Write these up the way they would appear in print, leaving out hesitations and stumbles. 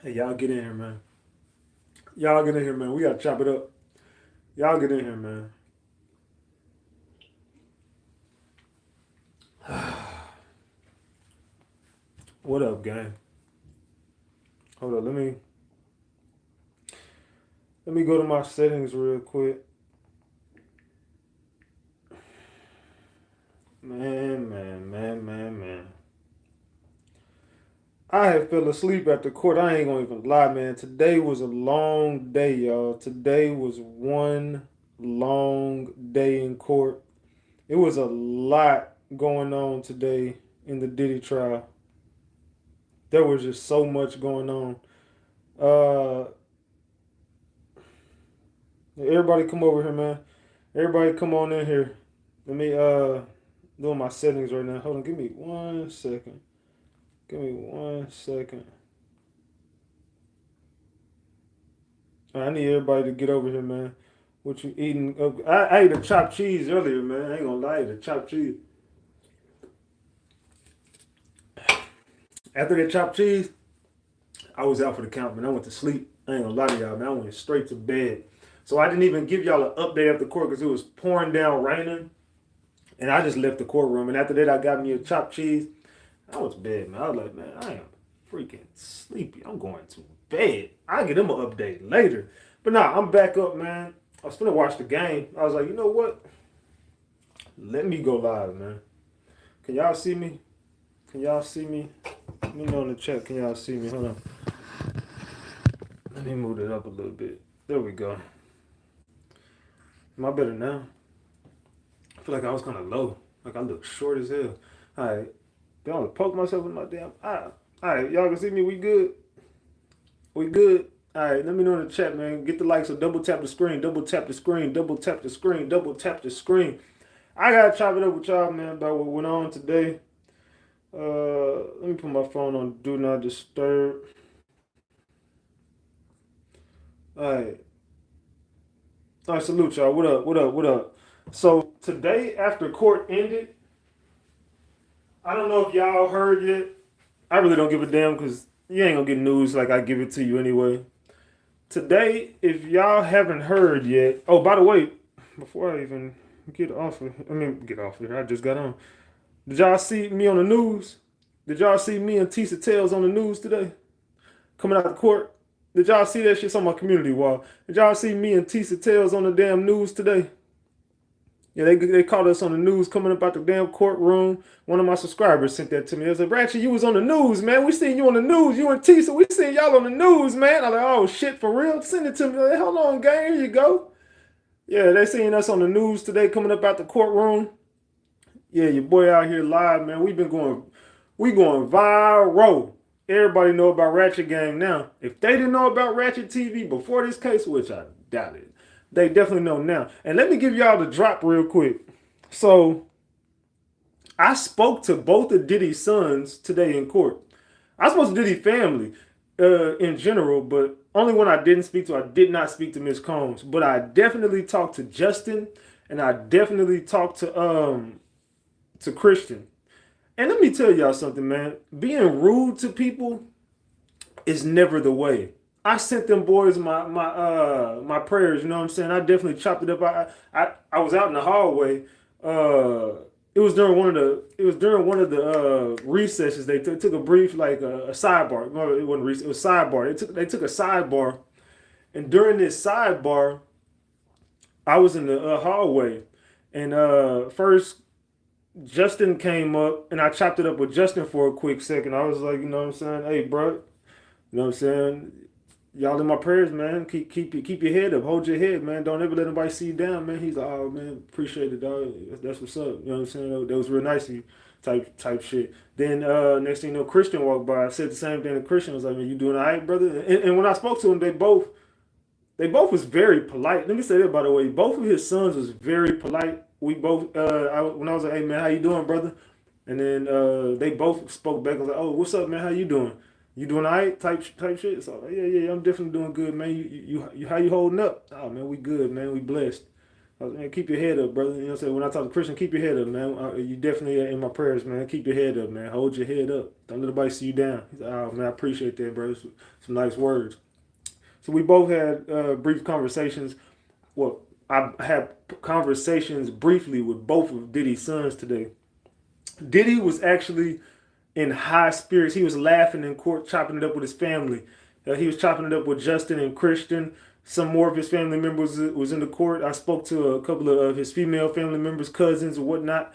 Hey, y'all get in here, man. Y'all get in here, man. We gotta chop it up. Y'all get in here, man. What up, gang? Hold up, let me go to my settings real quick. Man. I had fell asleep at the court. I ain't gonna even lie, man. Today was a long day, y'all. Today was one long day in court. It was a lot going on today in the Diddy trial. There was just so much going on. Uh, Everybody come over here, man. Everybody come on in here. Let me doing my settings right now. Hold on, give me 1 second. Give me 1 second. I need everybody to get over here, man. What you eating? I ate a chopped cheese earlier, man. I ain't gonna lie, I ate a chopped cheese. After that chopped cheese, I was out for the count, man. I went to sleep. I ain't gonna lie to y'all, man. I went straight to bed. So I didn't even give y'all an update after court because it was pouring down raining. And I just left the courtroom. And after that, I got me a chopped cheese. I was bad, man. I was like, man, I am freaking sleepy. I'm going to bed. I'll get them an update later. But nah, I'm back up, man. I was finna watch the game. I was like, you know what? Let me go live, man. Can y'all see me? Can y'all see me? Let me know in the chat. Can y'all see me? Hold on. Let me move it up a little bit. There we go. Am I better now? I feel like I was kind of low. Like I look short as hell. All right. Don't poke myself in my damn eye. All right, y'all can see me. We good. We good. All right, let me know in the chat, man. Get the likes or double tap the screen. Double tap the screen. Double tap the screen. Double tap the screen. I gotta chop it up with y'all, man, about what went on today. Let me put my phone on do not disturb. All right. All right, salute y'all. What up? What up? What up? So today, after court ended, I don't know if y'all heard yet. I really don't give a damn because you ain't gonna get news like I give it to you anyway. Today, if y'all haven't heard yet, oh, by the way, before I even get off here, I just got on. Did y'all see me on the news? Did y'all see me and Tisa Tails on the news today? Coming out of court? Did y'all see that shit's on my community wall? Did y'all see me and Tisa Tails on the damn news today? Yeah, they caught us on the news coming up out the damn courtroom. One of my subscribers sent that to me. They said, Ratchet, you was on the news, man. We seen you on the news. You and Tisa, we seen y'all on the news, man. I was like, oh shit, for real? Send it to me. Like, hold on, gang. Here you go. Yeah, they seen us on the news today coming up out the courtroom. Yeah, your boy out here live, man. We going viral. Everybody know about Ratchet Gang now. If they didn't know about Ratchettv before this case, which I doubt it, they definitely know now. And let me give y'all the drop real quick. So I spoke to both of Diddy's sons today in court. I spoke to Diddy family in general, but only one I didn't speak to, I did not speak to Miss Combs. But I definitely talked to Justin, and I definitely talked to Christian. And let me tell y'all something, man. Being rude to people is never the way. I sent them boys my prayers. You know what I'm saying? I definitely chopped it up. I was out in the hallway. It was during one of the recesses. They took a brief a sidebar. No, it wasn't recess. It was sidebar. They took a sidebar, and during this sidebar, I was in the hallway, and first Justin came up, and I chopped it up with Justin for a quick second. I was like, you know what I'm saying? Hey, bro, you know what I'm saying? Y'all in my prayers, man. Keep your head up. Hold your head, man. Don't ever let nobody see you down, man. He's like, oh man, appreciate it, dog. That's what's up. You know what I'm saying? That was real nice of you, type shit. Then next thing you know, Christian walked by. I said the same thing to Christian. I was like, man, you doing all right, brother? And when I spoke to him, they both was very polite. Let me say that, by the way. Both of his sons was very polite. We both when I was like, hey man, how you doing, brother? And then they both spoke back. I was like, oh, what's up, man? How you doing? You doing all right? Type shit. So yeah, I'm definitely doing good, man. You how you holding up? Oh man, we good, man. We blessed. Man, keep your head up, brother. You know what I'm saying? When I talk to Christian, keep your head up, man. You definitely are in my prayers, man. Keep your head up, man. Hold your head up. Don't let nobody see you down. He's like, oh, man, I appreciate that, bro. Some nice words. So we both had brief conversations. Well, I had conversations briefly with both of Diddy's sons today. Diddy was actually in high spirits. He was laughing in court, chopping it up with his family. He was chopping it up with Justin and Christian. Some more of his family members was in the court. I spoke to a couple of his female family members, cousins, or whatnot.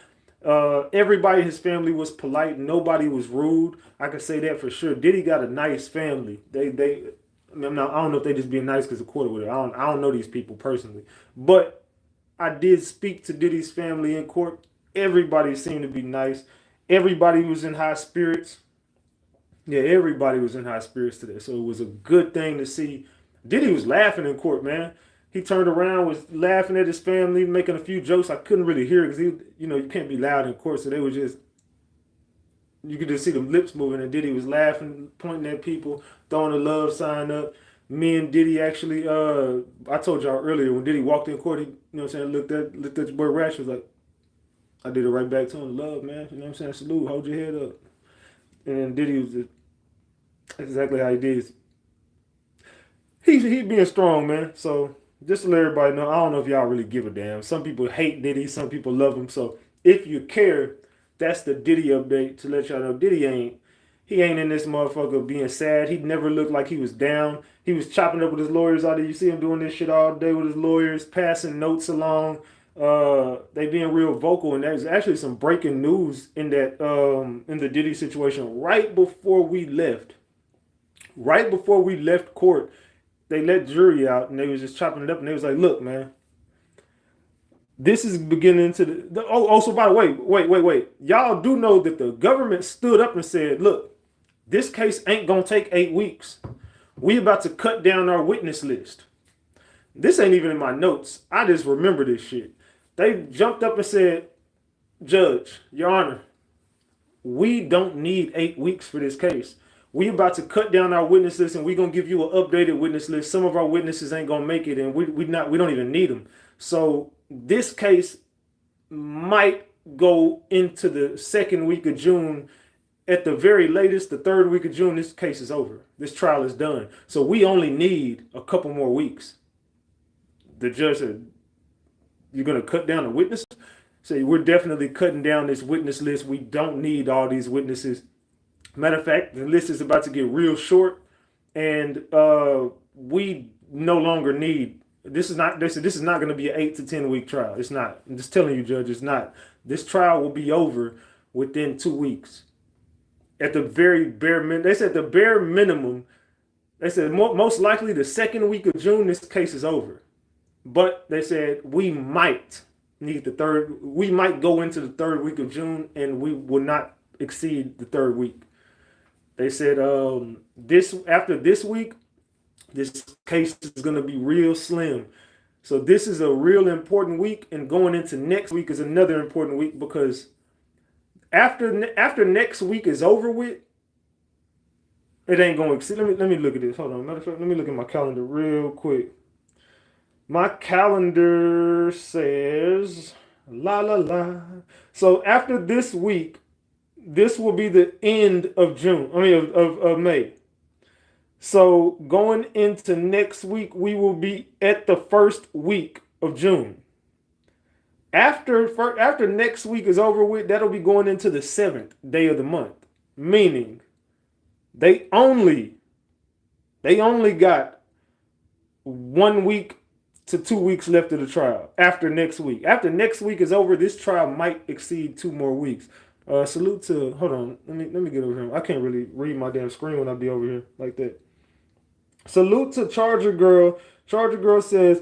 Everybody in his family was polite. Nobody was rude. I can say that for sure. Diddy got a nice family. I don't know if they just being nice because the court with it. I don't know these people personally, but I did speak to Diddy's family in court. Everybody seemed to be nice. Everybody was in high spirits. Yeah, everybody was in high spirits today. So it was a good thing to see. Diddy was laughing in court, man. He turned around, was laughing at his family, making a few jokes. I couldn't really hear it because you can't be loud in court. So they were just, you could just see them lips moving. And Diddy was laughing, pointing at people, throwing a love sign up. Me and Diddy actually, I told y'all earlier when Diddy walked in court, he, you know what I'm saying, looked at your boy Ratchettv, was like, I did it right back to him. Love, man. You know what I'm saying? Salute. Hold your head up. And Diddy was just, exactly how he did. He being strong, man. So just to let everybody know, I don't know if y'all really give a damn. Some people hate Diddy, some people love him. So if you care, that's the Diddy update to let y'all know Diddy ain't in this motherfucker being sad. He never looked like he was down. He was chopping up with his lawyers out there. You see him doing this shit all day with his lawyers, passing notes along. They being real vocal, and there's actually some breaking news in that in the Diddy situation right before we left. Right before we left court, they let jury out and they was just chopping it up and they was like, look, man, this is beginning to so by the way, wait. Y'all do know that the government stood up and said, look, this case ain't gonna take 8 weeks. We about to cut down our witness list. This ain't even in my notes. I just remember this shit. They jumped up and said, Judge, Your Honor, we don't need 8 weeks for this case. We about to cut down our witness list and we gonna give you an updated witness list. Some of our witnesses ain't gonna make it and we don't even need them. So this case might go into the second week of June. At the very latest, the third week of June, this case is over. This trial is done. So we only need a couple more weeks. The judge said, you're going to cut down the witnesses? So we're definitely cutting down this witness list. We don't need all these witnesses. Matter of fact, the list is about to get real short, and we no longer need. This is not. This is not going to be an 8 to 10 week trial. It's not. I'm just telling you, Judge, it's not. This trial will be over within 2 weeks. At the very bare minimum, they said the bare minimum. They said most likely the second week of June, this case is over. But they said we might need the third. We might go into the third week of June, and we will not exceed the third week. They said this after this week, this case is going to be real slim. So this is a real important week, and going into next week is another important week because after next week is over with, it ain't going to exceed. Let me look at this. Hold on. Matter of fact, let me look at my calendar real quick. My calendar says la la la. So after this week, this will be the end of June. I mean of May. So going into next week, we will be at the first week of June. After next week is over with, that'll be going into the 7th day of the month. Meaning they only got 1 week to 2 weeks left of the trial after next week. After next week is over, this trial might exceed 2 more weeks. Salute to, hold on, let me get over here. I can't really read my damn screen when I be over here like that. Salute to Charger Girl. Charger Girl says,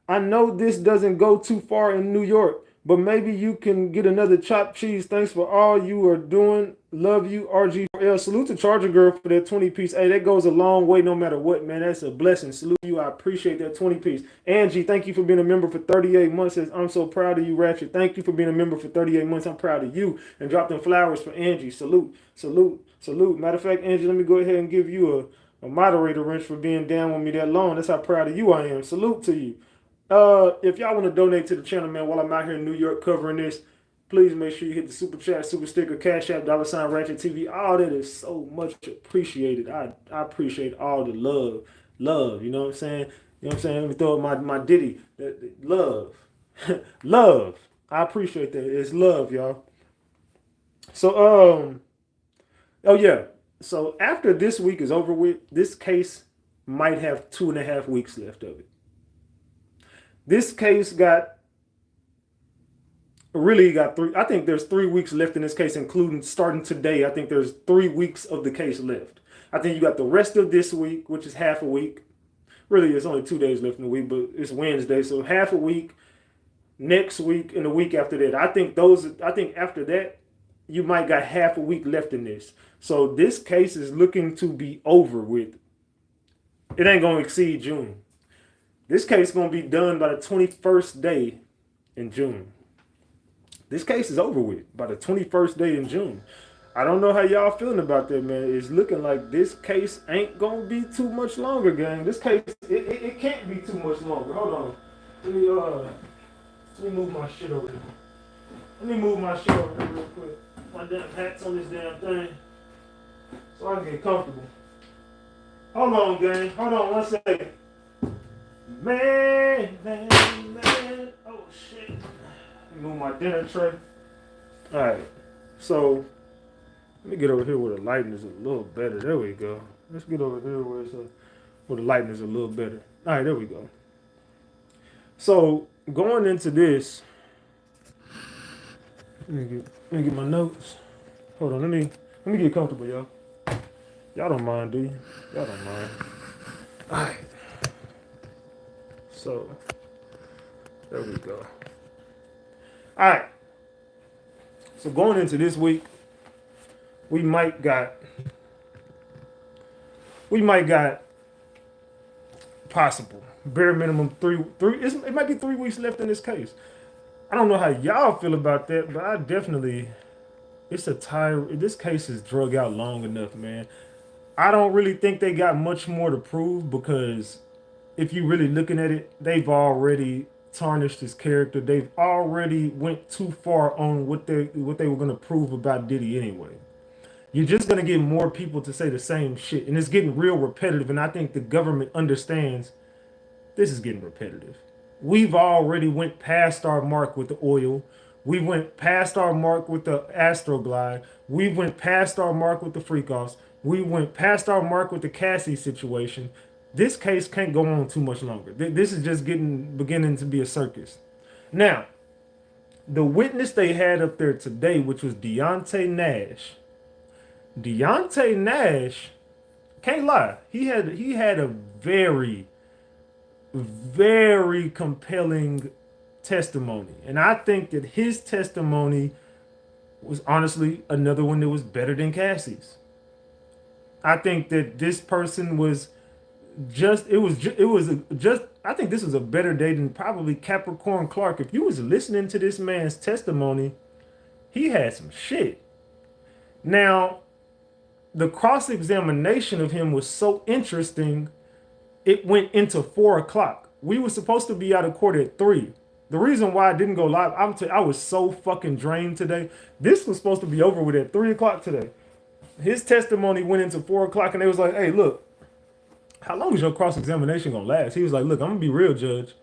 I know this doesn't go too far in New York, but maybe you can get another chopped cheese. Thanks for all you are doing. Love you, RG4L. Salute to Charger Girl for that 20 piece. Hey, that goes a long way no matter what, man. That's a blessing. Salute you. I appreciate that 20 piece. Angie, thank you for being a member for 38 months. Says, I'm so proud of you, Ratchet. Thank you for being a member for 38 months. I'm proud of you. And drop them flowers for Angie. Salute, salute, salute. Matter of fact, Angie, let me go ahead and give you a moderator wrench for being down with me that long. That's how proud of you I am. Salute to you. If y'all want to donate to the channel, man, while I'm out here in New York covering this, please make sure you hit the super chat, super sticker, cash app, $Ratchettv. All that is so much appreciated. I appreciate all the love. You know what I'm saying? You know what I'm saying? Let me throw up my Diddy. Love, love. I appreciate that. It's love, y'all. So oh yeah. So after this week is over with, this case might have 2.5 weeks left of it. This case got three. I think there's 3 weeks left in this case, including starting today. I think there's 3 weeks of the case left. I think you got the rest of this week, which is half a week. Really, it's only 2 days left in the week, but it's Wednesday, so half a week, next week, and the week after that. I think after that, you might got half a week left in this. So this case is looking to be over with. It ain't gonna exceed June. This case is gonna be done by the 21st day in June. This case is over with by the 21st day in June. I don't know how y'all feeling about that, man. It's looking like this case ain't gonna be too much longer, gang. This case, it can't be too much longer. Hold on. Let me move my shit over here. Let me move my shit over here real quick. My damn hat's on this damn thing, so I can get comfortable. Hold on, gang. Hold on 1 second. Man. Oh shit. Let me move my dinner tray. All right. So let me get over here where the lighting is a little better. There we go. Let's get over here where the lighting is a little better. All right, there we go. So going into this, let me get my notes. Hold on, let me get comfortable, y'all. Y'all don't mind, do you? Y'all don't mind. All right. So there we go. All right. So going into this week, we might got possible bare minimum three. It might be 3 weeks left in this case. I don't know how y'all feel about that, but I definitely. It's a tire. This case is drug out long enough, man. I don't really think they got much more to prove because if you really looking at it, they've already tarnished his character. They've already went too far on what they were gonna prove about Diddy anyway. You're just gonna get more people to say the same shit, and it's getting real repetitive. And I think the government understands this is getting repetitive. We've already went past our mark with the oil. We went past our mark with the Astroglide. We went past our mark with the freak-offs. We went past our mark with the Cassie situation. This case can't go on too much longer. This is just beginning to be a circus. Now, the witness they had up there today, which was Deontay Nash. Deontay Nash, can't lie, he had a very, very compelling testimony. And I think that his testimony was honestly another one that was better than Cassie's. I think that this person was I think this was a better day than probably Capricorn Clark. If you was listening to this man's testimony, he had some shit. Now, the cross-examination of him was so interesting, it went into 4 o'clock. We were supposed to be out of court at 3. The reason why I didn't go live, I was so fucking drained today. This was supposed to be over with at 3 o'clock today. His testimony went into 4 o'clock, and they was like, hey, look, how long is your cross-examination gonna last? He was like, look, I'm gonna be real, Judge.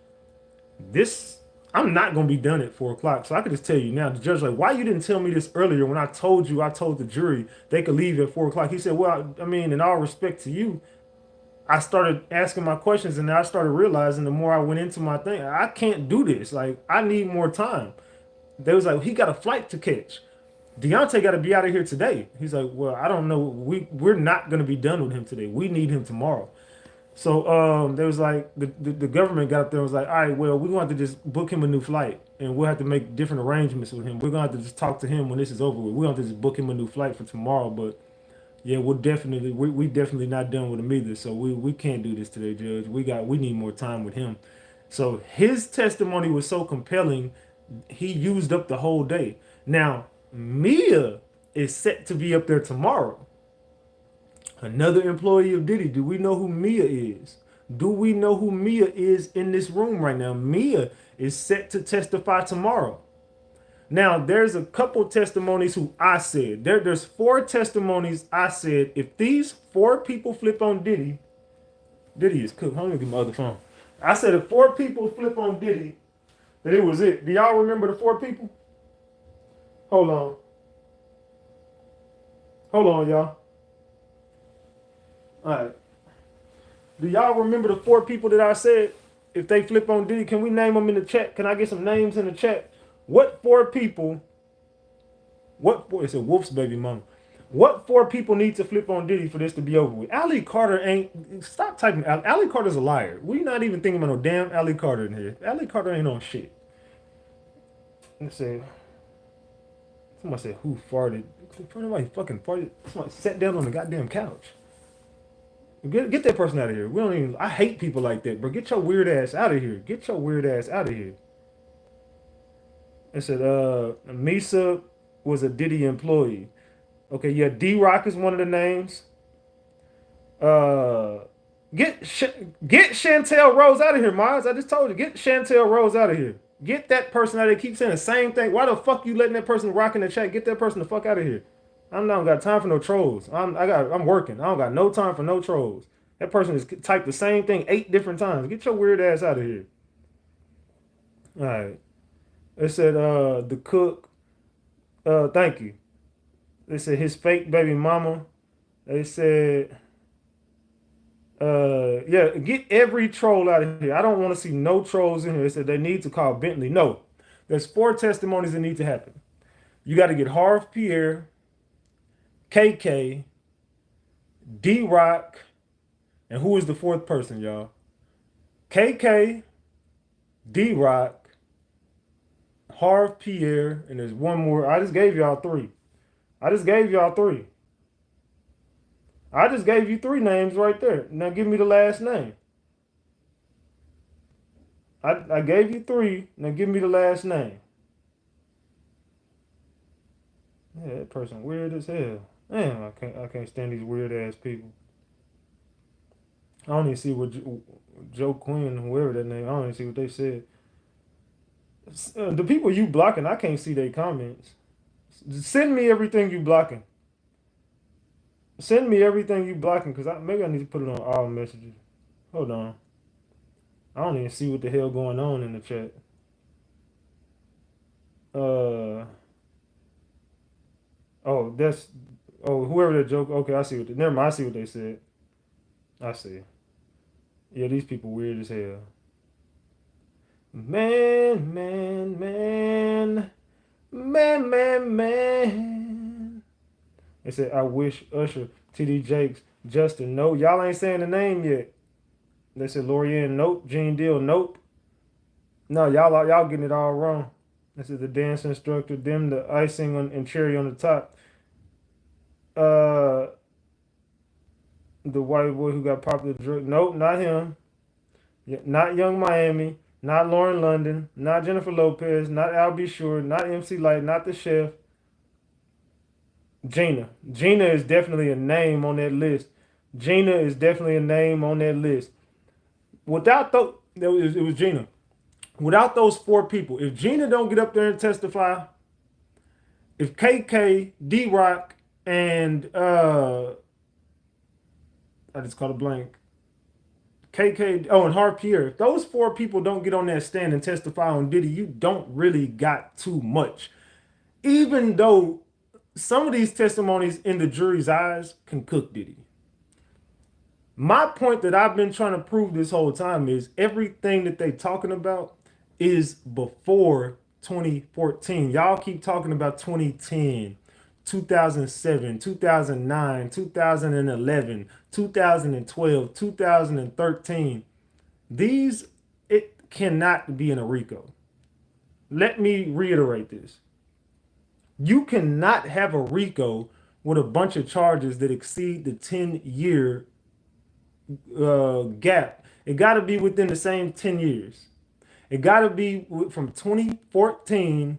I'm not gonna be done at 4 o'clock. So I could just tell you now. The judge like, why you didn't tell me this earlier when I told the jury they could leave at 4 o'clock? He said, well, I mean, in all respect to you, I started asking my questions and I started realizing the more I went into my thing, I can't do this. Like, I need more time. They was like, he got a flight to catch. Deontay got to be out of here today. He's like, well, I don't know. We're not going to be done with him today. We need him tomorrow. So there was like the government got up there and was like, all right, well, we're going to have to just book him a new flight and we'll have to make different arrangements with him. We're going to have to just talk to him when this is over with. We're going to have to just book him a new flight for tomorrow. But yeah, we definitely not done with him either. So we can't do this today, Judge. We need more time with him. So his testimony was so compelling, he used up the whole day. Now, Mia is set to be up there tomorrow. Another employee of Diddy. Do we know who Mia is? Do we know who Mia is in this room right now? Mia is set to testify tomorrow. Now, there's a couple testimonies who I said. There's 4 testimonies I said. If these 4 people flip on Diddy, Diddy is cooked. I'm gonna get my other phone. I said if 4 people flip on Diddy, that it was it. Do y'all remember the 4 people? Hold on. Hold on, y'all. All right. Do y'all remember the 4 people that I said if they flip on Diddy? Can we name them in the chat? Can I get some names in the chat? What 4 people? It's a Wolf's baby mama. What 4 people need to flip on Diddy for this to be over with? Ali Carter ain't. Stop typing. Ali Carter's a liar. We not even thinking about no damn Ali Carter in here. Ali Carter ain't on shit. Let's see. Somebody said who farted. Somebody fucking farted. Somebody sat down on the goddamn couch. Get that person out of here. We don't even. I hate people like that, bro. Get your weird ass out of here. Get your weird ass out of here. It said, Misa was a Diddy employee. Okay, yeah, D-Rock is one of the names. Get Chantel Rose out of here, Miles. I just told you, get Chantel Rose out of here. Get that person out of here. Keep saying the same thing. Why the fuck you letting that person rock in the chat? Get that person the fuck out of here. I don't got time for no trolls. I'm working. I don't got no time for no trolls. That person has typed the same thing 8 different times. Get your weird ass out of here. All right. It said the cook. Thank you. They said his fake baby mama. They said, yeah, get every troll out of here. I don't want to see no trolls in here. They said they need to call Bentley. No, there's 4 testimonies that need to happen. You got to get Harv Pierre, KK, D-Rock, and who is the 4th person, y'all? KK, D-Rock, Harv Pierre, and there's one more. I just gave y'all 3. I just gave you 3 names right there. Now give me the last name. I gave you 3. Now give me the last name. Yeah, that person weird as hell. Damn, I can't stand these weird ass people. I don't even see what Joe Quinn, whoever that name. I don't even see what they said. The people you blocking, I can't see their comments. Send me everything you blocking. Send me everything you blocking, because maybe I need to put it on all messages. Hold on. I don't even see what the hell going on in the chat. Whoever that joke. Okay, I see what. Never mind. I see what they said. I see. Yeah, these people weird as hell. Man. They said, I wish Usher, TD Jakes, Justin. No, y'all ain't saying the name yet. They said Lorianne, nope. Gene Deal, nope. No, y'all getting it all wrong. This is the dance instructor, them the icing and cherry on the top. The white boy who got popular drug. Nope, not him. Not Young Miami. Not Lauren London. Not Jennifer Lopez. Not Al B. Sure. Not MC Light. Not the chef. Gina. Gina is definitely a name on that list. Gina is definitely a name on that list. Without those, it was Gina. Without those 4 people, if Gina don't get up there and testify, if KK, D-Rock, and I just called a blank. KK, and Harv Pierre, if those 4 people don't get on that stand and testify on Diddy, you don't really got too much. Even though some of these testimonies in the jury's eyes can cook Diddy. My point that I've been trying to prove this whole time is everything that they talking about is before 2014. Y'all keep talking about 2010, 2007, 2009, 2011, 2012, 2013. These, it cannot be in a RICO. Let me reiterate this. You cannot have a RICO with a bunch of charges that exceed the 10-year gap. It got to be within the same 10 years. It got to be from 2014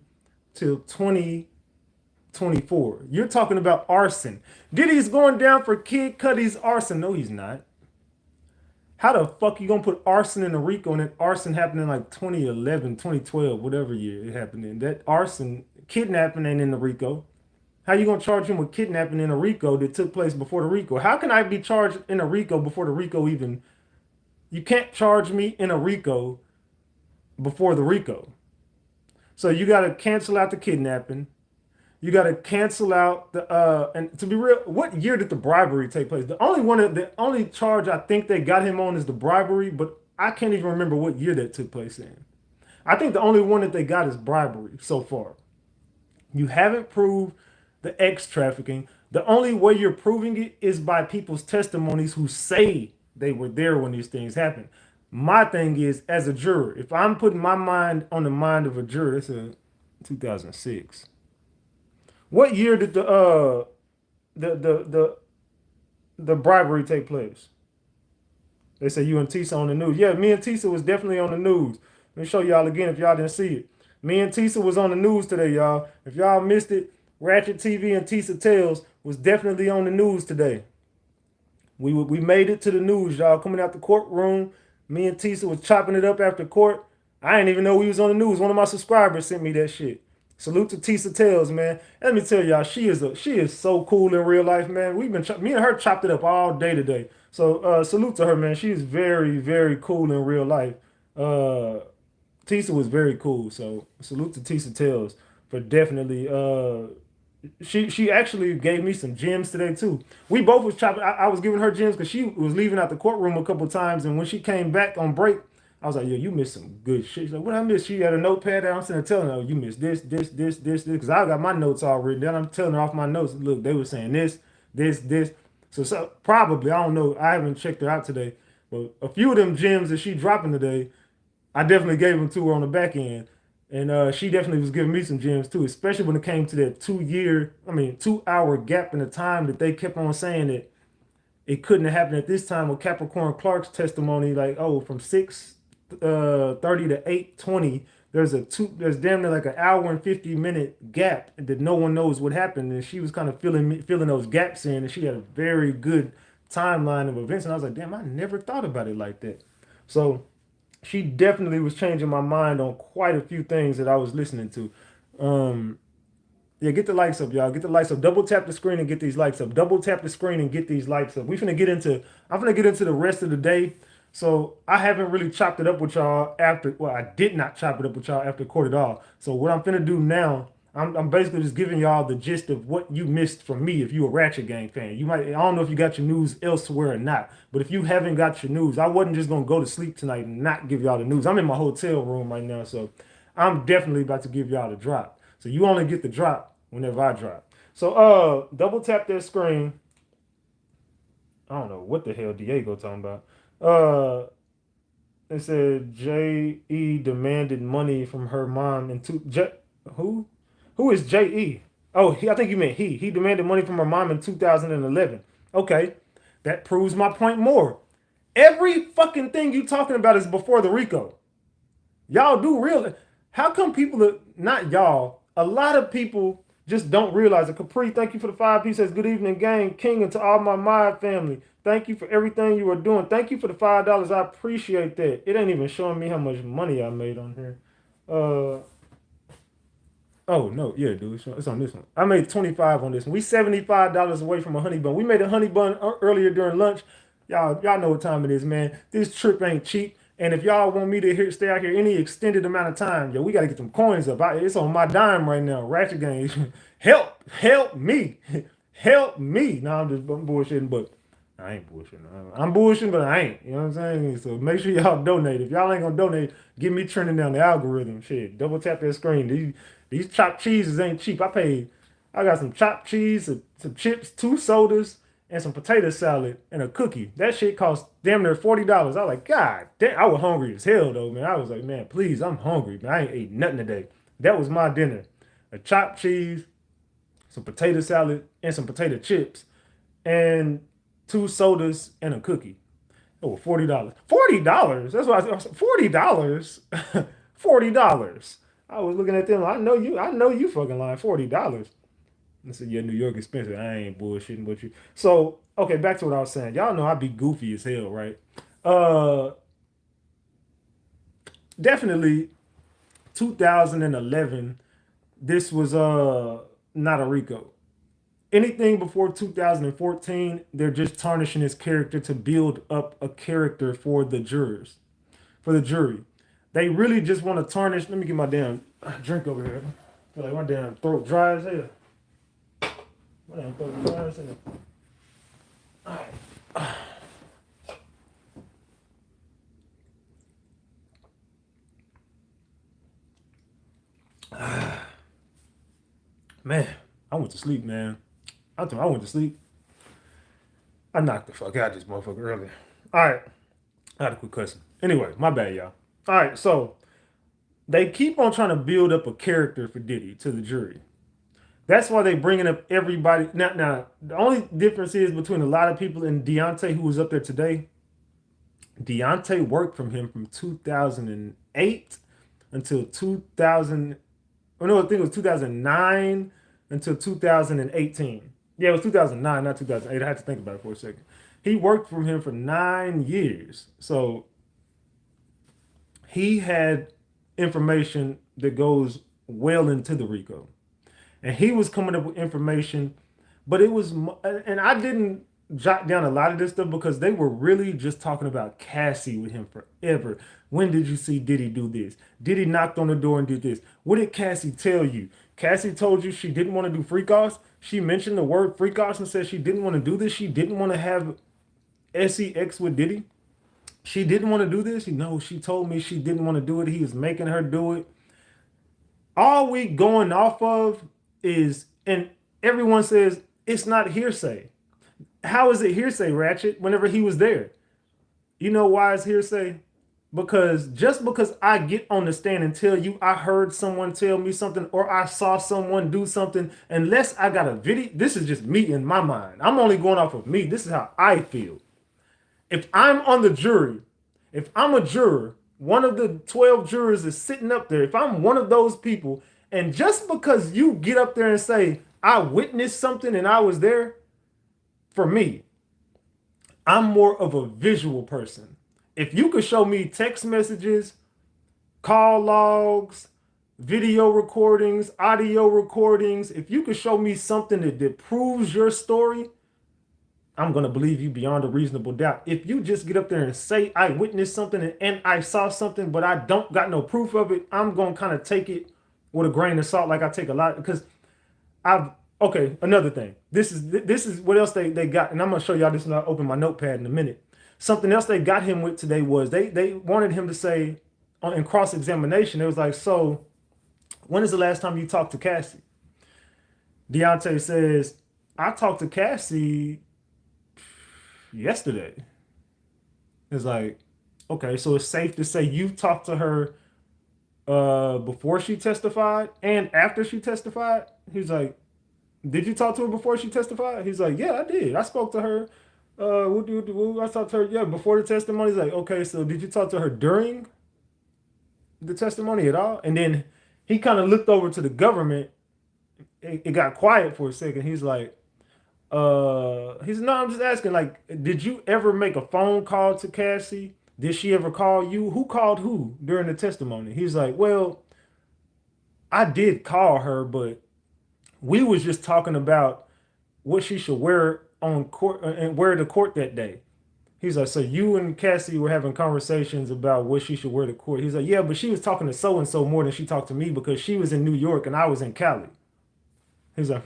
to 2024. You're talking about arson. Diddy's going down for Kid Cudi's arson. No, he's not. How the fuck you gonna put arson in a RICO and that arson happened in like 2011, 2012, whatever year it happened in? That arson, kidnapping ain't in the RICO. How you gonna charge him with kidnapping in a RICO that took place before the RICO? How can I be charged in a RICO before the RICO even? You can't charge me in a RICO before the RICO. So you gotta cancel out the kidnapping. You got to cancel out the and to be real, what year did the bribery take place? The only charge I think they got him on is the bribery, but I can't even remember what year that took place in. I think the only one that they got is bribery so far. You haven't proved the X trafficking. The only way you're proving it is by people's testimonies who say they were there when these things happened. My thing is, as a juror, if I'm putting my mind on the mind of a juror, that's a 2006. What year did the the the the bribery take place? They say you and Tisa on the news. Yeah, me and Tisa was definitely on the news. Let me show y'all again if y'all didn't see it. Me and Tisa was on the news today, y'all. If y'all missed it, Ratchettv and Tisa Tales was definitely on the news today. We made it to the news, y'all. Coming out the courtroom, me and Tisa was chopping it up after court. I didn't even know we was on the news. One of my subscribers sent me that shit. Salute to Tisa Tales, man. Let me tell y'all, she is so cool in real life, man. Me and her chopped it up all day today. So salute to her, man. She is very, very cool in real life. Tisa was very cool. So salute to Tisa Tales for definitely she actually gave me some gems today too. We both was chopping. I was giving her gems because she was leaving out the courtroom a couple times, and when she came back on break, I was like, "Yo, you missed some good shit." She's like, "What I missed?" She had a notepad that I'm sitting there telling her, "Oh, you missed this," because I got my notes all written down. I'm telling her off my notes. Look, they were saying this. So probably I don't know. I haven't checked her out today, but a few of them gems that she dropping today, I definitely gave them to her on the back end. And she definitely was giving me some gems too, especially when it came to that 2 hour gap in the time that they kept on saying that it couldn't have happened at this time with Capricorn Clark's testimony, like, oh, from 6:30 to 8:20, there's damn near like an hour and 50-minute gap that no one knows what happened. And she was kind of filling those gaps in, and she had a very good timeline of events. And I was like, damn, I never thought about it like that. So she definitely was changing my mind on quite a few things that I was listening to. Yeah, get the likes up, y'all. Get the likes up. Double tap the screen and get these likes up. Double tap the screen and get these likes up. I'm gonna get into the rest of the day. So I haven't really chopped it up with y'all after. Well, I did not chop it up with y'all after court at all. So what I'm finna do now, I'm basically just giving y'all the gist of what you missed from me if you a Ratchet Gang fan. I don't know if you got your news elsewhere or not, but if you haven't got your news, I wasn't just gonna go to sleep tonight and not give y'all the news. I'm in my hotel room right now, so I'm definitely about to give y'all the drop. So you only get the drop whenever I drop. So double tap that screen. I don't know what the hell Diego talking about. It said J.E. demanded money from her mom and who? Who is J.E.? Oh, I think you meant he. He demanded money from her mom in 2011. Okay, that proves my point more. Every fucking thing you talking about is before the RICO. Y'all do real. How come people are not y'all? A lot of people just don't realize it. Capri, thank you for the 5 piece. Says good evening, gang, king, and to all my mod family. Thank you for everything you are doing. Thank you for the $5. I appreciate that. It ain't even showing me how much money I made on here. Oh no, yeah, dude, it's on this one. I made 25 on this one. We $75 away from a honey bun. We made a honey bun earlier during lunch. Y'all know what time it is, man. This trip ain't cheap. And if y'all want me to stay out here any extended amount of time, yo, we gotta get some coins up. It's on my dime right now. Ratchet Gang, help me, help me. No, I'm bullshitting, but I ain't bullshitting. I'm bullshitting, but I ain't. You know what I'm saying? So make sure y'all donate. If y'all ain't gonna donate, get me trending down the algorithm. Shit, double tap that screen. These chopped cheeses ain't cheap. I got some chopped cheese, some chips, 2 sodas, and some potato salad and a cookie. That shit cost damn near $40. I was like, God damn, I was hungry as hell though, man. I was like, man, please, I'm hungry, man. I ain't ate nothing today. That was my dinner. A chopped cheese, some potato salad, and some potato chips, and 2 sodas and a cookie. Oh, $40. $40. That's what I said. $40. $40. I was looking at them. I know you fucking lying. $40. I said, yeah, New York expensive. I ain't bullshitting with you. So, okay, back to what I was saying. Y'all know I be goofy as hell, right? Uh, Definitely 2011. This was not a RICO. Anything before 2014, they're just tarnishing his character to build up a character for the jurors, for the jury. They really just want to tarnish. Let me get my damn drink over here. I feel like my damn throat dry as hell. My damn throat dry as hell. All right. Man, I went to sleep, man. I went to sleep. I knocked the fuck out of this motherfucker earlier. All right. I had a quick question. Anyway, my bad, y'all. All right, so they keep on trying to build up a character for Diddy to the jury. That's why they bringing up everybody. Now, the only difference is between a lot of people and Deontay, who was up there today. Deontay worked from him from 2008 until 2000. Oh no, I think it was 2009 until 2018. Yeah, it was 2009, not 2008. I had to think about it for a second. He worked from him for 9 years. So he had information that goes well into the RICO. And he was coming up with information, but it was, and I didn't jot down a lot of this stuff because they were really just talking about Cassie with him forever. When did you see Diddy do this? Diddy knocked on the door and did this. What did Cassie tell you? Cassie told you she didn't want to do freak offs. She mentioned the word freak offs and said she didn't want to do this. She didn't want to have sex with Diddy. She didn't want to do this. No, she told me she didn't want to do it. He was making her do it. All we going off of is, and everyone says it's not hearsay. How is it hearsay, Ratchet, whenever he was there? You know why it's hearsay? Because just because I get on the stand and tell you I heard someone tell me something or I saw someone do something, unless I got a video, this is just me in my mind. I'm only going off of me. This is how I feel. If I'm on the jury, if I'm a juror, one of the 12 jurors is sitting up there, if I'm one of those people, and just because you get up there and say, I witnessed something and I was there, for me, I'm more of a visual person. If you could show me text messages, call logs, video recordings, audio recordings, if you could show me something that proves your story, I'm going to believe you beyond a reasonable doubt. If you just get up there and say I witnessed something and I saw something, but I don't got no proof of it, I'm going to kind of take it with a grain of salt like I take a lot, because okay, another thing. This is what else they got, and I'm going to show y'all this when I open my notepad in a minute. Something else they got him with today was they wanted him to say in cross-examination, it was like, so when is the last time you talked to Cassie? Deontay says, I talked to Cassie yesterday. It's like, okay, so it's safe to say you talked to her before she testified and after she testified? He's like, did you talk to her before she testified? He's like, yeah, I did. I spoke to her. I talked to her, yeah, before the testimony. He's like, okay, so did you talk to her during the testimony at all? And then he kind of looked over to the government. It got quiet for a second. He's like, he said, no, I'm just asking, like, did you ever make a phone call to Cassie? Did she ever call you? Who called who during the testimony? He's like, well, I did call her, but we was just talking about what she should wear on court and wear to court that day. He's like, so you and Cassie were having conversations about what she should wear to court. He's like, yeah, but she was talking to so-and-so more than she talked to me because she was in New York and I was in Cali. He's like,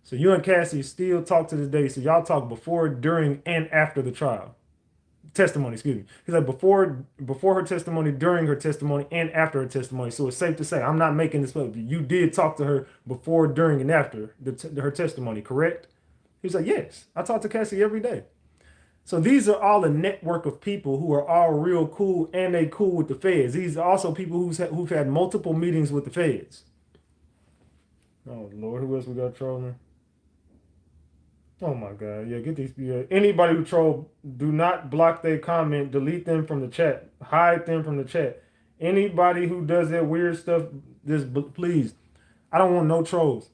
so you and Cassie still talk to this day. So y'all talk before, during, and after the trial. Testimony, excuse me. He's like, before her testimony, during her testimony, and after her testimony. So it's safe to say, I'm not making this up. You did talk to her before, during, and after her testimony, correct? He's like, yes, I talk to Cassie every day. So these are all a network of people who are all real cool, and they cool with the feds. These are also people who've had multiple meetings with the feds. Oh Lord, who else we got trolling? Oh my God, yeah, get these. Yeah. Anybody who troll, do not block their comment, delete them from the chat, hide them from the chat. Anybody who does that weird stuff, just please. I don't want no trolls.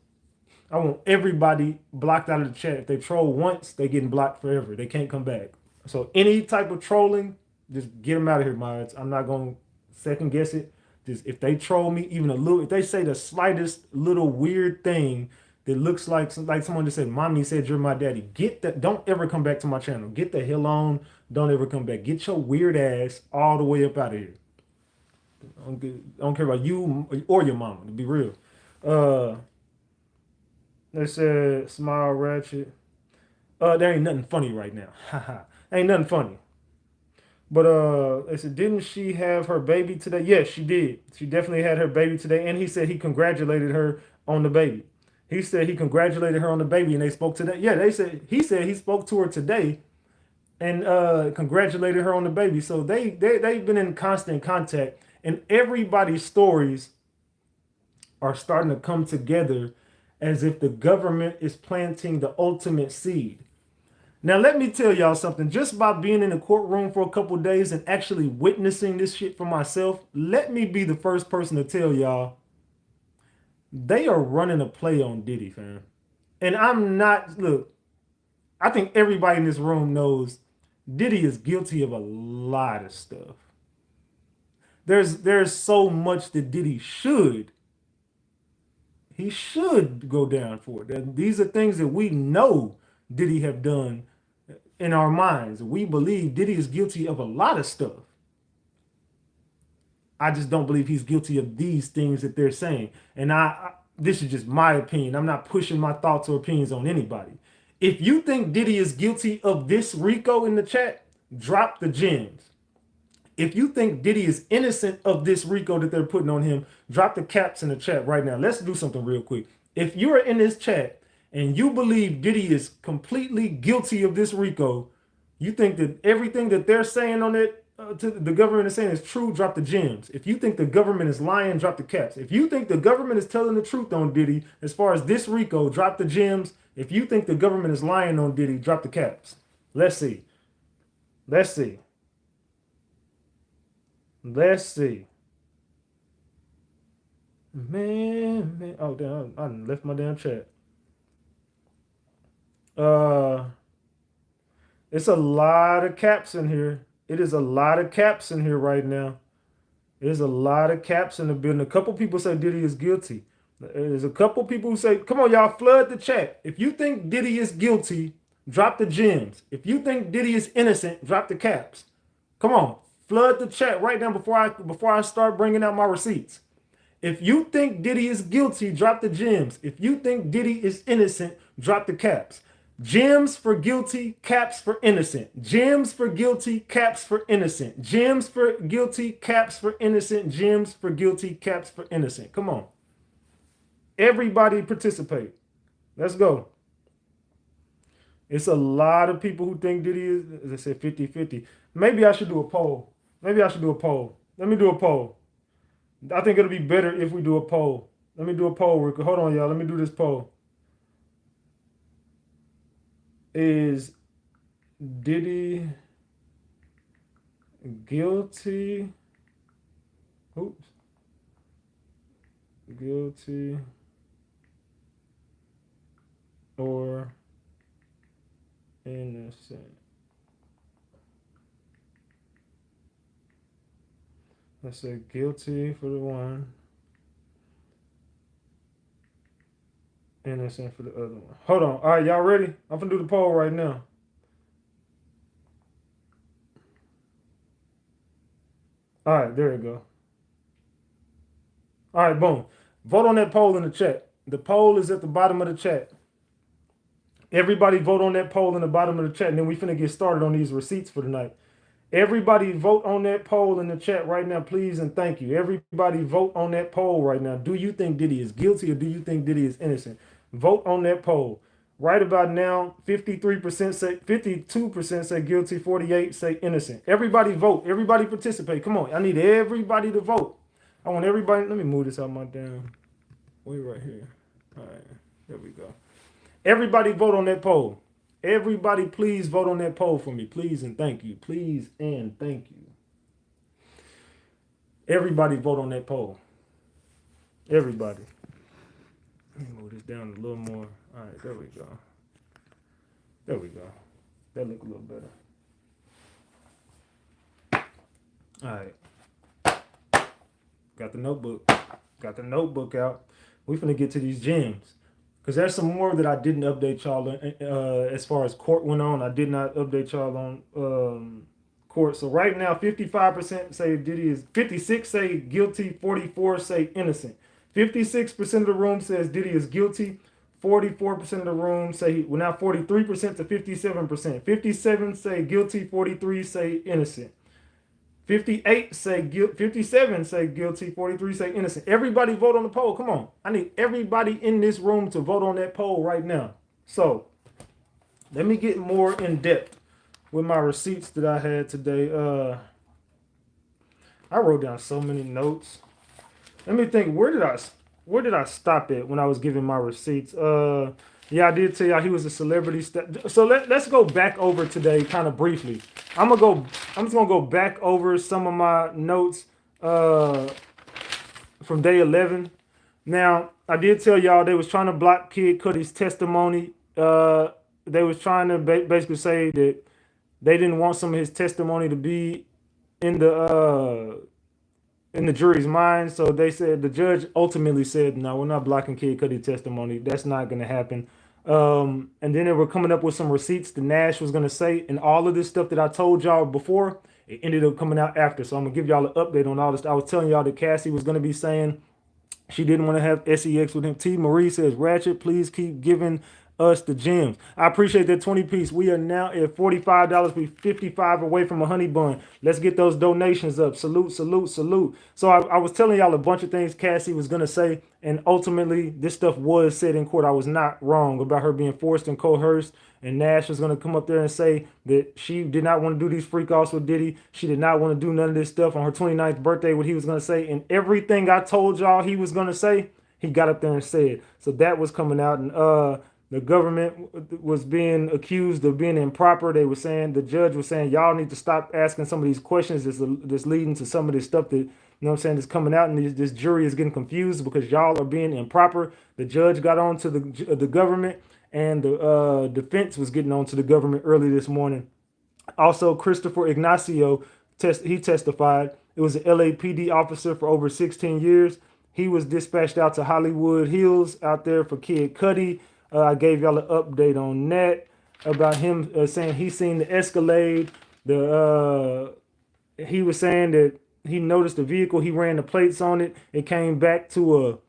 I want everybody blocked out of the chat. If they troll once, they getting blocked forever. They can't come back. So any type of trolling, just get them out of here, mods. I'm not gonna second guess it. Just if they troll me even a little, if they say the slightest little weird thing that looks like someone just said, "Mommy said you're my daddy," get that. Don't ever come back to my channel. Get the hell on. Don't ever come back. Get your weird ass all the way up out of here. I don't care about you or your mama. To be real. Uh, they said smile ratchet. There ain't nothing funny right now. Haha. Ain't nothing funny. But they said, didn't she have her baby today? Yes, she did. She definitely had her baby today. And he said he congratulated her on the baby. He said he congratulated her on the baby and they spoke today. Yeah, he said he spoke to her today and congratulated her on the baby. So they've been in constant contact, and everybody's stories are starting to come together as if the government is planting the ultimate seed. Now, let me tell y'all something. Just by being in the courtroom for a couple days and actually witnessing this shit for myself, let me be the first person to tell y'all they are running a play on Diddy, fam. And I'm not, look, I think everybody in this room knows Diddy is guilty of a lot of stuff. There's so much that Diddy should. He should go down for it. And these are things that we know Diddy have done in our minds. We believe Diddy is guilty of a lot of stuff. I just don't believe he's guilty of these things that they're saying. And this is just my opinion. I'm not pushing my thoughts or opinions on anybody. If you think Diddy is guilty of this RICO in the chat, drop the gems. If you think Diddy is innocent of this RICO that they're putting on him, drop the caps in the chat right now. Let's do something real quick. If you are in this chat and you believe Diddy is completely guilty of this RICO, you think that everything that they're saying on it, to the government is saying is true, drop the gems. If you think the government is lying, drop the caps. If you think the government is telling the truth on Diddy, as far as this RICO, drop the gems. If you think the government is lying on Diddy, drop the caps. Let's see. Let's see. Let's see. Man. Oh, damn. I left my damn chat. It's a lot of caps in here. It is a lot of caps in here right now. There's a lot of caps in the building. A couple people say Diddy is guilty. There's a couple people who say, come on, y'all, flood the chat. If you think Diddy is guilty, drop the gems. If you think Diddy is innocent, drop the caps. Come on, flood the chat right now before I start bringing out my receipts. If you think Diddy is guilty, drop the gems. If you think Diddy is innocent, drop the caps. Gems for guilty, caps for innocent. Gems for guilty, caps for innocent. Gems for guilty, caps for innocent. Gems for guilty, caps for innocent. Come on. Everybody participate. Let's go. It's a lot of people who think Diddy is, as I said, 50-50. Maybe I should do a poll. Maybe I should do a poll. Let me do a poll. I think it'll be better if we do a poll. Let me do a poll. Hold on, y'all. Let me do this poll. Is Diddy guilty? Oops. Guilty or innocent? Let's say guilty for the one, innocent for the other one. Hold on. All right, y'all ready? I'm gonna do the poll right now. All right, there you go. All right, boom. Vote on that poll in the chat. The poll is at the bottom of the chat. Everybody vote on that poll in the bottom of the chat, and then we finna get started on these receipts for tonight. Everybody vote on that poll in the chat right now, please, and thank you. Everybody vote on that poll right now. Do you think Diddy is guilty or do you think Diddy is innocent? Vote on that poll. Right about now, 53% say, 52% say guilty, 48% say innocent. Everybody vote. Everybody participate. Come on. I need everybody to vote. I want everybody. Let me move this out my damn way right here. All right. There we go. Everybody vote on that poll. Everybody, please vote on that poll for me. Please and thank you. Please and thank you. Everybody vote on that poll. Everybody. Let me move this down a little more. All right, there we go. There we go. That look a little better. All right. Got the notebook. Got the notebook out. We finna get to these gems. Because there's some more that I didn't update y'all as far as court went on. I did not update y'all on court. So right now, 55% say Diddy is, 56 say guilty, 44 say innocent. 56% of the room says Diddy is guilty. 44% of the room say, well, now 43% to 57%. 57 say guilty, 43 say innocent. 58 say guilty, 57 say guilty, 43 say innocent. Everybody vote on the poll. Come on. I need everybody in this room to vote on that poll right now. So let me get more in depth with my receipts that I had today. I wrote down so many notes. Let me think, where did I stop at when I was giving my receipts? Yeah, I did tell y'all he was a celebrity. So let's go back over today kind of briefly. I'm just gonna go back over some of my notes from day 11. Now, I did tell y'all they was trying to block Kid Cudi's testimony. They was trying to basically say that they didn't want some of his testimony to be in the jury's mind. So they said, the judge ultimately said, no, we're not blocking Kid Cudi testimony. That's not going to happen. And then they were coming up with some receipts that Nash was going to say, and all of this stuff that I told y'all before, it ended up coming out after. So I'm going to give y'all an update on all this. I was telling y'all that Cassie was going to be saying she didn't want to have SEX with him. T. Marie says, Ratchet, please keep giving us the gems. I appreciate that 20 piece. We are now at $45. We 55 away from a honey bun. Let's get those donations up. Salute, salute, salute. So I was telling y'all a bunch of things Cassie was going to say, and ultimately this stuff was said in court. I was not wrong about her being forced and coerced, and Nash was going to come up there and say that she did not want to do these freak offs with Diddy. She did not want to do none of this stuff on her 29th birthday, what he was going to say. And everything I told y'all he was going to say, he got up there and said. So that was coming out. And the government was being accused of being improper. They were saying, the judge was saying, y'all need to stop asking some of these questions that's leading to some of this stuff that, you know what I'm saying, is coming out, and this jury is getting confused because y'all are being improper. The judge got on to the government, and the defense was getting on to the government early this morning. Also, Christopher Ignacio, he testified. It was an LAPD officer for over 16 years. He was dispatched out to Hollywood Hills out there for Kid Cudi. I gave y'all an update on that about him saying he seen the Escalade. He was saying that he noticed the vehicle. He ran the plates on it. It came back to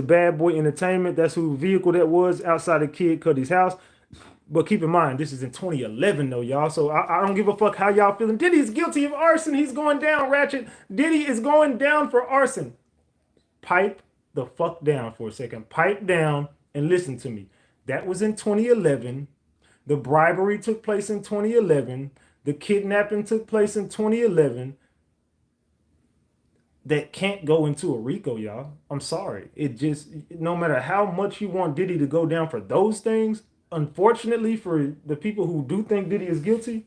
Bad Boy Entertainment. That's who vehicle that was outside of Kid Cudi's house. But keep in mind, this is in 2011 though, y'all. So I don't give a fuck how y'all feeling. Diddy is guilty of arson. He's going down, Ratchet. Diddy is going down for arson. Pipe the fuck down for a second. Pipe down and listen to me. That was in 2011. The bribery took place in 2011. The kidnapping took place in 2011. That can't go into a RICO, y'all. I'm sorry. It just, no matter how much you want Diddy to go down for those things, unfortunately for the people who do think Diddy is guilty,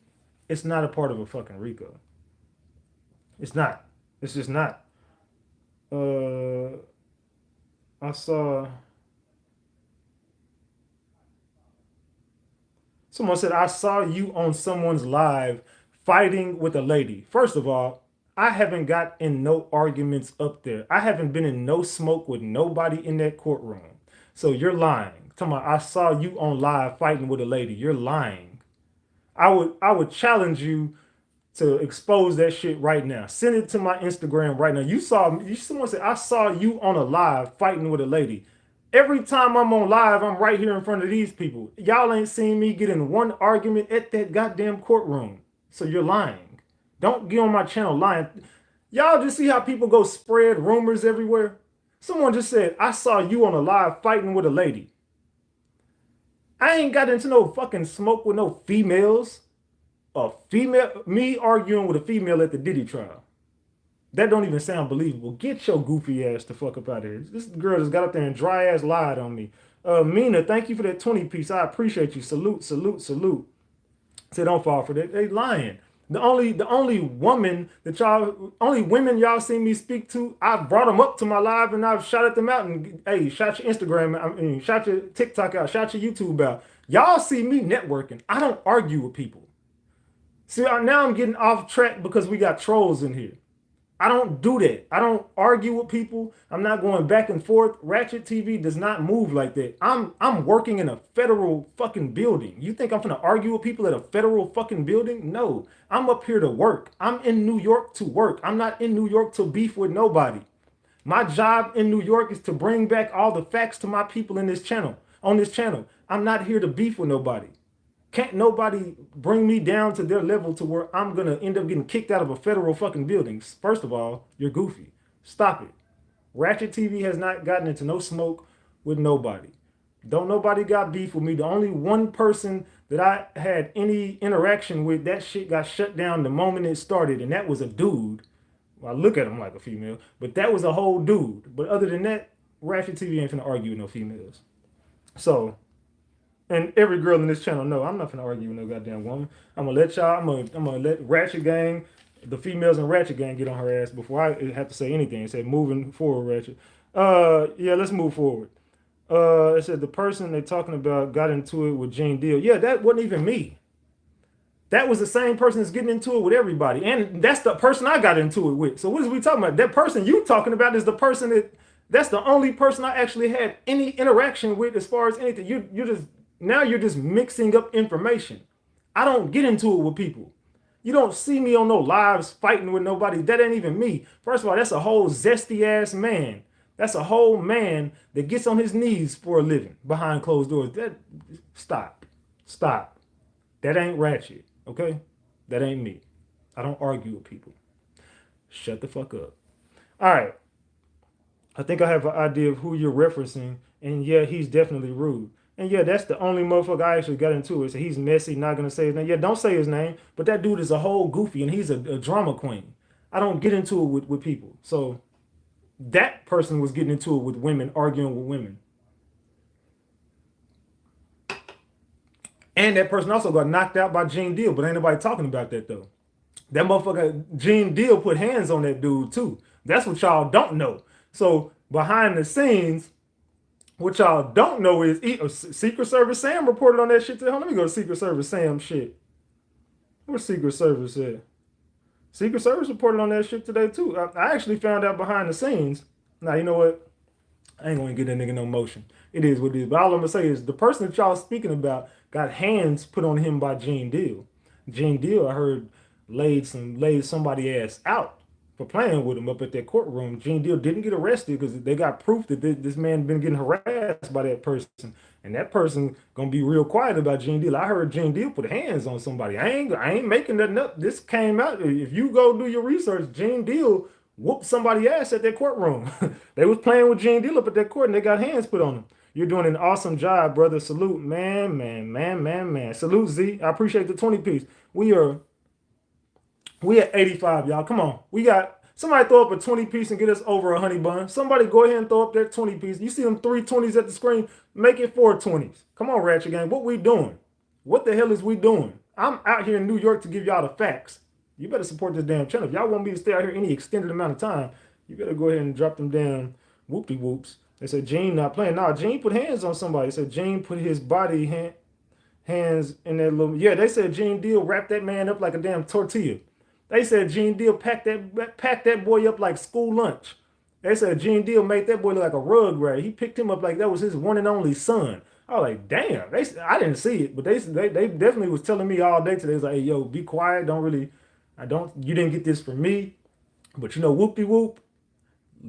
it's not a part of a fucking RICO. It's not. It's just not. I saw someone said, I saw you on someone's live fighting with a lady. First of all, I haven't got in no arguments up there. I haven't been in no smoke with nobody in that courtroom. So you're lying. Talking about, I saw you on live fighting with a lady. You're lying. I would challenge you to expose that shit right now. Send it to my Instagram right now. Someone said, I saw you on a live fighting with a lady. Every time I'm on live, I'm right here in front of these people. Y'all ain't seen me get in one argument at that goddamn courtroom. So you're lying. Don't get on my channel lying. Y'all just see how people go spread rumors everywhere? Someone just said, I saw you on a live fighting with a lady. I ain't got into no fucking smoke with no females. Me arguing with a female at the Diddy trial. That don't even sound believable. Get your goofy ass the fuck up out of here. This girl just got up there and dry ass lied on me. Mina, thank you for that 20 piece. I appreciate you. Salute, salute, salute. Say don't fall for that. They lying. The only women y'all see me speak to, I've brought them up to my live and I've shouted them out and hey, shout your Instagram, shout your TikTok out, shout your YouTube out. Y'all see me networking. I don't argue with people. See, now I'm getting off track because we got trolls in here. I don't do that. I don't argue with people. I'm not going back and forth. Ratchettv does not move like that. I'm working in a federal fucking building. You think I'm gonna argue with people at a federal fucking building? No. I'm up here to work. I'm in New York to work. I'm not in New York to beef with nobody. My job in New York is to bring back all the facts to my people in this channel, on this channel. I'm not here to beef with nobody. Can't nobody bring me down to their level to where I'm gonna end up getting kicked out of a federal fucking building. First of all, you're goofy. Stop it. Ratchettv has not gotten into no smoke with nobody. Don't nobody got beef with me. The only one person that I had any interaction with, that shit got shut down the moment it started, and that was a dude. Well, I look at him like a female, but that was a whole dude. But other than that, Ratchettv ain't finna argue with no females. So, and every girl in this channel know I'm not finna argue with no goddamn woman. I'm gonna let y'all, I'm gonna let Ratchet Gang, the females in Ratchet Gang get on her ass before I have to say anything. It said moving forward, Ratchet. Yeah, let's move forward. It said the person they're talking about got into it with Gene Deal. Yeah, that wasn't even me. That was the same person that's getting into it with everybody. And that's the person I got into it with. So what is we talking about? That person you talking about is the person that's the only person I actually had any interaction with as far as anything. You're just mixing up information. I don't get into it with people. You don't see me on no lives fighting with nobody. That ain't even me. First of all, that's a whole zesty ass man. That's a whole man that gets on his knees for a living behind closed doors. Stop. That ain't Ratchet. Okay? That ain't me. I don't argue with people. Shut the fuck up. All right. I think I have an idea of who you're referencing. And yeah, he's definitely rude. And yeah, that's the only motherfucker I actually got into it. So he's messy, not going to say his name. Yeah, don't say his name. But that dude is a whole goofy and he's a drama queen. I don't get into it with people. So that person was getting into it with women, arguing with women. And that person also got knocked out by Gene Deal, but ain't nobody talking about that though. That motherfucker Gene Deal put hands on that dude too. That's what y'all don't know. So behind the scenes, what y'all don't know is Secret Service Sam reported on that shit today. Let me go to Secret Service Sam shit. Where's Secret Service at? Secret Service reported on that shit today too. I actually found out behind the scenes. Now you know what? I ain't gonna get that nigga no motion. It is what it is. But all I'm gonna say is the person that y'all speaking about got hands put on him by Gene Deal. Gene Deal, I heard, laid somebody ass out for playing with him up at that courtroom. Gene Deal didn't get arrested because they got proof that this man been getting harassed by that person. And that person gonna be real quiet about Gene Deal. I heard Gene Deal put hands on somebody. I ain't making nothing up. This came out. If you go do your research, Gene Deal whooped somebody ass at that courtroom. They was playing with Gene Deal up at that court and they got hands put on him. You're doing an awesome job, brother. Salute, man. Salute, Z. I appreciate the 20 piece. We at 85, y'all. Come on. We got somebody throw up a 20 piece and get us over a honey bun. Somebody go ahead and throw up that 20 piece. You see them 3 20s at the screen? Make it 4 20s. Come on, Ratchet Gang. What we doing? What the hell is we doing? I'm out here in New York to give y'all the facts. You better support this damn channel. If y'all want me to stay out here any extended amount of time, you better go ahead and drop them damn whoopty-whoops. They said Gene not playing. Nah, Gene put hands on somebody. They said Gene put his body hands in that little... Yeah, they said Gene Deal wrapped that man up like a damn tortilla. They said Gene Deal packed that boy up like school lunch. They said Gene Deal made that boy look like a rug rat. He picked him up like that was his one and only son. I was like, damn. I didn't see it, but they definitely was telling me all day today. They was like, hey, yo, be quiet. You didn't get this from me. But you know, whoop-de-whoop.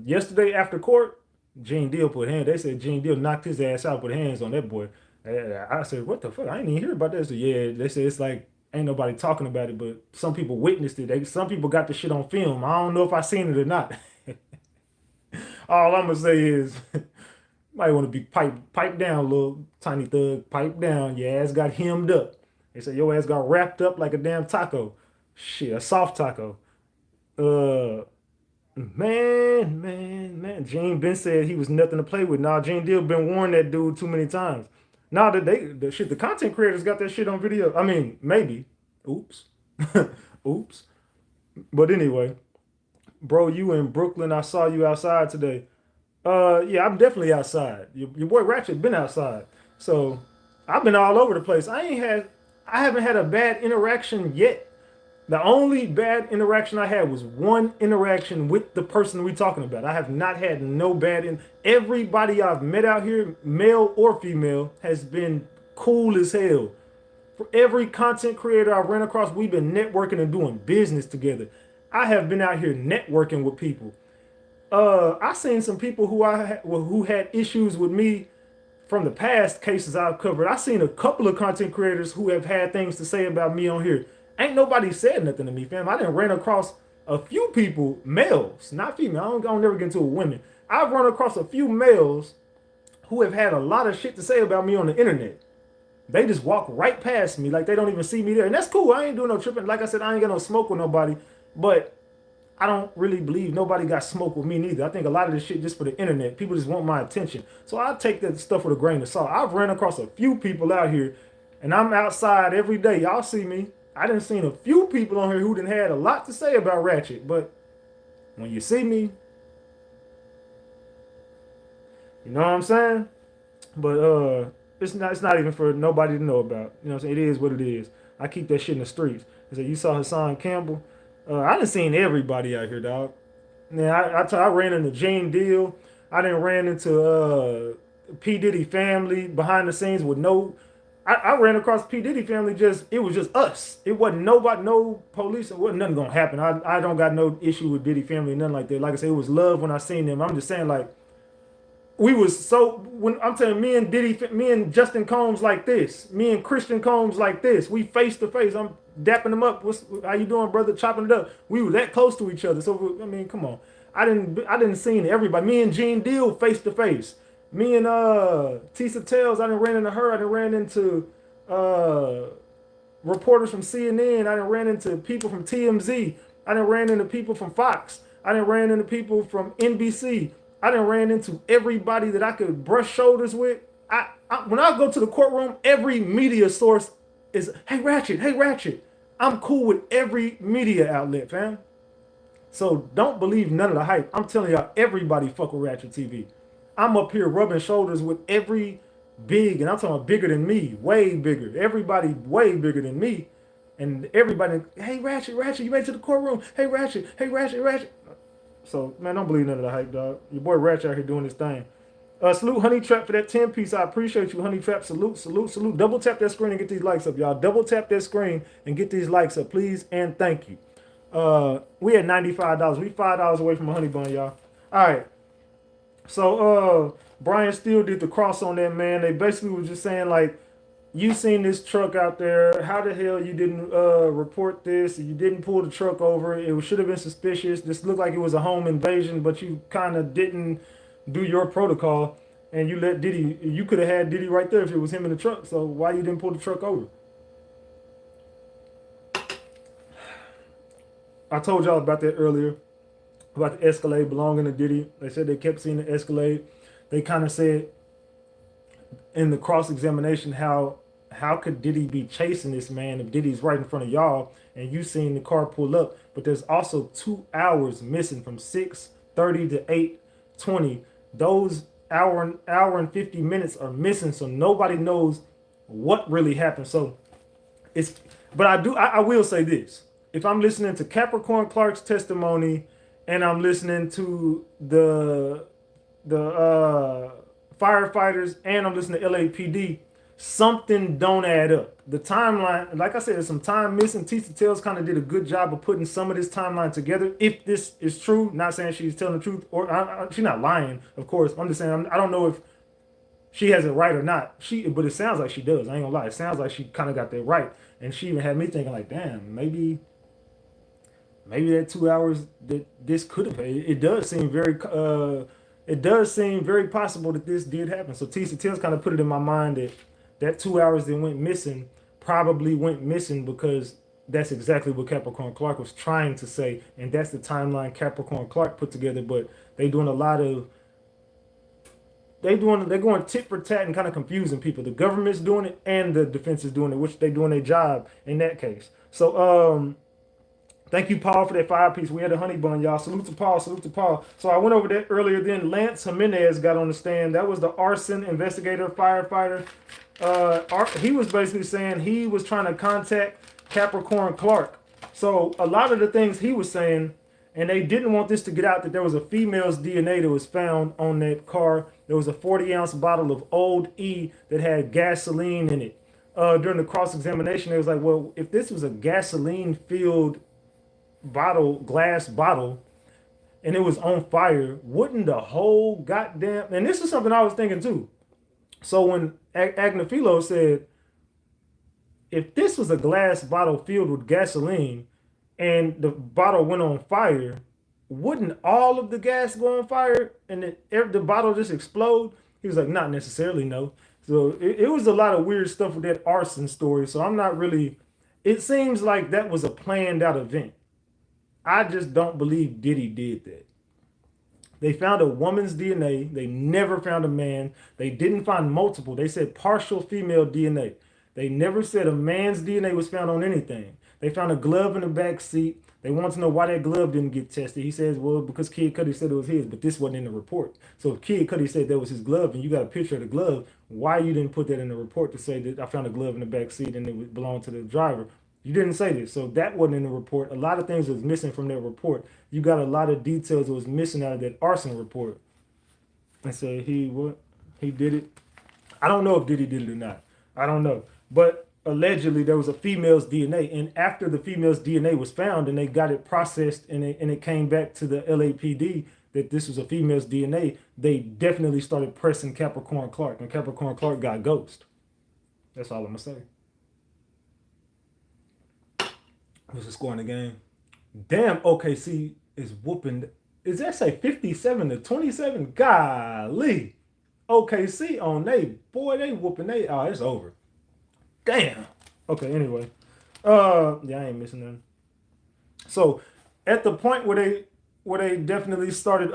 Yesterday after court, Gene Deal put hands. They said Gene Deal knocked his ass out, put hands on that boy. I said, what the fuck? I didn't even hear about this. So yeah, they said it's like, ain't nobody talking about it, but some people witnessed it. Some people got the shit on film. I don't know if I seen it or not. All I'm gonna say is, might want to be pipe down, little tiny thug, pipe down. Your ass got hemmed up. They said your ass got wrapped up like a damn taco. Shit, a soft taco. Man. Gene Ben said he was nothing to play with. Nah, Gene Deal been warning that dude too many times. Nah, the content creators got that shit on video. I mean, maybe. Oops. Oops. But anyway, bro, you in Brooklyn. I saw you outside today. Yeah, I'm definitely outside. Your boy Ratchet been outside. So I've been all over the place. I haven't had a bad interaction yet The only bad interaction I had was one interaction with the person we talking about. I have not had no bad in. Everybody I've met out here, male or female, has been cool as hell. For every content creator I've ran across, we've been networking and doing business together. I have been out here networking with people. I seen some people who had issues with me from the past cases I've covered. I seen a couple of content creators who have had things to say about me on here. Ain't nobody said nothing to me, fam. I didn't ran across a few people, males, not female. I don't never get into it with women. I've run across a few males who have had a lot of shit to say about me on the internet. They just walk right past me like they don't even see me there. And that's cool. I ain't doing no tripping. Like I said, I ain't got no smoke with nobody. But I don't really believe nobody got smoke with me neither. I think a lot of this shit just for the internet. People just want my attention. So I take that stuff with a grain of salt. I've ran across a few people out here, and I'm outside every day. Y'all see me. I done seen a few people on here who done had a lot to say about Ratchet. But when you see me, you know what I'm saying? But it's not even for nobody to know about. You know what I'm saying? It is what it is. I keep that shit in the streets. I said, you saw Hassan Campbell? I done seen everybody out here, dog. Now, I ran into Gene Deal. I done ran into P. Diddy family behind the scenes with no... I ran across P. Diddy family it was just us. It wasn't nobody, no police. It wasn't nothing gonna happen. I don't got no issue with Diddy family, nothing like that. Like I said, it was love when I seen them. I'm just saying, like, we was so... When I'm telling me and Justin Combs like this. Me and Christian Combs like this. We face to face. I'm dapping them up. How you doing, brother? Chopping it up. We were that close to each other. So I mean, come on. I didn't see everybody. Me and Gene Deal face to face. Me and Tisa Tells. I didn't ran into her. I didn't ran into reporters from CNN. I didn't ran into people from TMZ. I didn't ran into people from Fox. I didn't ran into people from NBC. I didn't ran into everybody that I could brush shoulders with. When I go to the courtroom, every media source is, hey Ratchet. I'm cool with every media outlet, fam. So don't believe none of the hype. I'm telling y'all, everybody fuck with Ratchettv. I'm up here rubbing shoulders with every big, and I'm talking about bigger than me, way bigger. Everybody way bigger than me. And everybody, hey Ratchet, you made it to the courtroom. Hey Ratchet. So, man, don't believe none of the hype, dog. Your boy Ratchet out here doing his thing. Salute Honey Trap for that 10 piece. I appreciate you, Honey Trap. Salute. Double tap that screen and get these likes up, y'all. Double tap that screen and get these likes up, please, and thank you. We at $95. We $5 away from a honey bun, y'all. All right. So, Brian Steele did the cross on that, man. They basically was just saying, like, you seen this truck out there. How the hell you didn't report this? You didn't pull the truck over. It should have been suspicious. This looked like it was a home invasion, but you kind of didn't do your protocol, and you let Diddy. You could have had Diddy right there if it was him in the truck. So why you didn't pull the truck over? I told y'all about that earlier, about the Escalade belonging to Diddy. They said they kept seeing the Escalade. They kind of said in the cross-examination how could Diddy be chasing this man if Diddy's right in front of y'all and you seen the car pull up? But there's also 2 hours missing from 6:30 to 8:20. Those hour and 50 minutes are missing, so nobody knows what really happened. So but I will say this. If I'm listening to Capricorn Clark's testimony and I'm listening to the firefighters and I'm listening to LAPD, something don't add up. The timeline, like I said, there's some time missing. Tisa Tells kind of did a good job of putting some of this timeline together. If this is true, not saying she's telling the truth, or she's not lying, of course. I'm just saying, I don't know if she has it right or not. But it sounds like she does. I ain't gonna lie. It sounds like she kind of got that right. And she even had me thinking like, damn, maybe that 2 hours that this could have, it does seem very possible that this did happen. So Tisa Tells kind of put it in my mind that 2 hours that went missing probably went missing because that's exactly what Capricorn Clark was trying to say, and that's the timeline Capricorn Clark put together. But they're going tit for tat and kind of confusing people. The government's doing it and the defense is doing it, which they doing their job in that case. So thank you, Paul, for that 5-piece. We had a honey bun, y'all. Salute to Paul. So I went over that earlier. Then Lance Jimenez got on the stand. That was the arson investigator, firefighter. He was basically saying he was trying to contact Capricorn Clark. So a lot of the things he was saying, and they didn't want this to get out that there was a female's DNA that was found on that car. There was a 40-ounce bottle of Old E that had gasoline in it. During the cross-examination, they was like, well, if this was a gasoline-filled bottle, glass bottle, and it was on fire, wouldn't the whole goddamn... And this is something I was thinking too. So when Agnifilo said, if this was a glass bottle filled with gasoline and the bottle went on fire, wouldn't all of the gas go on fire and the bottle just explode? He was like, not necessarily, no. So it was a lot of weird stuff with that arson story. So I'm not really... It seems like that was a planned out event. I just don't believe Diddy did that. They found a woman's DNA. They never found a man. They didn't find multiple. They said partial female DNA. They never said a man's DNA was found on anything. They found a glove in the back seat. They want to know why that glove didn't get tested. He says, well, because Kid Cudi said it was his, but this wasn't in the report. So if Kid Cudi said that was his glove and you got a picture of the glove, why you didn't put that in the report to say that I found a glove in the back seat and it belonged to the driver? You didn't say this. So that wasn't in the report. A lot of things was missing from that report. You got a lot of details that was missing out of that arson report. And say he did it. I don't know if Diddy did it or not. I don't know. But allegedly there was a female's DNA. And after the female's DNA was found and they got it processed and it came back to the LAPD that this was a female's DNA, they definitely started pressing Capricorn Clark. And Capricorn Clark got ghosted. That's all I'm going to say. What's the score in the game? Damn, OKC is whooping. Is that say 57-27? Golly. OKC on they whooping they. Oh, it's over. Damn. Okay, anyway. Yeah, I ain't missing nothing. So at the point where they definitely started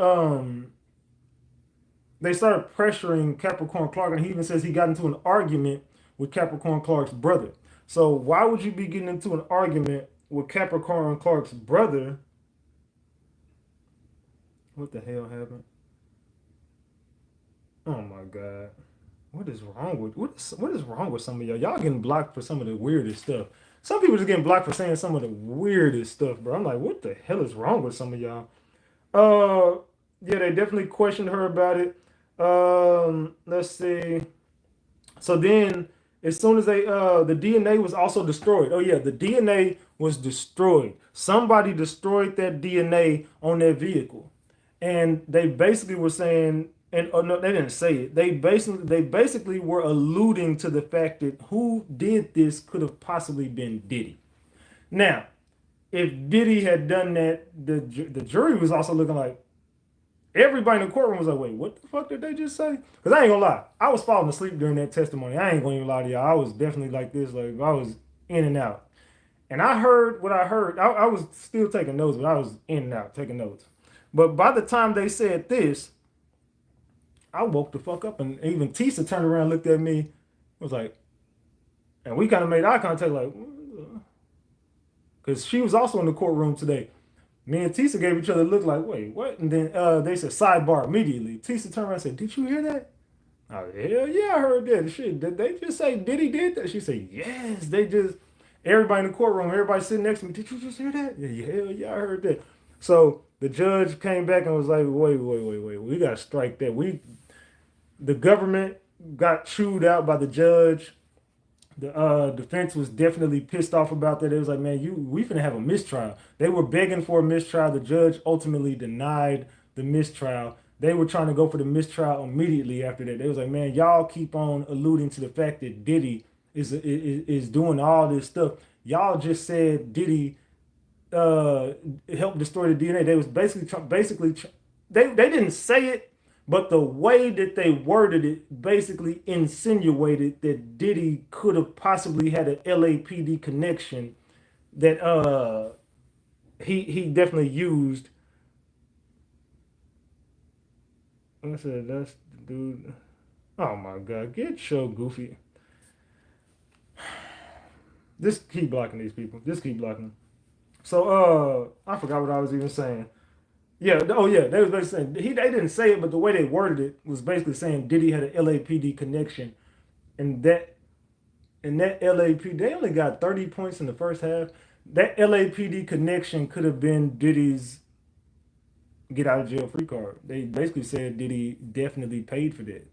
they started pressuring Capricorn Clark, and he even says he got into an argument with Capricorn Clark's brother. So why would you be getting into an argument with Capricorn Clark's brother? What the hell happened? Oh my God. What is wrong with some of y'all? Y'all getting blocked for some of the weirdest stuff. Some people just getting blocked for saying some of the weirdest stuff, bro. I'm like, what the hell is wrong with some of y'all? Yeah, they definitely questioned her about it. Let's see. So then as soon as the DNA was also destroyed. Oh yeah, the DNA was destroyed. Somebody destroyed that DNA on their vehicle. And they basically were saying, and oh no, they didn't say it. They basically were alluding to the fact that who did this could have possibly been Diddy. Now, if Diddy had done that, the jury was also looking like, everybody in the courtroom was like, wait, what the fuck did they just say? Because I ain't gonna lie, I was falling asleep during that testimony. I ain't gonna even lie to y'all. I was definitely like this, like I was in and out. And I heard what I heard. I was still taking notes, but I was in and out taking notes. But by the time they said this, I woke the fuck up, and even Tisa turned around and looked at me. Was like, and we kind of made eye contact, like, because she was also in the courtroom today. Me and Tisa gave each other a look like, wait, what? And then they said sidebar immediately. Tisa turned around and said, did you hear that? Oh, hell yeah, I heard that. Shit, did they just say Diddy did that? She said, yes, they just, everybody in the courtroom, everybody sitting next to me, did you just hear that? Yeah, hell yeah, I heard that. So the judge came back and was like, wait, we got to strike that. The government got chewed out by the judge. The defense was definitely pissed off about that. It was like, man, we finna have a mistrial. They were begging for a mistrial. The judge ultimately denied the mistrial. They were trying to go for the mistrial immediately after that. They was like, man, y'all keep on alluding to the fact that Diddy is doing all this stuff. Y'all just said Diddy helped destroy the DNA. They was basically they didn't say it, but the way that they worded it basically insinuated that Diddy could have possibly had an LAPD connection that he definitely used. I said, that's the dude. Oh my God, get so goofy. Just keep blocking these people. Just keep blocking them. So I forgot what I was even saying. Yeah, oh yeah, they was basically saying they didn't say it, but the way they worded it was basically saying Diddy had an LAPD connection, and that LAPD, they only got 30 points in the first half. That LAPD connection could have been Diddy's get out of jail free card. They basically said Diddy definitely paid for that.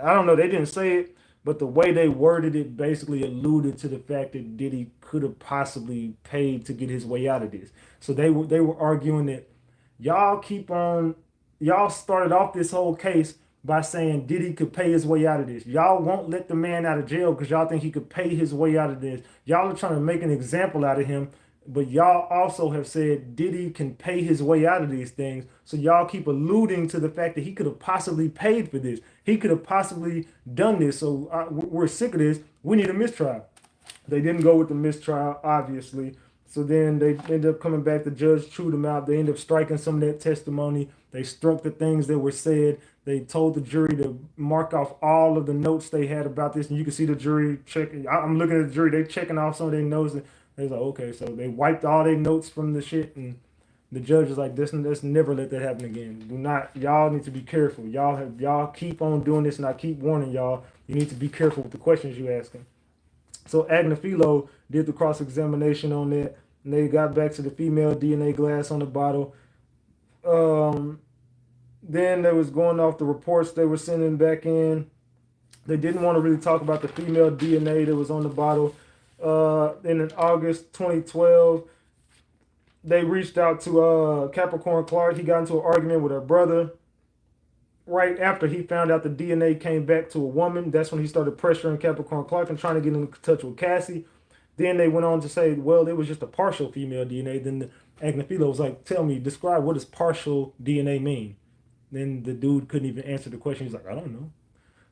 I don't know. They didn't say it, but the way they worded it basically alluded to the fact that Diddy could have possibly paid to get his way out of this. So they were arguing that y'all keep on. Y'all started off this whole case by saying Diddy could pay his way out of this. Y'all won't let the man out of jail because y'all think he could pay his way out of this. Y'all are trying to make an example out of him, but y'all also have said Diddy can pay his way out of these things. So y'all keep alluding to the fact that he could have possibly paid for this. He could have possibly done this. So we're sick of this. We need a mistrial. They didn't go with the mistrial, obviously. So then they ended up coming back. The judge chewed them out. They ended up striking some of that testimony. They struck the things that were said. They told the jury to mark off all of the notes they had about this. And you can see the jury checking. I'm looking at the jury. They checking off some of their notes. And they was like, okay. So they wiped all their notes from the shit. And the judge is like, let's never let that happen again. Do not. Y'all need to be careful. Y'all keep on doing this. And I keep warning y'all. You need to be careful with the questions you asking. So Agnifilo did the cross-examination on that, and they got back to the female DNA glass on the bottle. Then they was going off the reports they were sending back in. They didn't want to really talk about the female DNA that was on the bottle. Then in August 2012, they reached out to Capricorn Clark. He got into an argument with her brother. Right after he found out the DNA came back to a woman, that's when he started pressuring Capricorn Clark and trying to get in touch with Cassie. Then they went on to say, well, it was just a partial female DNA. Then the Agnifilo was like, tell me, describe what does partial DNA mean? Then the dude couldn't even answer the question. He's like, I don't know.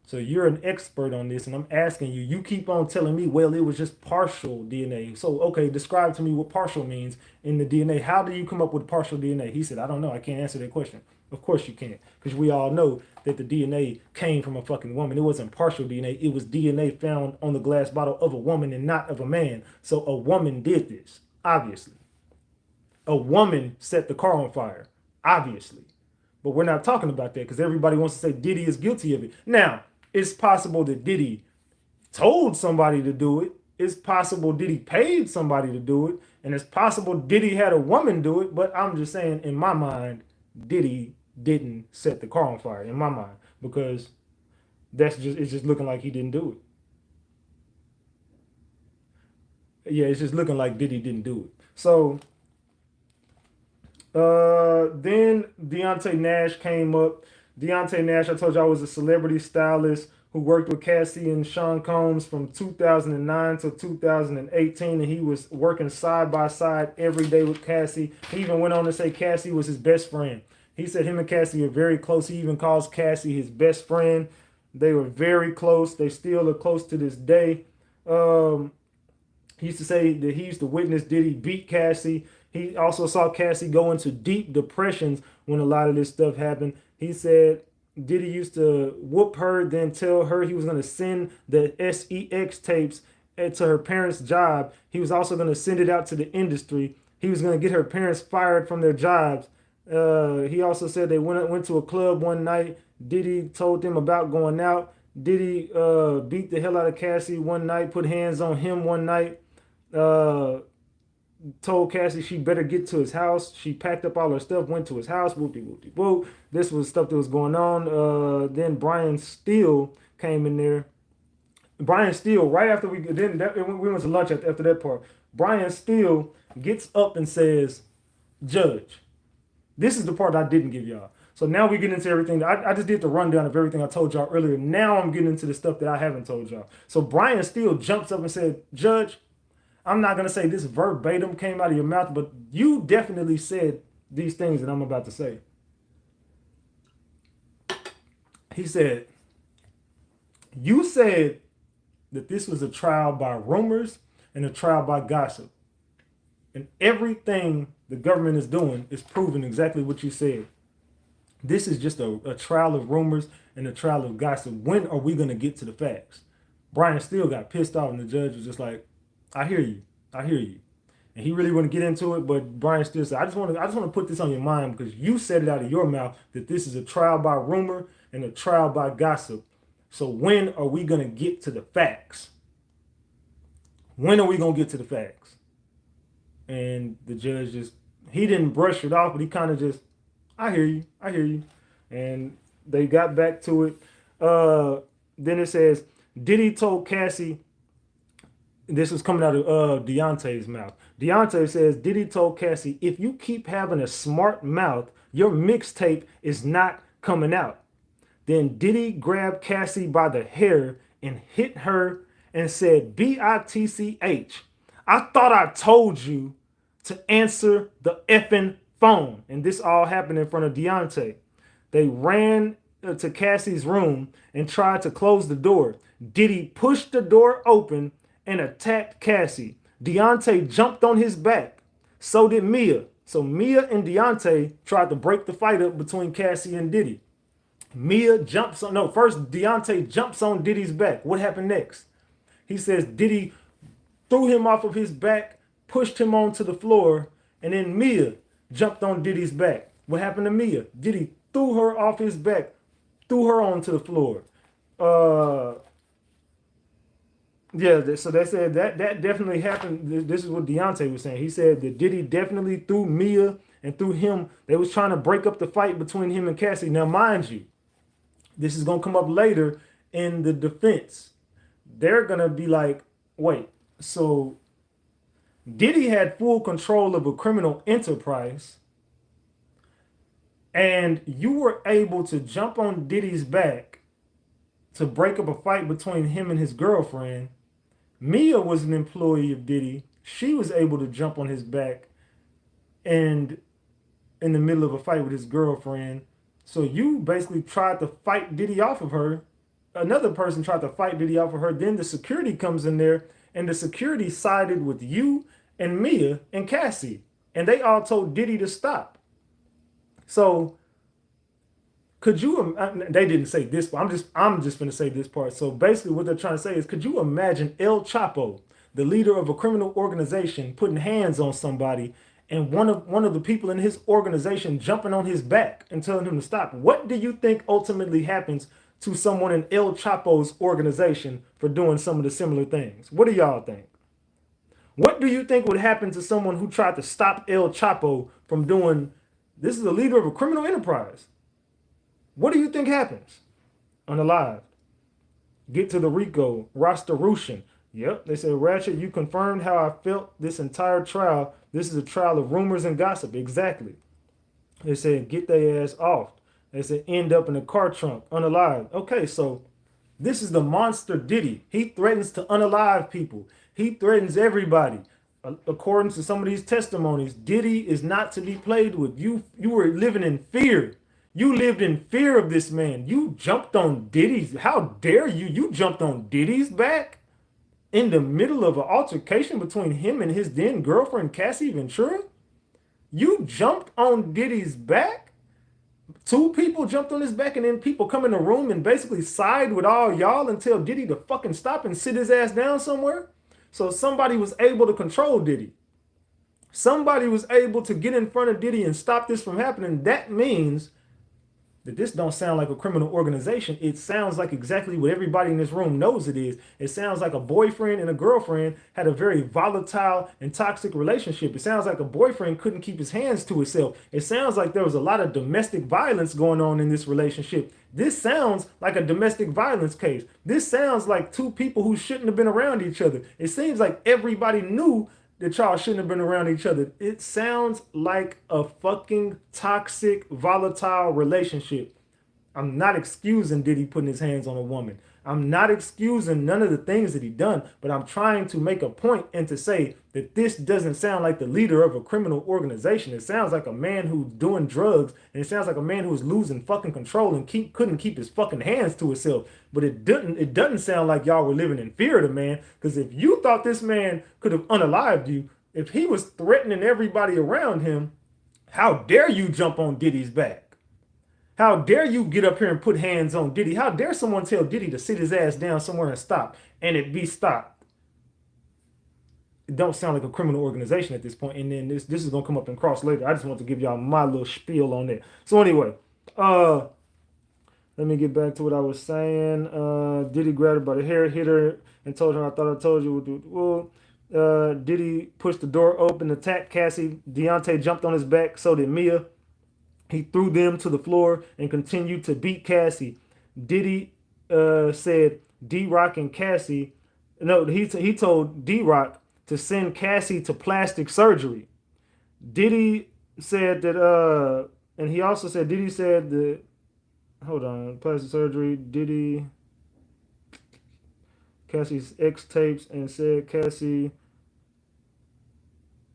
So you're an expert on this, and I'm asking you. You keep on telling me, well, it was just partial DNA. So, okay, describe to me what partial means in the DNA. How do you come up with partial DNA? He said, I don't know. I can't answer that question. Of course you can't, because we all know that the DNA came from a fucking woman. It wasn't partial DNA. It was DNA found on the glass bottle of a woman and not of a man. So a woman did this, obviously. A woman set the car on fire, obviously. But we're not talking about that because everybody wants to say Diddy is guilty of it. Now, it's possible that Diddy told somebody to do it. It's possible Diddy paid somebody to do it. And it's possible Diddy had a woman do it. But I'm just saying, in my mind, Diddy didn't set the car on fire, in my mind. Because it's just looking like he didn't do it. Yeah, it's just looking like Diddy didn't do it. So then Deontay Nash came up. Deontay Nash, I told y'all, was a celebrity stylist who worked with Cassie and Sean Combs from 2009 to 2018, and he was working side by side every day with Cassie. He even went on to say Cassie was his best friend. He said him and Cassie are very close. He even calls Cassie his best friend. They were very close. They still are close to this day. He used to say that he used to witness Diddy beat Cassie. He also saw Cassie go into deep depressions when a lot of this stuff happened. He said Diddy used to whoop her, then tell her he was going to send the sex tapes to her parents' job. He was also going to send it out to the industry. He was going to get her parents fired from their jobs. He also said they went to a club one night. Diddy told them about going out. Diddy beat the hell out of Cassie one night, put hands on him one night. Told Cassie she better get to his house. She packed up all her stuff, went to his house, whoop-de-whoop-de-whoop. This was stuff that was going on. Then Brian Steele came in there. Brian Steele, right after we went to lunch after that part, Brian Steele gets up and says, Judge, this is the part I didn't give y'all. So now we get into everything. I just did the rundown of everything I told y'all earlier. Now I'm getting into the stuff that I haven't told y'all. So Brian Steele jumps up and said, Judge, I'm not going to say this verbatim came out of your mouth, but you definitely said these things that I'm about to say. He said, you said that this was a trial by rumors and a trial by gossip. And everything the government is doing is proving exactly what you said. This is just a trial of rumors and a trial of gossip. When are we going to get to the facts? Brian Steele got pissed off and the judge was just like, I hear you. And he really wouldn't get into it, but Brian Steele said, I just want to put this on your mind because you said it out of your mouth that this is a trial by rumor and a trial by gossip. So when are we going to get to the facts? When are we going to get to the facts? And the judge he didn't brush it off, but he kind of just, I hear you. And they got back to it. Then it says, Diddy told Cassie, this is coming out of Deontay's mouth. Deontay says, Diddy told Cassie, if you keep having a smart mouth, your mixtape is not coming out. Then Diddy grabbed Cassie by the hair and hit her and said, BITCH. I thought I told you to answer the effing phone. And this all happened in front of Deontay. They ran to Cassie's room and tried to close the door. Diddy pushed the door open and attacked Cassie. Deontay jumped on his back. So did Mia. So Mia and Deontay tried to break the fight up between Cassie and Diddy. Mia jumps on, no, first Deontay jumps on Diddy's back. What happened next? He says Diddy threw him off of his back, pushed him onto the floor, and then Mia jumped on Diddy's back. What happened to Mia? Diddy threw her off his back, threw her onto the floor. Yeah, so they said that definitely happened. This is what Deontay was saying. He said that Diddy definitely threw Mia and threw him. They was trying to break up the fight between him and Cassie. Now, mind you, this is going to come up later in the defense. They're going to be like, wait, so Diddy had full control of a criminal enterprise, and you were able to jump on Diddy's back to break up a fight between him and his girlfriend. Mia was an employee of Diddy. She was able to jump on his back and in the middle of a fight with his girlfriend. So you basically tried to fight Diddy off of her. Another person tried to fight Diddy off of her. Then the security comes in there, and the security sided with you and Mia and Cassie. And they all told Diddy to stop. So could you, they didn't say this, but I'm just going to say this part. So basically what they're trying to say is, could you imagine El Chapo, the leader of a criminal organization, putting hands on somebody and one of the people in his organization jumping on his back and telling him to stop? What do you think ultimately happens to someone in El Chapo's organization for doing some of the similar things? What do y'all think? What do you think would happen to someone who tried to stop El Chapo from doing, this is the leader of a criminal enterprise? What do you think happens? Unalived. Get to the RICO, Rosterution. Yep, they said, Ratchet, you confirmed how I felt this entire trial. This is a trial of rumors and gossip. Exactly. They said, get their ass off. They said, end up in a car trunk, unalived. Okay, so this is the monster Diddy. He threatens to unalive people. He threatens everybody. According to some of these testimonies, Diddy is not to be played with. You were living in fear. You lived in fear of this man. You jumped on Diddy's. How dare you? You jumped on Diddy's back in the middle of an altercation between him and his then girlfriend, Cassie Ventura? You jumped on Diddy's back? Two people jumped on his back, and then people come in the room and basically side with all y'all and tell Diddy to fucking stop and sit his ass down somewhere? So somebody was able to control Diddy. Somebody was able to get in front of Diddy and stop this from happening. That means that this don't sound like a criminal organization. It sounds like exactly what everybody in this room knows it is. It sounds like a boyfriend and a girlfriend had a very volatile and toxic relationship. It sounds like a boyfriend couldn't keep his hands to himself. It sounds like there was a lot of domestic violence going on in this relationship. This sounds like a domestic violence case. This sounds like two people who shouldn't have been around each other. It seems like everybody knew that y'all shouldn't have been around each other. It sounds like a fucking toxic, volatile relationship. I'm not excusing Diddy putting his hands on a woman. I'm not excusing none of the things that he done, but I'm trying to make a point and to say that this doesn't sound like the leader of a criminal organization. It sounds like a man who's doing drugs, and it sounds like a man who's losing fucking control and couldn't keep his fucking hands to himself. But it doesn't sound like y'all were living in fear of the man, because if you thought this man could have unalived you, if he was threatening everybody around him, how dare you jump on Diddy's back? How dare you get up here and put hands on Diddy? How dare someone tell Diddy to sit his ass down somewhere and stop, and it be stopped? It don't sound like a criminal organization at this point. And then this is gonna come up in cross later. I just want to give y'all my little spiel on that. So anyway, let me get back to what I was saying. Diddy grabbed her by the hair, hit her, and told her, "I thought I told you." Well, Diddy pushed the door open, attacked Cassie. Deontay jumped on his back, so did Mia. He threw them to the floor and continued to beat Cassie. Diddy said D-Rock and Cassie, no, he told D-Rock to send Cassie to plastic surgery. Diddy said that, and he also said, Diddy said that, hold on, plastic surgery, Diddy, Cassie's ex tapes, and said Cassie,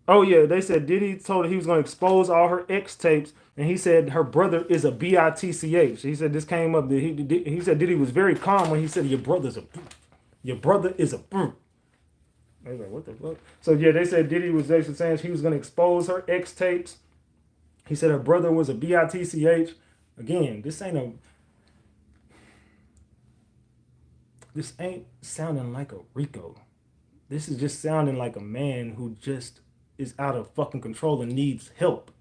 oh yeah, they said Diddy told her he was going to expose all her ex tapes, and he said her brother is a bitch. He said this came up. He said Diddy was very calm when he said your brother is a brute. I was like, what the fuck? So yeah, they said Diddy was basically saying he was going to expose her ex tapes. He said her brother was a bitch. Again, this ain't sounding like a RICO. This is just sounding like a man who just is out of fucking control and needs help.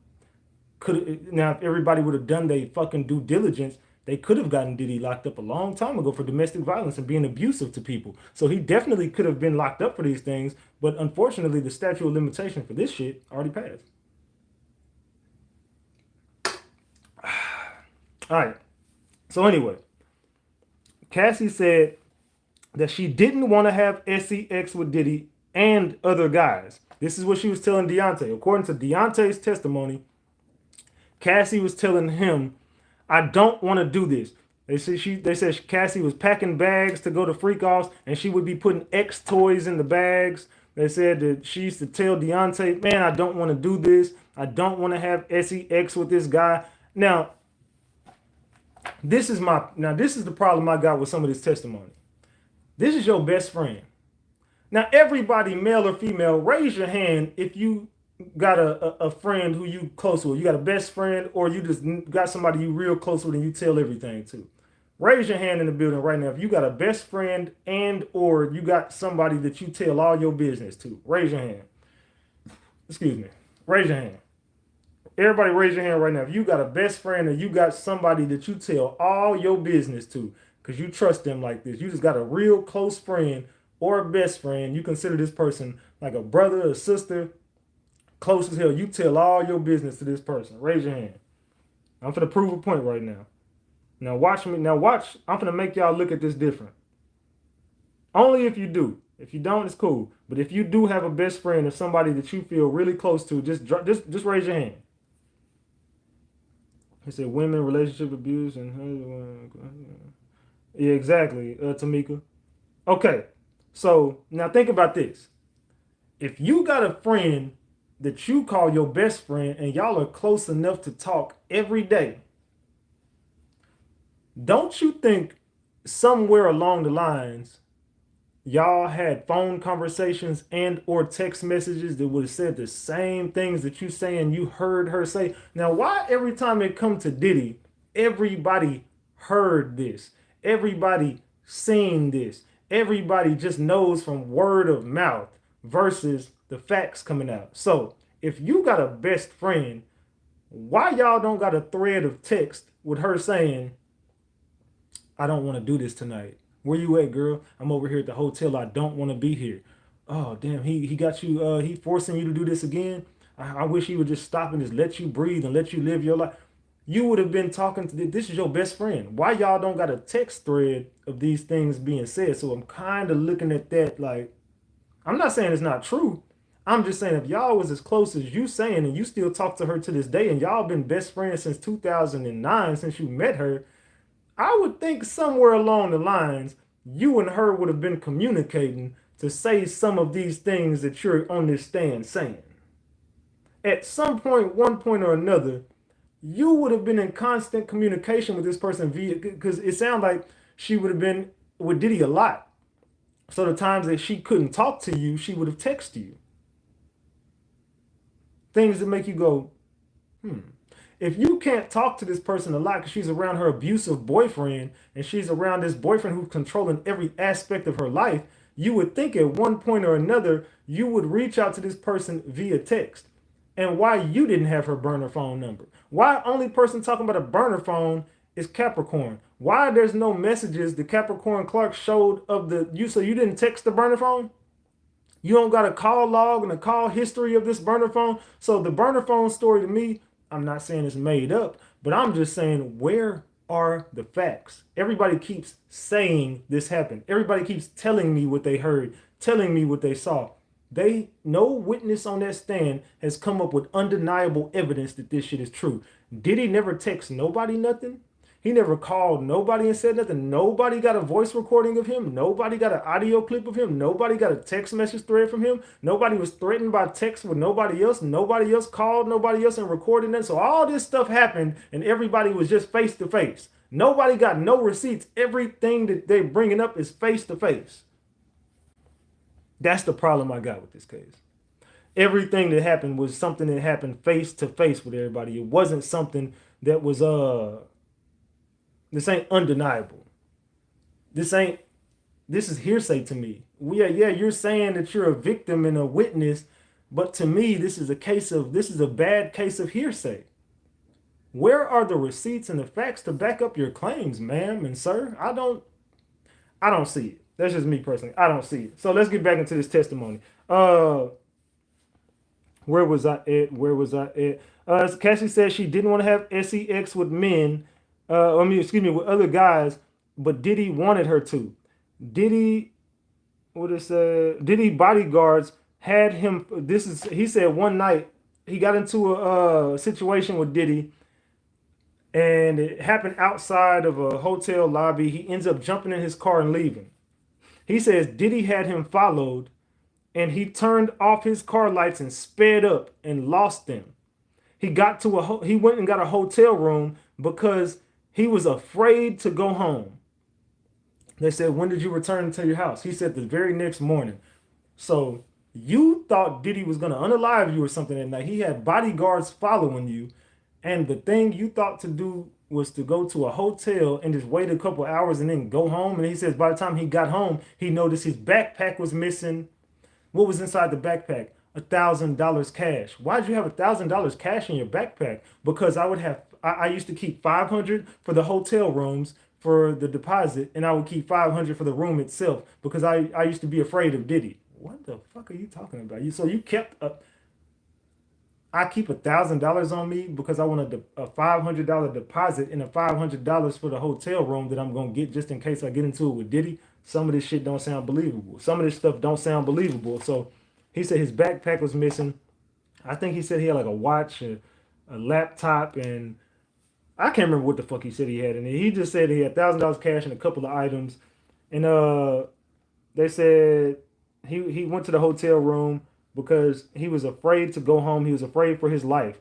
Now, if everybody would have done their fucking due diligence, they could have gotten Diddy locked up a long time ago for domestic violence and being abusive to people. So he definitely could have been locked up for these things, but unfortunately, the statute of limitation for this shit already passed. All right. So anyway, Cassie said that she didn't want to have sex with Diddy and other guys. This is what she was telling Deontay. According to Deontay's testimony, Cassie was telling him, I don't want to do this. They said Cassie was packing bags to go to freak offs, and she would be putting X toys in the bags. They said that she used to tell Deontay, man, I don't want to do this. I don't want to have sex with this guy. Now, this is the problem I got with some of this testimony. This is your best friend. Now, everybody, male or female, raise your hand if you got a friend who you close with. You got a best friend, or you just got somebody you real close with and you tell everything to. Raise your hand in the building right now if you got a best friend and or you got somebody that you tell all your business to. Raise your hand. Excuse me. Raise your hand. Everybody raise your hand right now. If you got a best friend or you got somebody that you tell all your business to because you trust them like this. You just got a real close friend or a best friend. You consider this person like a brother or sister, close as hell. You tell all your business to this person. Raise your hand. I'm finna prove a point right now. Now watch me. Now watch. I'm finna make y'all look at this different. Only if you do. If you don't, it's cool. But if you do have a best friend or somebody that you feel really close to, just raise your hand. He said women, relationship abuse, and yeah, exactly, Tamika. Okay, so now think about this. If you got a friend that you call your best friend and y'all are close enough to talk every day, don't you think somewhere along the lines y'all had phone conversations and or text messages that would have said the same things that you saying you heard her say? Now, why every time it come to Diddy, everybody heard this, everybody seen this, everybody just knows from word of mouth versus the facts coming out? So if you got a best friend, why y'all don't got a thread of text with her saying, I don't want to do this tonight. Where you at, girl? I'm over here at the hotel. I don't want to be here. Oh, damn, he got you, he forcing you to do this again? I wish he would just stop and just let you breathe and let you live your life. You would have been talking to, this is your best friend. Why y'all don't got a text thread of these things being said? So I'm kind of looking at that like, I'm not saying it's not true. I'm just saying if y'all was as close as you saying and you still talk to her to this day and y'all been best friends since 2009, since you met her, I would think somewhere along the lines, you and her would have been communicating to say some of these things that you're on this stand saying. At some point, one point or another, you would have been in constant communication with this person via, because it sounds like she would have been with Diddy a lot. So the times that she couldn't talk to you, she would have texted you. Things that make you go, If you can't talk to this person a lot because she's around her abusive boyfriend and she's around this boyfriend who's controlling every aspect of her life, you would think at one point or another, you would reach out to this person via text. And why you didn't have her burner phone number? Why only person talking about a burner phone is Capricorn? Why there's no messages the Capricorn Clark showed of the, so you didn't text the burner phone? You don't got a call log and a call history of this burner phone. So the burner phone story to me, I'm not saying it's made up, but I'm just saying, where are the facts? Everybody keeps saying this happened. Everybody keeps telling me what they heard, telling me what they saw. No witness on that stand has come up with undeniable evidence that this shit is true. Diddy never text nobody nothing. He never called nobody and said nothing. Nobody got a voice recording of him. Nobody got an audio clip of him. Nobody got a text message thread from him. Nobody was threatened by text with nobody else. Nobody else called nobody else and recorded it. So all this stuff happened and everybody was just face to face. Nobody got no receipts. Everything that they're bringing up is face to face. That's the problem I got with this case. Everything that happened was something that happened face to face with everybody. It wasn't something that was this ain't undeniable. This ain't this is hearsay to me. Yeah, you're saying that you're a victim and a witness, but to me, this is a bad case of hearsay. Where are the receipts and the facts to back up your claims, ma'am and sir? I don't see it. That's just me personally. I don't see it. So let's get back into this testimony. Where was I at? Where was I at? Cassie said she didn't want to have sex with men. With other guys, but Diddy wanted her to. Diddy, what it said? Diddy bodyguards had him. He said one night he got into a situation with Diddy, and it happened outside of a hotel lobby. He ends up jumping in his car and leaving. He says Diddy had him followed, and he turned off his car lights and sped up and lost them. He went and got a hotel room because he was afraid to go home. They said, when did you return to your house? He said the very next morning. So you thought Diddy was going to unalive you or something that night. He had bodyguards following you. And the thing you thought to do was to go to a hotel and just wait a couple hours and then go home. And he says by the time he got home, he noticed his backpack was missing. What was inside the backpack? $1,000 cash. Why'd you have $1,000 cash in your backpack? Because I used to keep 500 for the hotel rooms for the deposit, and I would keep 500 for the room itself because I used to be afraid of Diddy. What the fuck are you talking about? You kept I keep $1,000 on me because I want a $500 deposit and a $500 for the hotel room that I'm gonna get just in case I get into it with Diddy. Some of this shit don't sound believable. Some of this stuff don't sound believable. So he said his backpack was missing. I think he said he had like a watch, a laptop, and I can't remember what the fuck he said he had in it. He just said he had $1,000 cash and a couple of items. And they said he went to the hotel room because he was afraid to go home. He was afraid for his life.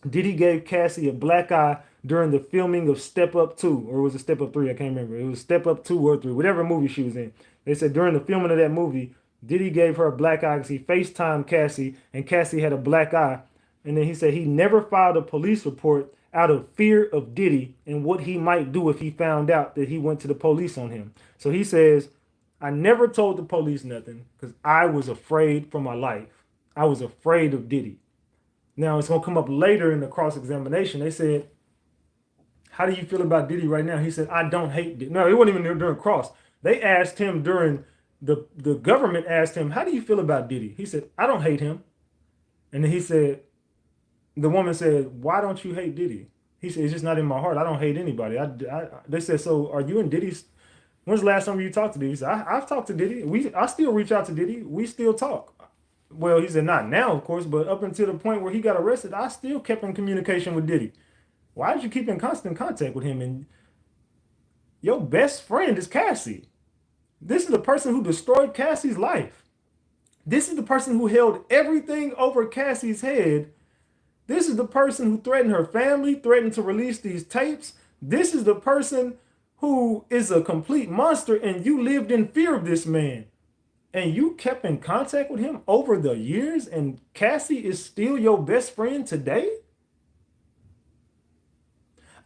Diddy gave Cassie a black eye during the filming of Step Up 2, or was it Step Up 3? I can't remember. It was Step Up 2 or 3, whatever movie she was in. They said during the filming of that movie, Diddy gave her a black eye because he FaceTimed Cassie, and Cassie had a black eye. And then he said he never filed a police report out of fear of Diddy and what he might do if he found out that he went to the police on him. So he says, I never told the police nothing because I was afraid for my life. I was afraid of Diddy. Now it's going to come up later in the cross-examination. They said, how do you feel about Diddy right now? He said, I don't hate Diddy. No, it wasn't even during cross. They asked him the government asked him, how do you feel about Diddy? He said, I don't hate him. And then the woman said, why don't you hate Diddy? He said, it's just not in my heart. I don't hate anybody. They said, so are you and Diddy's? When's the last time you talked to Diddy? He said, I've talked to Diddy. I still reach out to Diddy. We still talk. Well, he said, not now, of course, but up until the point where he got arrested, I still kept in communication with Diddy. Why did you keep in constant contact with him? And your best friend is Cassie. This is the person who destroyed Cassie's life. This is the person who held everything over Cassie's head. This is the person who threatened her family, threatened to release these tapes. This is the person who is a complete monster, and you lived in fear of this man. And you kept in contact with him over the years, and Cassie is still your best friend today?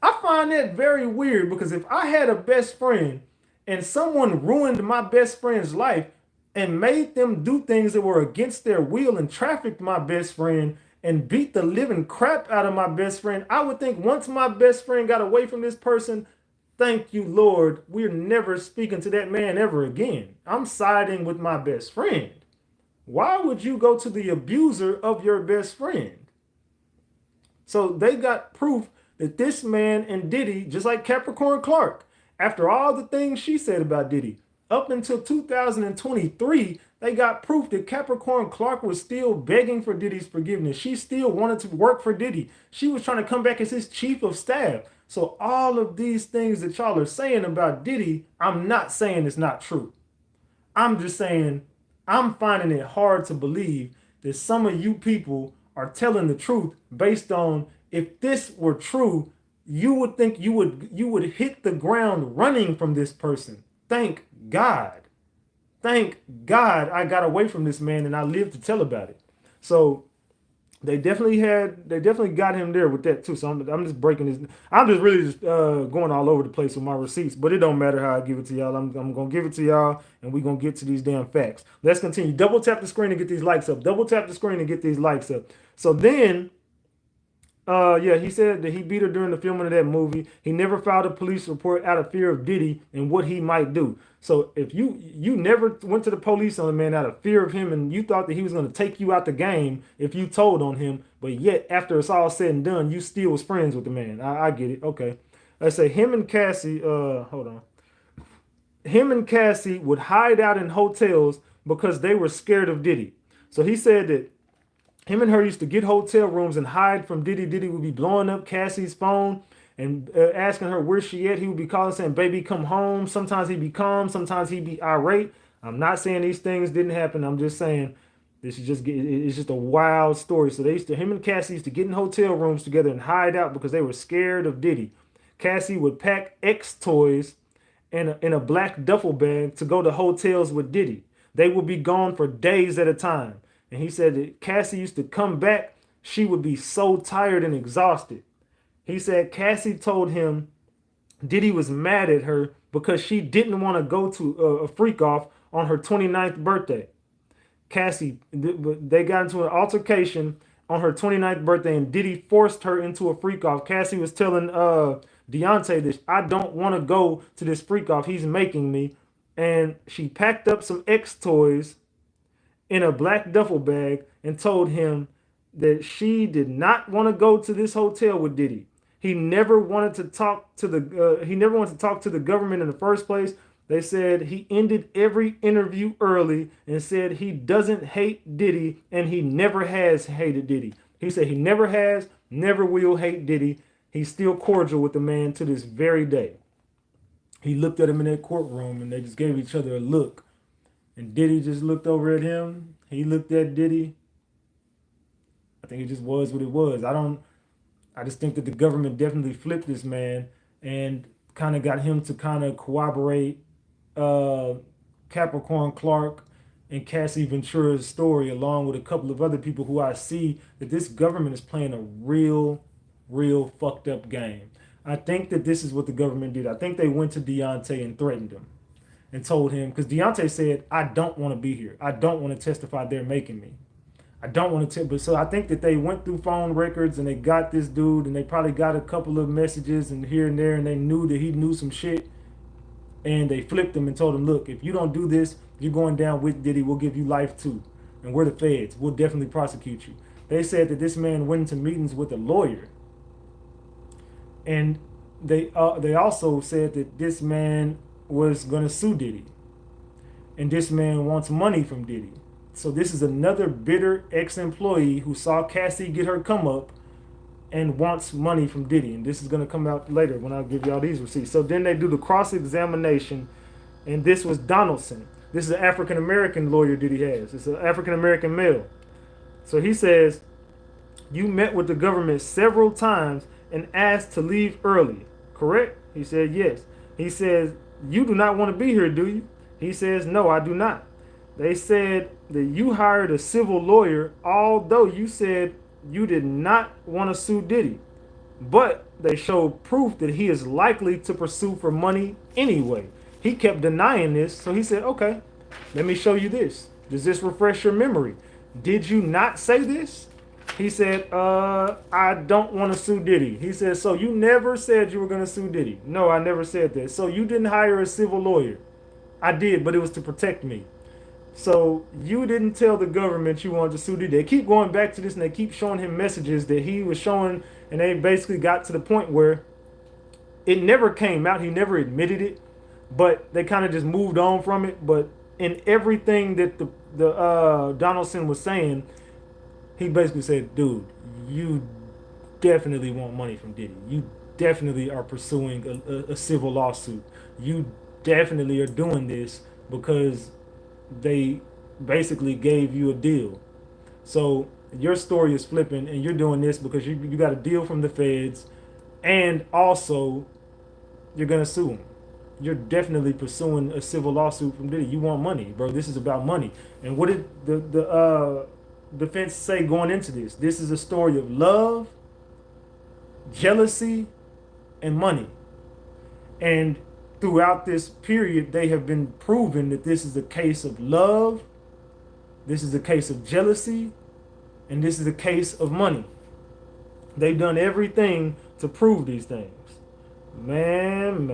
I find that very weird because if I had a best friend and someone ruined my best friend's life and made them do things that were against their will and trafficked my best friend and beat the living crap out of my best friend, I would think once my best friend got away from this person, thank you, Lord, we're never speaking to that man ever again. I'm siding with my best friend. Why would you go to the abuser of your best friend? So they got proof that this man and Diddy, just like Capricorn Clark, after all the things she said about Diddy, up until 2023, they got proof that Capricorn Clark was still begging for Diddy's forgiveness. She still wanted to work for Diddy. She was trying to come back as his chief of staff. So all of these things that y'all are saying about Diddy, I'm not saying it's not true. I'm just saying I'm finding it hard to believe that some of you people are telling the truth based on, if this were true, you would think you would hit the ground running from this person. Thank God. Thank God I got away from this man and I lived to tell about it. So they definitely got him there with that too. So I'm just breaking this. I'm just really just going all over the place with my receipts, but it don't matter how I give it to y'all. I'm gonna give it to y'all, and we gonna get to these damn facts. Let's continue. Double tap the screen and get these likes up. Double tap the screen and get these likes up. So then yeah, he said that he beat her during the filming of that movie. He never filed a police report out of fear of Diddy and what he might do. So if you never went to the police on the man out of fear of him, and you thought that he was going to take you out the game if you told on him, but yet after it's all said and done, you still was friends with the man. I get it. Okay, let's say him and Cassie. Hold on. Him and Cassie would hide out in hotels because they were scared of Diddy. So he said that him and her used to get hotel rooms and hide from Diddy. Diddy would be blowing up Cassie's phone and asking her where she at. He would be calling saying, "Baby, come home." Sometimes he'd be calm. Sometimes he'd be irate. I'm not saying these things didn't happen. I'm just saying this is just it's just a wild story. So him and Cassie used to get in hotel rooms together and hide out because they were scared of Diddy. Cassie would pack X toys in a black duffel bag to go to hotels with Diddy. They would be gone for days at a time. And he said that Cassie used to come back. She would be so tired and exhausted. He said Cassie told him Diddy was mad at her because she didn't want to go to a freak off on her 29th birthday. Cassie, they got into an altercation on her 29th birthday, and Diddy forced her into a freak off. Cassie was telling Deontay that I don't want to go to this freak off. He's making me. And she packed up some X toys in a black duffel bag and told him that she did not want to go to this hotel with Diddy. He never wanted to talk to the government in the first place. They said he ended every interview early and said he doesn't hate Diddy and he never has hated Diddy. He said he never has, never will hate Diddy. He's still cordial with the man to this very day. He looked at him in that courtroom and they just gave each other a look. And Diddy just looked over at him. He looked at Diddy. I think it just was what it was. I just think that the government definitely flipped this man and kind of got him to kind of corroborate Capricorn Clark and Cassie Ventura's story, along with a couple of other people who I see that this government is playing a real fucked up game. I think that this is what the government did. I think they went to Deontay and threatened him and told him, because Deontay said, I don't want to be here. I don't want to testify. They're making me. I don't want to but so I think that they went through phone records and they got this dude and they probably got a couple of messages and here and there, and they knew that he knew some shit, and they flipped him and told him, look, if you don't do this, you're going down with Diddy. We'll give you life too. And we're the feds. We'll definitely prosecute you. They said that this man went into meetings with a lawyer. And they also said that this man was going to sue Diddy. And this man wants money from Diddy. So this is another bitter ex-employee who saw Cassie get her come up and wants money from Diddy. And this is going to come out later when I give y'all these receipts. So then they do the cross-examination, and this was Donaldson. This is an African-American lawyer Diddy has. It's an African-American male. So he says, you met with the government several times and asked to leave early, correct? He said, yes. He says, you do not want to be here, do you? He says, no, I do not. They said that you hired a civil lawyer, although you said you did not want to sue Diddy. But they showed proof that he is likely to pursue for money anyway. He kept denying this, so he said, okay, let me show you this. Does this refresh your memory? Did you not say this? He said, I don't want to sue Diddy. He said, so you never said you were going to sue Diddy? No, I never said that. So you didn't hire a civil lawyer? I did, but it was to protect me. So you didn't tell the government you wanted to sue Diddy. They keep going back to this and they keep showing him messages that he was showing, and they basically got to the point where it never came out. He never admitted it, but they kind of just moved on from it. But in everything that the Donaldson was saying, he basically said, "Dude, you definitely want money from Diddy. You definitely are pursuing a civil lawsuit. You definitely are doing this because they basically gave you a deal. So your story is flipping, and you're doing this because you got a deal from the feds, and also you're gonna sue them. You're definitely pursuing a civil lawsuit from Diddy. You want money, bro. This is about money. And what did the defense say going into this? This is a story of love, jealousy, and money. And throughout this period, they have been proven that this is a case of love, this is a case of jealousy, and this is a case of money. They've done everything to prove these things. Man.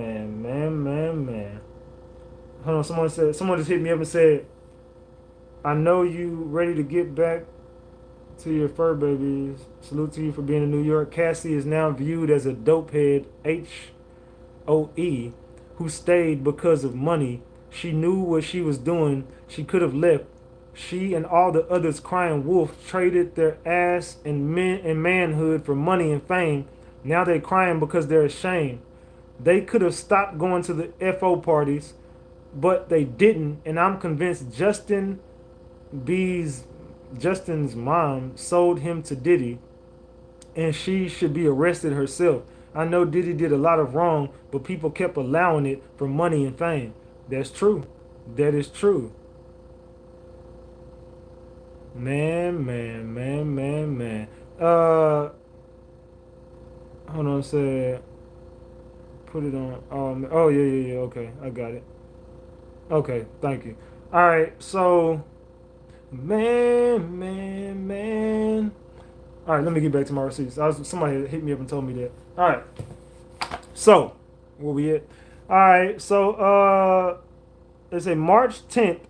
Hold on, someone just hit me up and said, I know you ready to get back to your fur babies. Salute to you for being in New York. Cassie is now viewed as a dopehead, HOE, who stayed because of money. She knew what she was doing. She could have left. She and all the others crying wolf traded their ass and manhood for money and fame. Now they're crying because they're ashamed. They could have stopped going to the FO parties, but they didn't. And I'm convinced Justin's mom sold him to Diddy, and she should be arrested herself. I know Diddy did a lot of wrong, but people kept allowing it for money and fame. That's true. That is true. Man. Hold on a sec. Put it on. Oh yeah. Okay, I got it. Okay, thank you. All right, so man. All right, let me get back to my receipts. Somebody hit me up and told me that. All right, so where we at? All right, so let's say March 10th,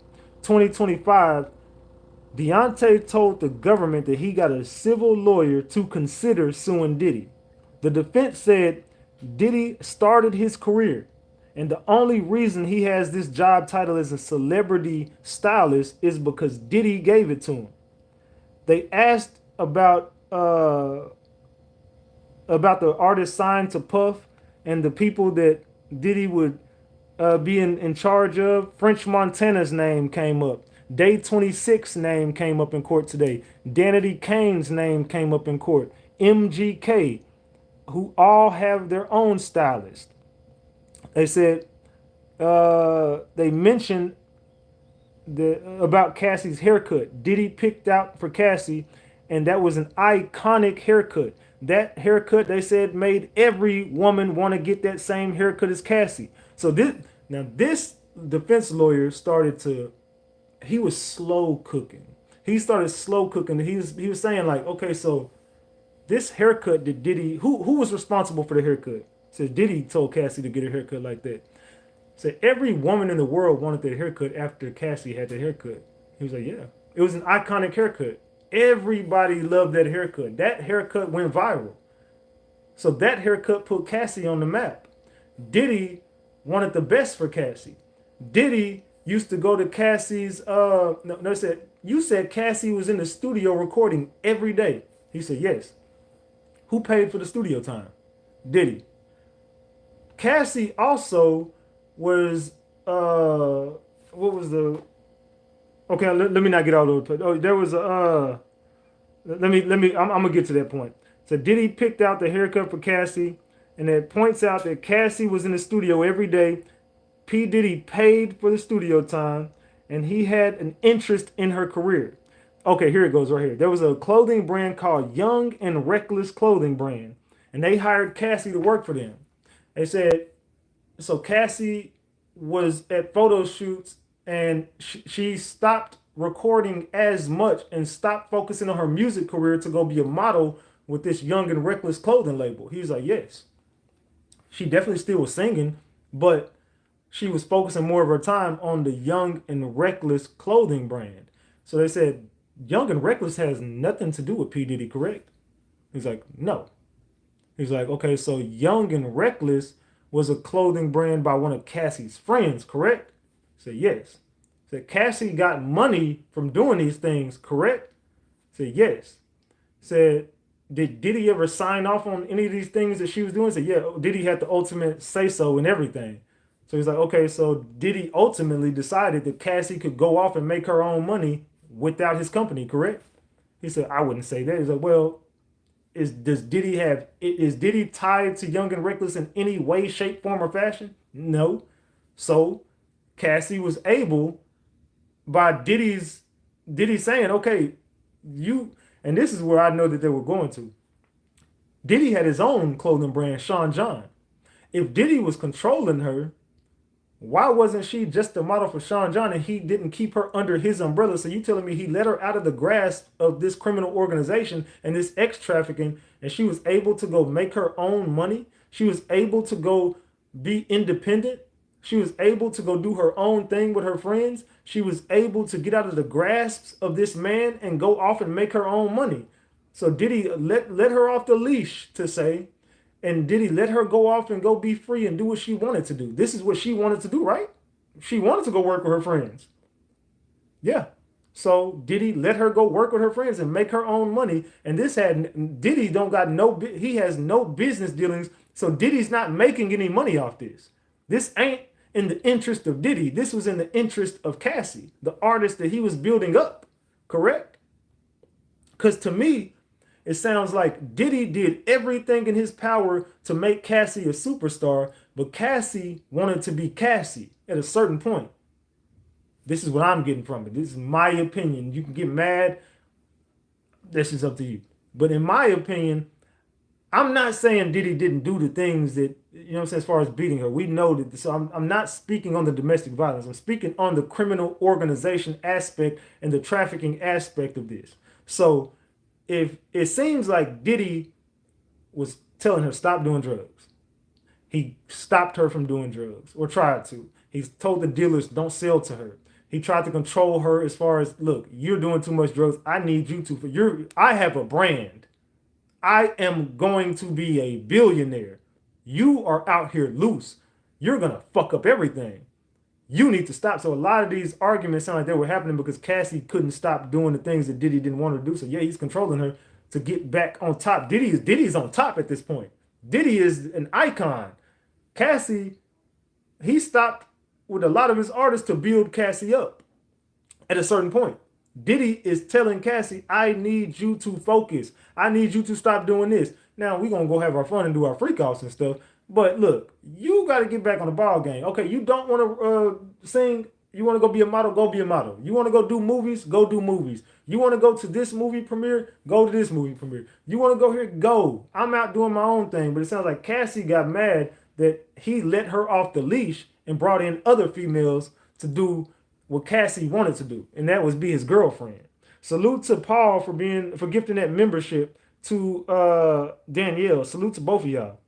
2025. Deontay told the government that he got a civil lawyer to consider suing Diddy. The defense said Diddy started his career, and the only reason he has this job title as a celebrity stylist is because Diddy gave it to him. They asked about the artist signed to Puff and the people that Diddy would be in charge of. French Montana's name came up. Day 26 name came up in court today. Danity Kane's name came up in court. MGK, who all have their own stylist. They said they mentioned about Cassie's haircut. Diddy picked out for Cassie, and that was an iconic haircut. That haircut, they said, made every woman want to get that same haircut as Cassie. So this defense lawyer he was slow cooking. He started slow cooking. He was saying like, okay, so this haircut did Diddy, who was responsible for the haircut? Said Diddy told Cassie to get a haircut like that. Said every woman in the world wanted that haircut after Cassie had the haircut. He was like, yeah. It was an iconic haircut. Everybody loved that haircut. That haircut went viral. So that haircut put Cassie on the map. Diddy wanted the best for Cassie. Diddy used to go to Cassie's no, said you said Cassie was in the studio recording every day. He said, yes. Who paid for the studio time? Diddy. Cassie also was what was the okay, let me not get all over the place. Oh, there was a I'm gonna get to that point. So Diddy picked out the haircut for Cassie, and it points out that Cassie was in the studio every day. P. Diddy paid for the studio time, and he had an interest in her career. Okay, here it goes right here. There was a clothing brand called Young and Reckless Clothing Brand, and they hired Cassie to work for them. They said, so Cassie was at photo shoots, and she stopped recording as much and stopped focusing on her music career to go be a model with this Young and Reckless clothing label. He was like, yes. She definitely still was singing, but she was focusing more of her time on the Young and Reckless clothing brand. So they said, Young and Reckless has nothing to do with P. Diddy, correct? He's like, no. He's like, okay, so Young and Reckless was a clothing brand by one of Cassie's friends, correct? I said, yes. I said, Cassie got money from doing these things, correct? I said, yes. I said, did Diddy ever sign off on any of these things that she was doing? I said, yeah, Diddy had the ultimate say so and everything. So he's like, okay, so Diddy ultimately decided that Cassie could go off and make her own money without his company, correct? He said, I wouldn't say that. He's like, well, is Diddy tied to Young and Reckless in any way, shape, form, or fashion? No. So Cassie was able by Diddy saying, okay, you and this is where I know that they were going to. Diddy had his own clothing brand, Sean John. If Diddy was controlling her, why wasn't she just a model for Sean John and he didn't keep her under his umbrella? So you telling me he let her out of the grasp of this criminal organization and this X trafficking, and she was able to go make her own money? She was able to go be independent. She was able to go do her own thing with her friends. She was able to get out of the grasps of this man and go off and make her own money. So Diddy let her off the leash, to say, and Diddy let her go off and go be free and do what she wanted to do. This is what she wanted to do, right? She wanted to go work with her friends. Yeah. So Diddy let her go work with her friends and make her own money. And this had Diddy don't got no, he has no business dealings. So Diddy's not making any money off this. This ain't in the interest of Diddy. This was in the interest of Cassie, the artist that he was building up. Correct? Because to me, it sounds like Diddy did everything in his power to make Cassie a superstar, but Cassie wanted to be Cassie at a certain point. This is what I'm getting from it. This is my opinion. You can get mad. This is up to you. But in my opinion, I'm not saying Diddy didn't do the things that, you know what I'm saying, as far as beating her. We know that. So I'm not speaking on the domestic violence. I'm speaking on the criminal organization aspect and the trafficking aspect of this. So if it seems like Diddy was telling her stop doing drugs, he stopped her from doing drugs or tried to. He's told the dealers don't sell to her. He tried to control her as far as, look, you're doing too much drugs. I need you to. I have a brand. I am going to be a billionaire. You are out here loose. You're gonna fuck up everything. You need to stop. So a lot of these arguments sound like they were happening because Cassie couldn't stop doing the things that Diddy didn't want her to do. So yeah, he's controlling her to get back on top. Diddy's on top at this point. Diddy is an icon. Cassie, he stopped with a lot of his artists to build Cassie up at a certain point. Diddy is telling Cassie, I need you to focus. I need you to stop doing this. Now we're gonna go have our fun and do our freak offs and stuff. But look, you got to get back on the ball game. Okay, you don't want to sing. You want to go be a model? Go be a model. You want to go do movies? Go do movies. You want to go to this movie premiere? Go to this movie premiere. You want to go here? Go. I'm out doing my own thing. But it sounds like Cassie got mad that he let her off the leash and brought in other females to do what Cassie wanted to do, and that was be his girlfriend. Salute to Paul for gifting that membership to Danielle. Salute to both of y'all.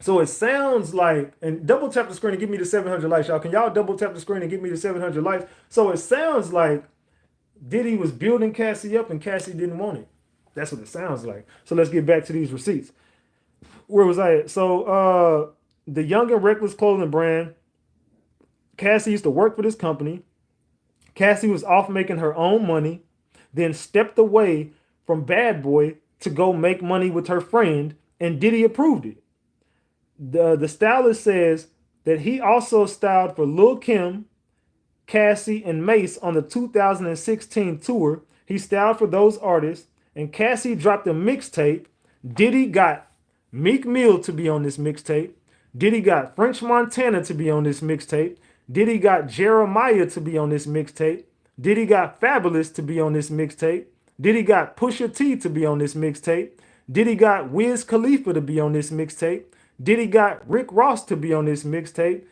So it sounds like, and double tap the screen and give me the 700 likes, y'all. Can y'all double tap the screen and give me the 700 likes? So it sounds like Diddy was building Cassie up and Cassie didn't want it. That's what it sounds like. So let's get back to these receipts. Where was I at? So the Young and Reckless clothing brand, Cassie used to work for this company. Cassie was off making her own money, then stepped away from Bad Boy to go make money with her friend, and Diddy approved it. The stylist says that he also styled for Lil' Kim, Cassie, and Mace on the 2016 tour. He styled for those artists, and Cassie dropped a mixtape. Diddy got Meek Mill to be on this mixtape. Diddy got French Montana to be on this mixtape. Diddy got Jeremiah to be on this mixtape. Diddy got Fabulous to be on this mixtape. Diddy got Pusha T to be on this mixtape. Diddy got Wiz Khalifa to be on this mixtape. Diddy got Rick Ross to be on this mixtape.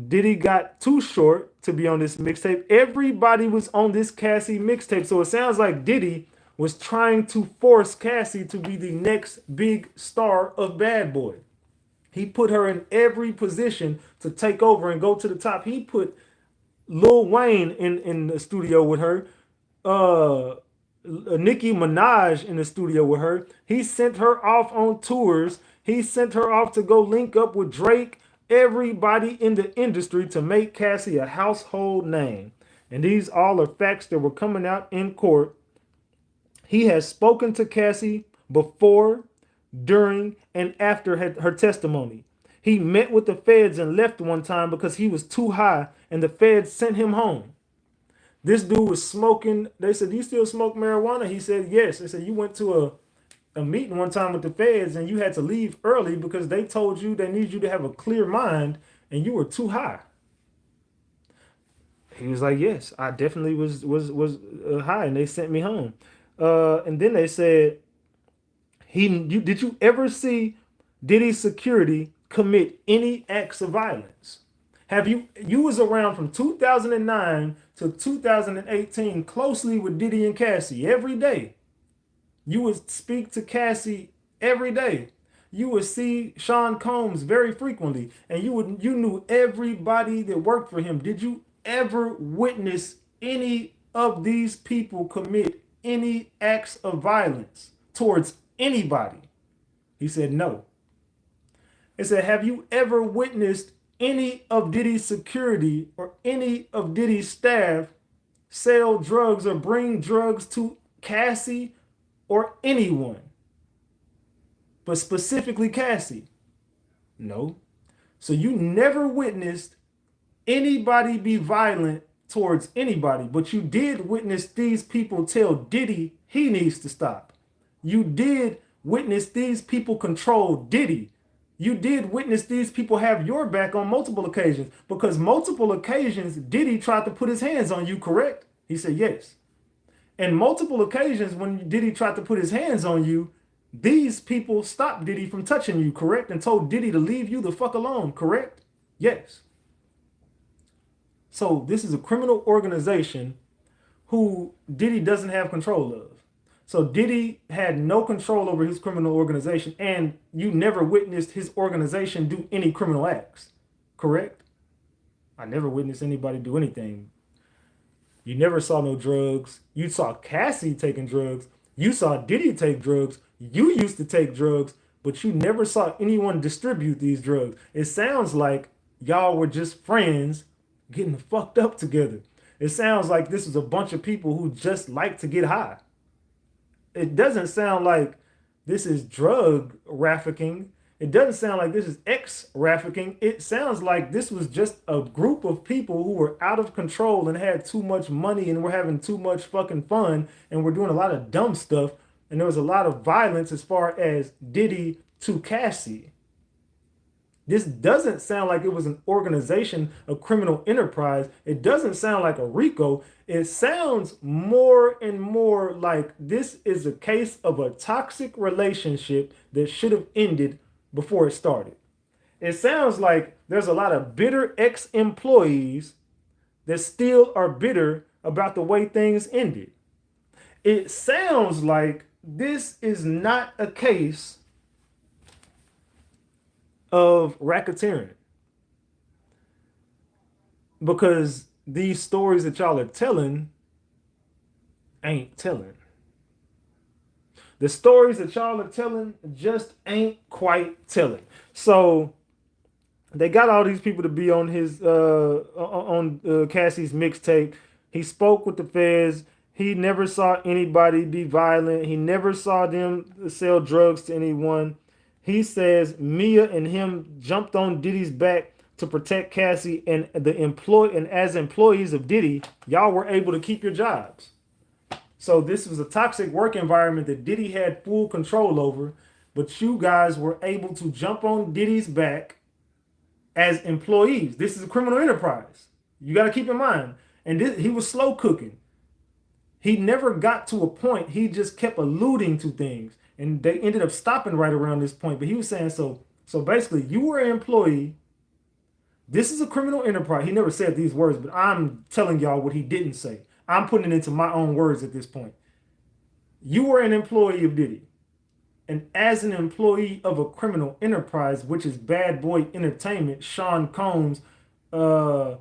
Diddy got Too Short to be on this mixtape. Everybody was on this Cassie mixtape. So it sounds like Diddy was trying to force Cassie to be the next big star of Bad Boy. He put her in every position to take over and go to the top. He put Lil Wayne in the studio with her. Uh, Nicki Minaj in the studio with her. He sent her off on tours. He sent her off to go link up with Drake, everybody in the industry to make Cassie a household name. And these all are facts that were coming out in court. He has spoken to Cassie before, during, and after her testimony. He met with the feds and left one time because he was too high, and the feds sent him home. This dude was smoking. They said, "Do you still smoke marijuana?" He said, "Yes." They said, "You went to a meeting one time with the feds and you had to leave early because they told you they need you to have a clear mind and you were too high." He was like, "Yes, I definitely was high, and they sent me home." And then they said, did you ever see Diddy's security commit any acts of violence? Have you was around from 2009 to 2018 closely with Diddy and Cassie every day. You would speak to Cassie every day. You would see Sean Combs very frequently, and you knew everybody that worked for him. Did you ever witness any of these people commit any acts of violence towards anybody? He said no. He said, have you ever witnessed any of Diddy's security or any of Diddy's staff sell drugs or bring drugs to Cassie or anyone? But specifically Cassie. No. So you never witnessed anybody be violent towards anybody, but you did witness these people tell Diddy he needs to stop. You did witness these people control Diddy. You did witness these people have your back on multiple occasions, because multiple occasions Diddy tried to put his hands on you, correct? He said yes. And multiple occasions when Diddy tried to put his hands on you, these people stopped Diddy from touching you, correct? And told Diddy to leave you the fuck alone, correct? Yes. So this is a criminal organization who Diddy doesn't have control of. So Diddy had no control over his criminal organization, and you never witnessed his organization do any criminal acts, correct? I never witnessed anybody do anything. You never saw no drugs. You saw Cassie taking drugs. You saw Diddy take drugs. You used to take drugs, but you never saw anyone distribute these drugs. It sounds like y'all were just friends getting fucked up together. It sounds like this is a bunch of people who just like to get high. It doesn't sound like this is drug trafficking. It doesn't sound like this is ex-trafficking. It sounds like this was just a group of people who were out of control and had too much money and were having too much fucking fun and were doing a lot of dumb stuff. And there was a lot of violence as far as Diddy to Cassie. This doesn't sound like it was an organization, a criminal enterprise. It doesn't sound like a RICO. It sounds more and more like this is a case of a toxic relationship that should have ended before it started. It sounds like there's a lot of bitter ex-employees that still are bitter about the way things ended. It sounds like this is not a case of racketeering, because these stories that y'all are telling ain't telling. The stories that y'all are telling just ain't quite telling. So they got all these people to be on his Cassie's mixtape. He spoke with the feds. He never saw anybody be violent. He never saw them sell drugs to anyone. He says Mia and him jumped on Diddy's back to protect Cassie, and as employees of Diddy, y'all were able to keep your jobs. So this was a toxic work environment that Diddy had full control over, but you guys were able to jump on Diddy's back as employees. This is a criminal enterprise. You got to keep in mind. And he was slow cooking. He never got to a point. He just kept alluding to things. And they ended up stopping right around this point. But he was saying, so basically, you were an employee. This is a criminal enterprise. He never said these words, but I'm telling y'all what he didn't say. I'm putting it into my own words at this point. You were an employee of Diddy. and as an employee of a criminal enterprise, which is Bad Boy Entertainment, Sean Combs, uh,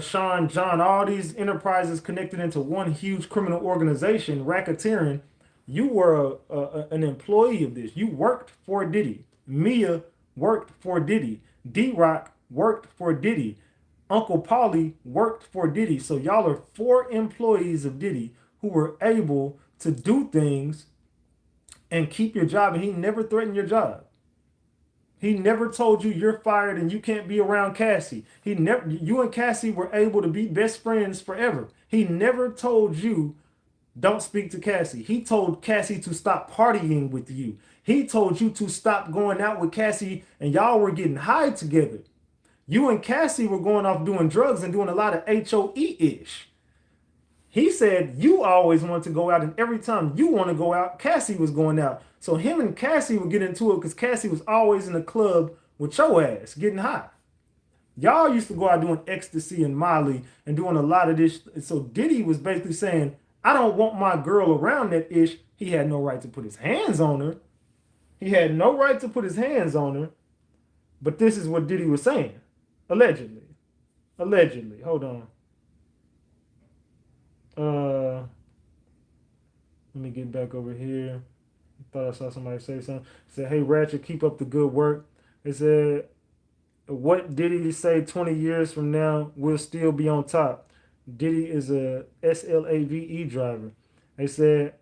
Sean John, all these enterprises connected into one huge criminal organization, racketeering. You were an employee of this. You worked for Diddy. Mia worked for Diddy. D-Rock worked for Diddy. Uncle Paulie worked for Diddy. So y'all are 4 employees of Diddy who were able to do things and keep your job. And he never threatened your job. He never told you you're fired and you can't be around Cassie. You and Cassie were able to be best friends forever. He never told you don't speak to Cassie. He told Cassie to stop partying with you. He told you to stop going out with Cassie and y'all were getting high together. You and Cassie were going off doing drugs and doing a lot of HOE-ish. He said you always wanted to go out, and every time you want to go out, Cassie was going out. So him and Cassie would get into it because Cassie was always in the club with your ass getting high. Y'all used to go out doing ecstasy and Molly and doing a lot of this. So Diddy was basically saying, I don't want my girl around that ish. He had no right to put his hands on her. He had no right to put his hands on her. But this is what Diddy was saying. Allegedly. Allegedly. Hold on. Let me get back over here. I thought I saw somebody say something. It said, hey, Ratchet, keep up the good work. It said, what Diddy say 20 years from now will still be on top? Diddy is a SLAVE driver. They said,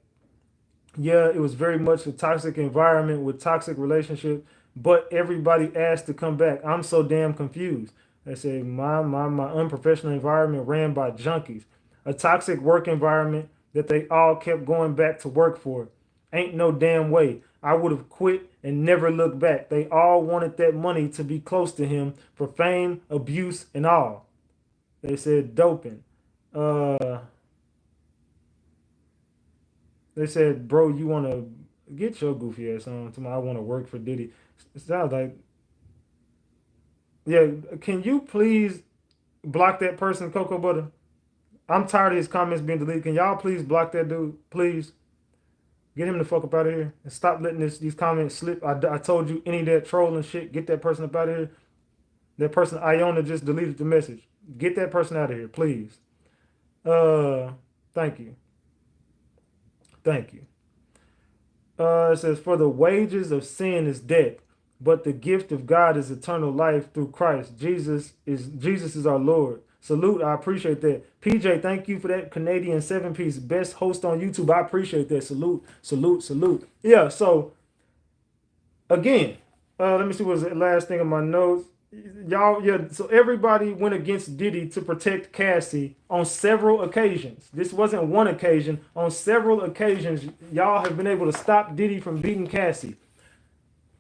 yeah, it was very much a toxic environment with toxic relationship, but everybody asked to come back. I'm so damn confused. They said, my unprofessional environment ran by junkies. A toxic work environment that they all kept going back to work for. Ain't no damn way. I would have quit and never looked back. They all wanted that money to be close to him for fame, abuse, and all. They said doping. They said, bro, you want to get your goofy ass on. I want to work for Diddy. It sounds like, yeah, can you please block that person, Cocoa Butter? I'm tired of his comments being deleted. Can y'all please block that dude? Please. Get him the fuck up out of here. And stop letting these comments slip. I told you, any of that trolling shit, get that person up out of here. That person, Iona, just deleted the message. Get that person out of here, please. Thank you. Thank you. It says, for the wages of sin is death, but the gift of God is eternal life through Christ. Jesus is our Lord. Salute, I appreciate that. PJ, thank you for that Canadian 7-piece. Best host on YouTube. I appreciate that. Salute, salute, salute. Yeah, so, again, let me see what's the last thing on my notes. Y'all, yeah, so everybody went against Diddy to protect Cassie on several occasions. This wasn't one occasion. On several occasions, y'all have been able to stop Diddy from beating Cassie.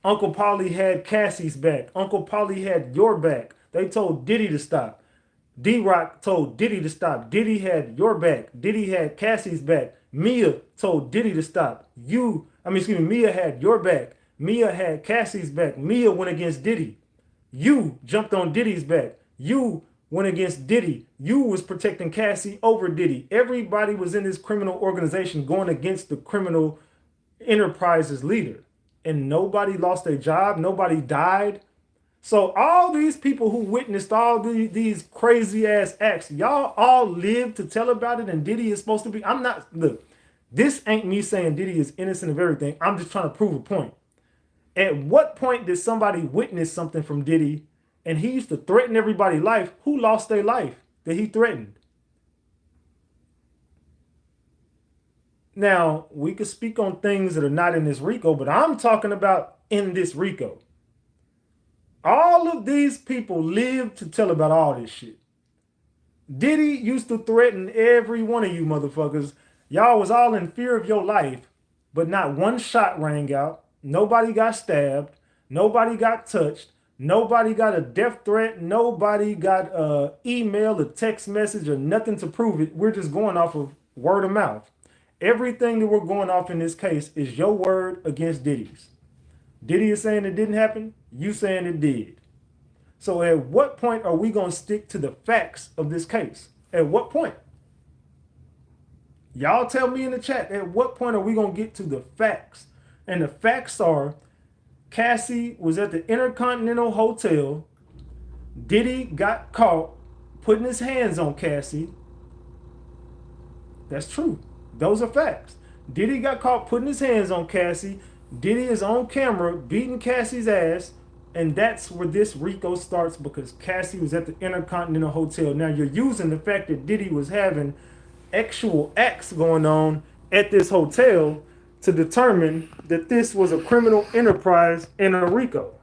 Uncle Paulie had Cassie's back. Uncle Paulie had your back. They told Diddy to stop. D-Rock told Diddy to stop. Diddy had your back. Diddy had Cassie's back. Mia told Diddy to stop. Mia had your back. Mia had Cassie's back. Mia went against Diddy. You jumped on Diddy's back. You went against Diddy. You was protecting Cassie over Diddy. Everybody was in this criminal organization going against the criminal enterprise's leader. And nobody lost their job. Nobody died. So all these people who witnessed all these crazy ass acts, y'all all live to tell about it, and Diddy is supposed to be. Look, this ain't me saying Diddy is innocent of everything. I'm just trying to prove a point. At what point did somebody witness something from Diddy and he used to threaten everybody's life? Who lost their life that he threatened? Now, we could speak on things that are not in this RICO, but I'm talking about in this RICO. All of these people live to tell about all this shit. Diddy used to threaten every one of you motherfuckers. Y'all was all in fear of your life, but not one shot rang out. Nobody got stabbed. Nobody got touched. Nobody got a death threat. Nobody got an email, a text message, or nothing to prove it. We're just going off of word of mouth. Everything that we're going off in this case is your word against Diddy's. Diddy is saying it didn't happen. You saying it did. So at what point are we going to stick to the facts of this case? At what point? Y'all tell me in the chat, at what point are we going to get to the facts? And the facts are Cassie was at the Intercontinental Hotel. Diddy got caught putting his hands on Cassie. That's true. Those are facts. Diddy got caught putting his hands on Cassie. Diddy is on camera beating Cassie's ass. And that's where this RICO starts because Cassie was at the Intercontinental Hotel. Now you're using the fact that Diddy was having actual acts going on at this hotel to determine that this was a criminal enterprise in a RICO.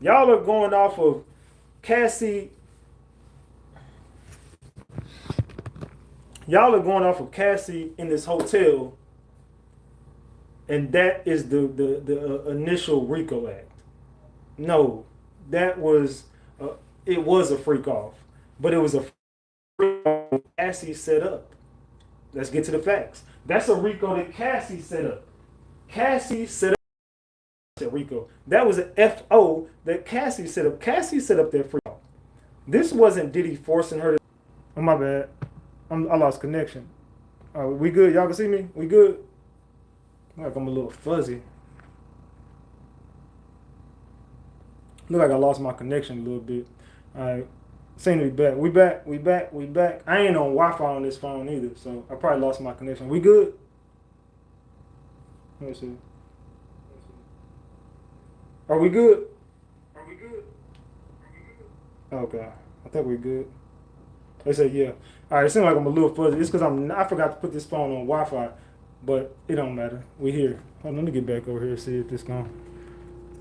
Y'all are going off of Cassie. Y'all are going off of Cassie in this hotel, and that is the initial RICO act. No, that was it was a freak off, but it was a freak off Cassie set up. Let's get to the facts. That's a RICO that Cassie set up. Cassie set up RICO. That was an FO that Cassie set up. Cassie set up that freak off. This wasn't Diddy forcing her to. Oh my bad. I lost connection. We good? Y'all can see me? We good? Look like I'm a little fuzzy. Look like I lost my connection a little bit. All right. Seem to be back. We back. I ain't on Wi-Fi on this phone either, so I probably lost my connection. We good? Let me see. Are we good? Okay. I think we're good. They said yeah. All right, it seems like I'm a little fuzzy. It's because I forgot to put this phone on Wi-Fi, but it don't matter. We here. Hold on, let me get back over here and see if this gonna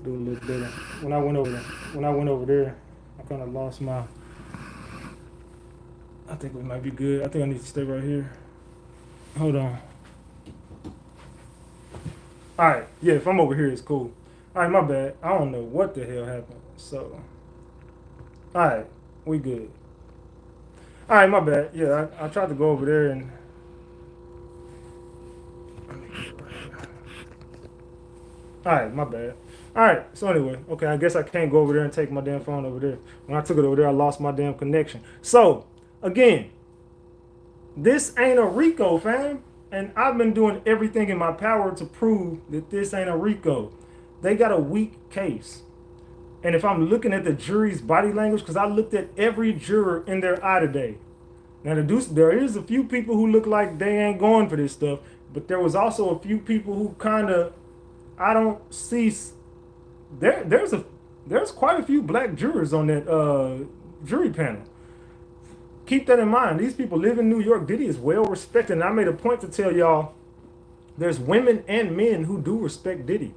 do a little better. When I went over there, I kind of lost my. I think we might be good. I think I need to stay right here. Hold on. All right, yeah. If I'm over here, it's cool. All right, my bad. I don't know what the hell happened. So, all right, we good. All right, my bad. Yeah, I tried to go over there and. All right, my bad. All right, so anyway, okay, I guess I can't go over there and take my damn phone over there. When I took it over there, I lost my damn connection. So, again, this ain't a RICO, fam. And I've been doing everything in my power to prove that this ain't a RICO. They got a weak case. And if I'm looking at the jury's body language, because I looked at every juror in their eye today. Now, there is a few people who look like they ain't going for this stuff, but there was also a few people who kind of, I don't see. There's quite a few black jurors on that jury panel. Keep that in mind. These people live in New York. Diddy is well respected, and I made a point to tell y'all there's women and men who do respect Diddy.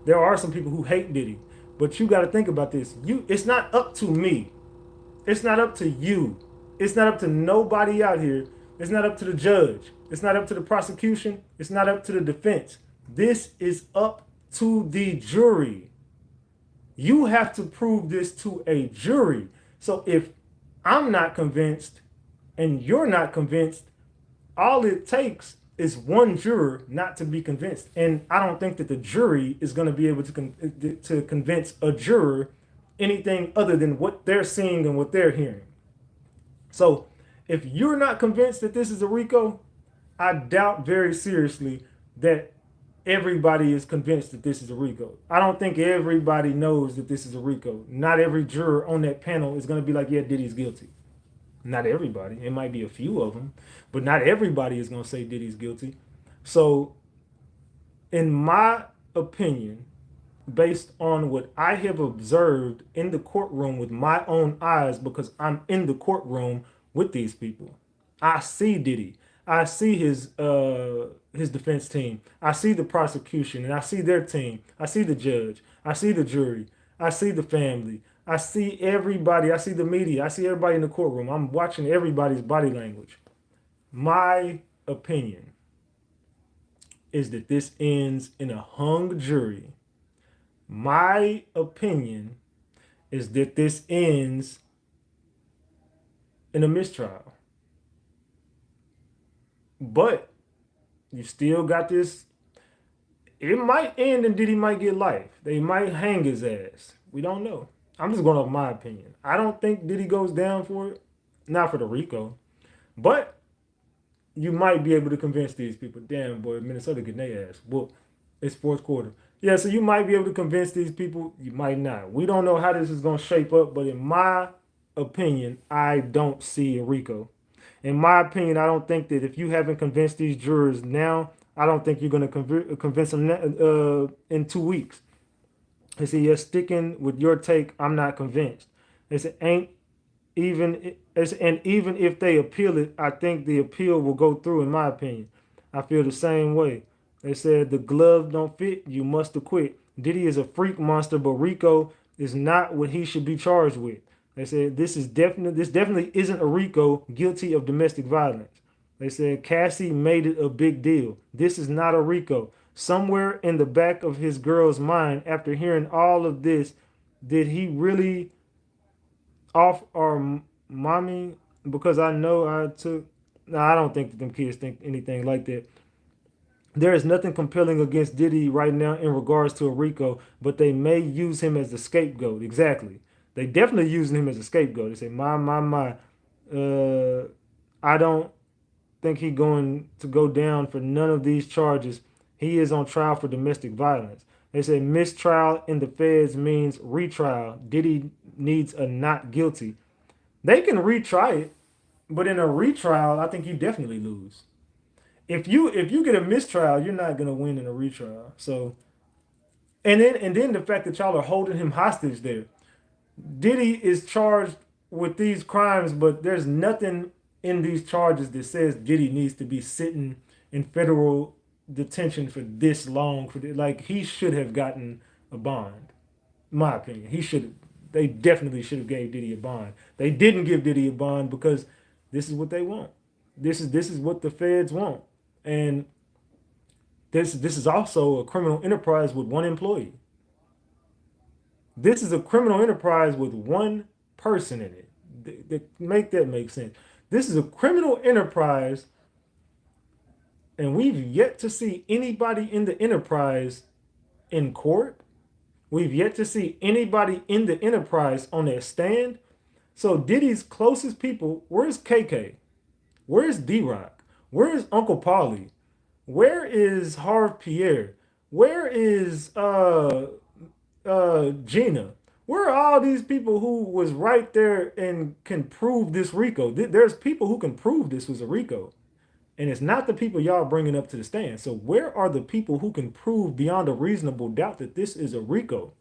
There are some people who hate Diddy, but you got to think about this. It's not up to me. It's not up to you. It's not up to nobody out here. It's not up to the judge. It's not up to the prosecution. It's not up to the defense. This is up to the jury. You have to prove this to a jury. So if I'm not convinced and you're not convinced, all it takes is one juror not to be convinced. And I don't think that the jury is going to be able to convince a juror anything other than what they're seeing and what they're hearing. So if you're not convinced that this is a RICO, I doubt very seriously that everybody is convinced that this is a RICO. I don't think everybody knows that this is a RICO. Not every juror on that panel is going to be like, yeah, Diddy's guilty. Not everybody. It might be a few of them, but not everybody is going to say Diddy's guilty. So in my opinion, based on what I have observed in the courtroom with my own eyes, because I'm in the courtroom with these people. I see Diddy. I see his defense team. I see the prosecution, and I see their team. I see the judge. I see the jury. I see the family. I see everybody. I see the media. I see everybody in the courtroom. I'm watching everybody's body language. My opinion is that this ends in a hung jury. My opinion is that this ends in a mistrial. But you still got this. It might end and Diddy might get life. They might hang his ass. We don't know. I'm just going off my opinion. I don't think Diddy goes down for it. Not for the RICO. But you might be able to convince these people, damn boy, Minnesota getting their ass whooped. It's fourth quarter. Yeah, so you might be able to convince these people. You might not. We don't know how this is going to shape up, but in my opinion, I don't see a RICO. In my opinion, I don't think that if you haven't convinced these jurors now, I don't think you're going to convince them in 2 weeks. They say, you're sticking with your take. I'm not convinced. They said, ain't even, and even if they appeal it, I think the appeal will go through, in my opinion. I feel the same way. They said, the glove don't fit, you must acquit. Diddy is a freak monster, but RICO is not what he should be charged with. They said, this definitely isn't a RICO guilty of domestic violence. They said Cassie made it a big deal. This is not a RICO. Somewhere in the back of his girl's mind, after hearing all of this, did he really off our mommy? Because I know I took. No, I don't think that them kids think anything like that. There is nothing compelling against Diddy right now in regards to a RICO, but they may use him as the scapegoat. Exactly. They definitely using him as a scapegoat. They say, my. I don't think he going to go down for none of these charges. He is on trial for domestic violence. They say mistrial in the feds means retrial. Diddy needs a not guilty. They can retry it, but in a retrial, I think you definitely lose. If you get a mistrial, you're not gonna win in a retrial. So and then the fact that y'all are holding him hostage there. Diddy is charged with these crimes, but there's nothing in these charges that says Diddy needs to be sitting in federal detention for this long. Like he should have gotten a bond. In my opinion, he should. They definitely should have gave Diddy a bond. They didn't give Diddy a bond because this is what they want. This is what the feds want, and this is also a criminal enterprise with one employee. This is a criminal enterprise with one person in it. Make that make sense. This is a criminal enterprise, and we've yet to see anybody in the enterprise in court. We've yet to see anybody in the enterprise on their stand. So Diddy's closest people, where's KK? Where's D-Rock? Where's Uncle Paulie? Where is Harv Pierre? Where is Gina? Where are all these people who was right there and can prove this RICO? There's people who can prove this was a RICO. And it's not the people y'all bringing up to the stand. So where are the people who can prove beyond a reasonable doubt that this is a RICO?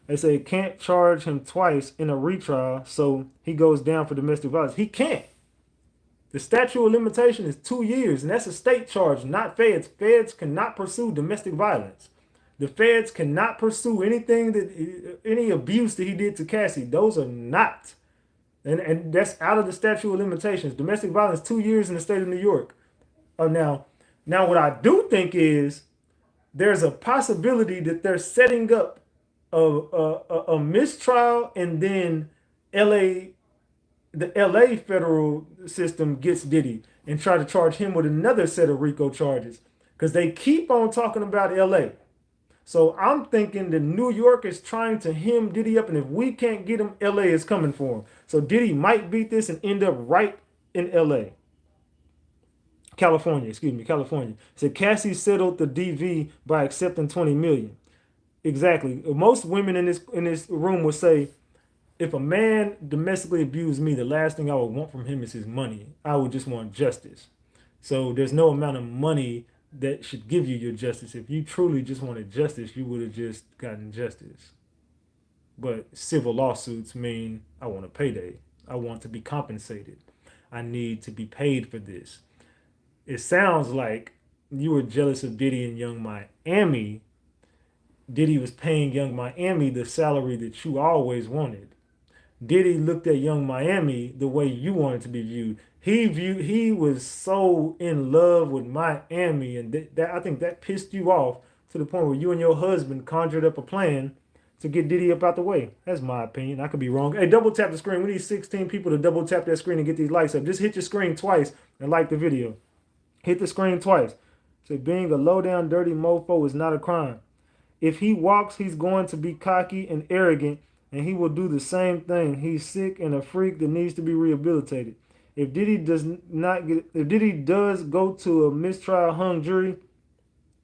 They say can't charge him twice in a retrial, so he goes down for domestic violence. He can't. The statute of limitation is 2 years, and that's a state charge, not feds. Feds cannot pursue domestic violence. The feds cannot pursue any abuse that he did to Cassie. Those are not. And that's out of the statute of limitations. Domestic violence, 2 years in the state of New York. Now what I do think is there's a possibility that they're setting up a mistrial, and then the LA federal system gets Diddy and try to charge him with another set of RICO charges because they keep on talking about LA. So I'm thinking that New York is trying to hem Diddy up, and if we can't get him, LA is coming for him. So Diddy might beat this and end up right in LA. California. So Cassie settled the DV by accepting 20 million. Exactly. Most women in this room would say, if a man domestically abused me, the last thing I would want from him is his money. I would just want justice. So there's no amount of money that should give you your justice. If you truly just wanted justice, you would have just gotten justice. But civil lawsuits mean I want a payday. I want to be compensated. I need to be paid for this. It sounds like you were jealous of Diddy and Young Miami. Diddy was paying Young Miami the salary that you always wanted. Diddy looked at Young Miami the way you wanted to be viewed. He was so in love with Miami, and that I think that pissed you off to the point where you and your husband conjured up a plan to get Diddy up out the way. That's my opinion. I could be wrong. Hey, double tap the screen. We need 16 people to double tap that screen and get these likes up. Just hit your screen twice and like the video. Hit the screen twice. So being a low down dirty mofo is not a crime. If he walks, he's going to be cocky and arrogant, and he will do the same thing. He's sick and a freak that needs to be rehabilitated. If Diddy does go to a mistrial hung jury,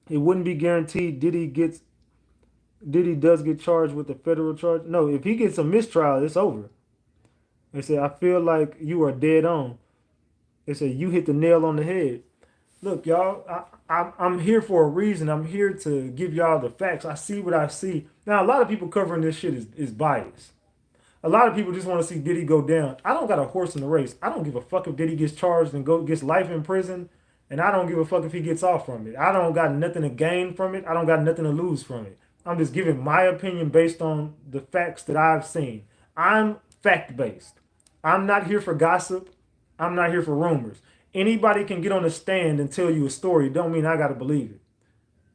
It wouldn't be guaranteed Diddy does get charged with a federal charge. No, if he gets a mistrial, it's over. They said, I feel like you are dead on. They said, you hit the nail on the head. Look, y'all, I'm here for a reason. I'm here to give y'all the facts. I see what I see. Now, a lot of people covering this shit is biased. A lot of people just want to see Diddy go down. I don't got a horse in the race. I don't give a fuck if Diddy gets charged and gets life in prison, and I don't give a fuck if he gets off from it. I don't got nothing to gain from it. I don't got nothing to lose from it. I'm just giving my opinion based on the facts that I've seen. I'm fact based. I'm not here for gossip. I'm not here for rumors. Anybody can get on the stand and tell you a story. Don't mean I got to believe it.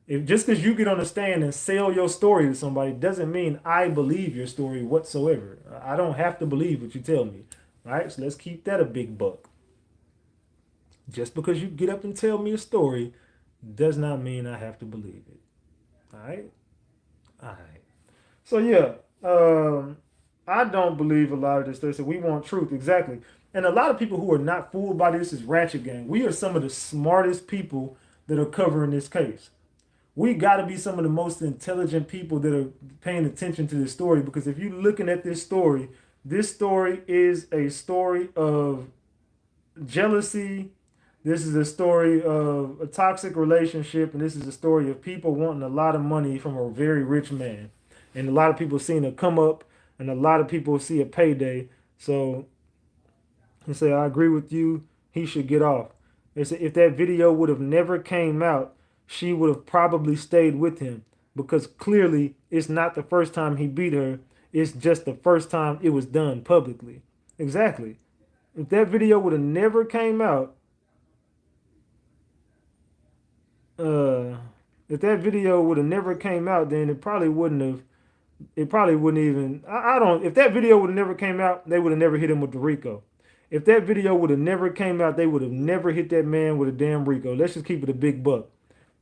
If just because you get on the stand and sell your story to somebody doesn't mean I believe your story whatsoever. I don't have to believe what you tell me. All right, so let's keep that a big buck. Just because you get up and tell me a story does not mean I have to believe it. All right, all right. So yeah, I don't believe a lot of this. They say we want truth exactly, and a lot of people who are not fooled by this is Ratchet Gang. We are some of the smartest people that are covering this case. We got to be some of the most intelligent people that are paying attention to this story, because if you're looking at this story is a story of jealousy. This is a story of a toxic relationship, and this is a story of people wanting a lot of money from a very rich man. And a lot of people seeing a come up, and a lot of people see a payday. So they say, I agree with you. He should get off. They say if that video would have never came out, she would have probably stayed with him, because clearly it's not the first time he beat her. It's just the first time it was done publicly. Exactly. If that video would have never came out, uh, if that video would have never came out, then it probably wouldn't have. It probably wouldn't even. I don't. If that video would have never came out, they would have never hit him with the RICO. If that video would have never came out, they would have never hit that man with a damn RICO. Let's just keep it a big buck.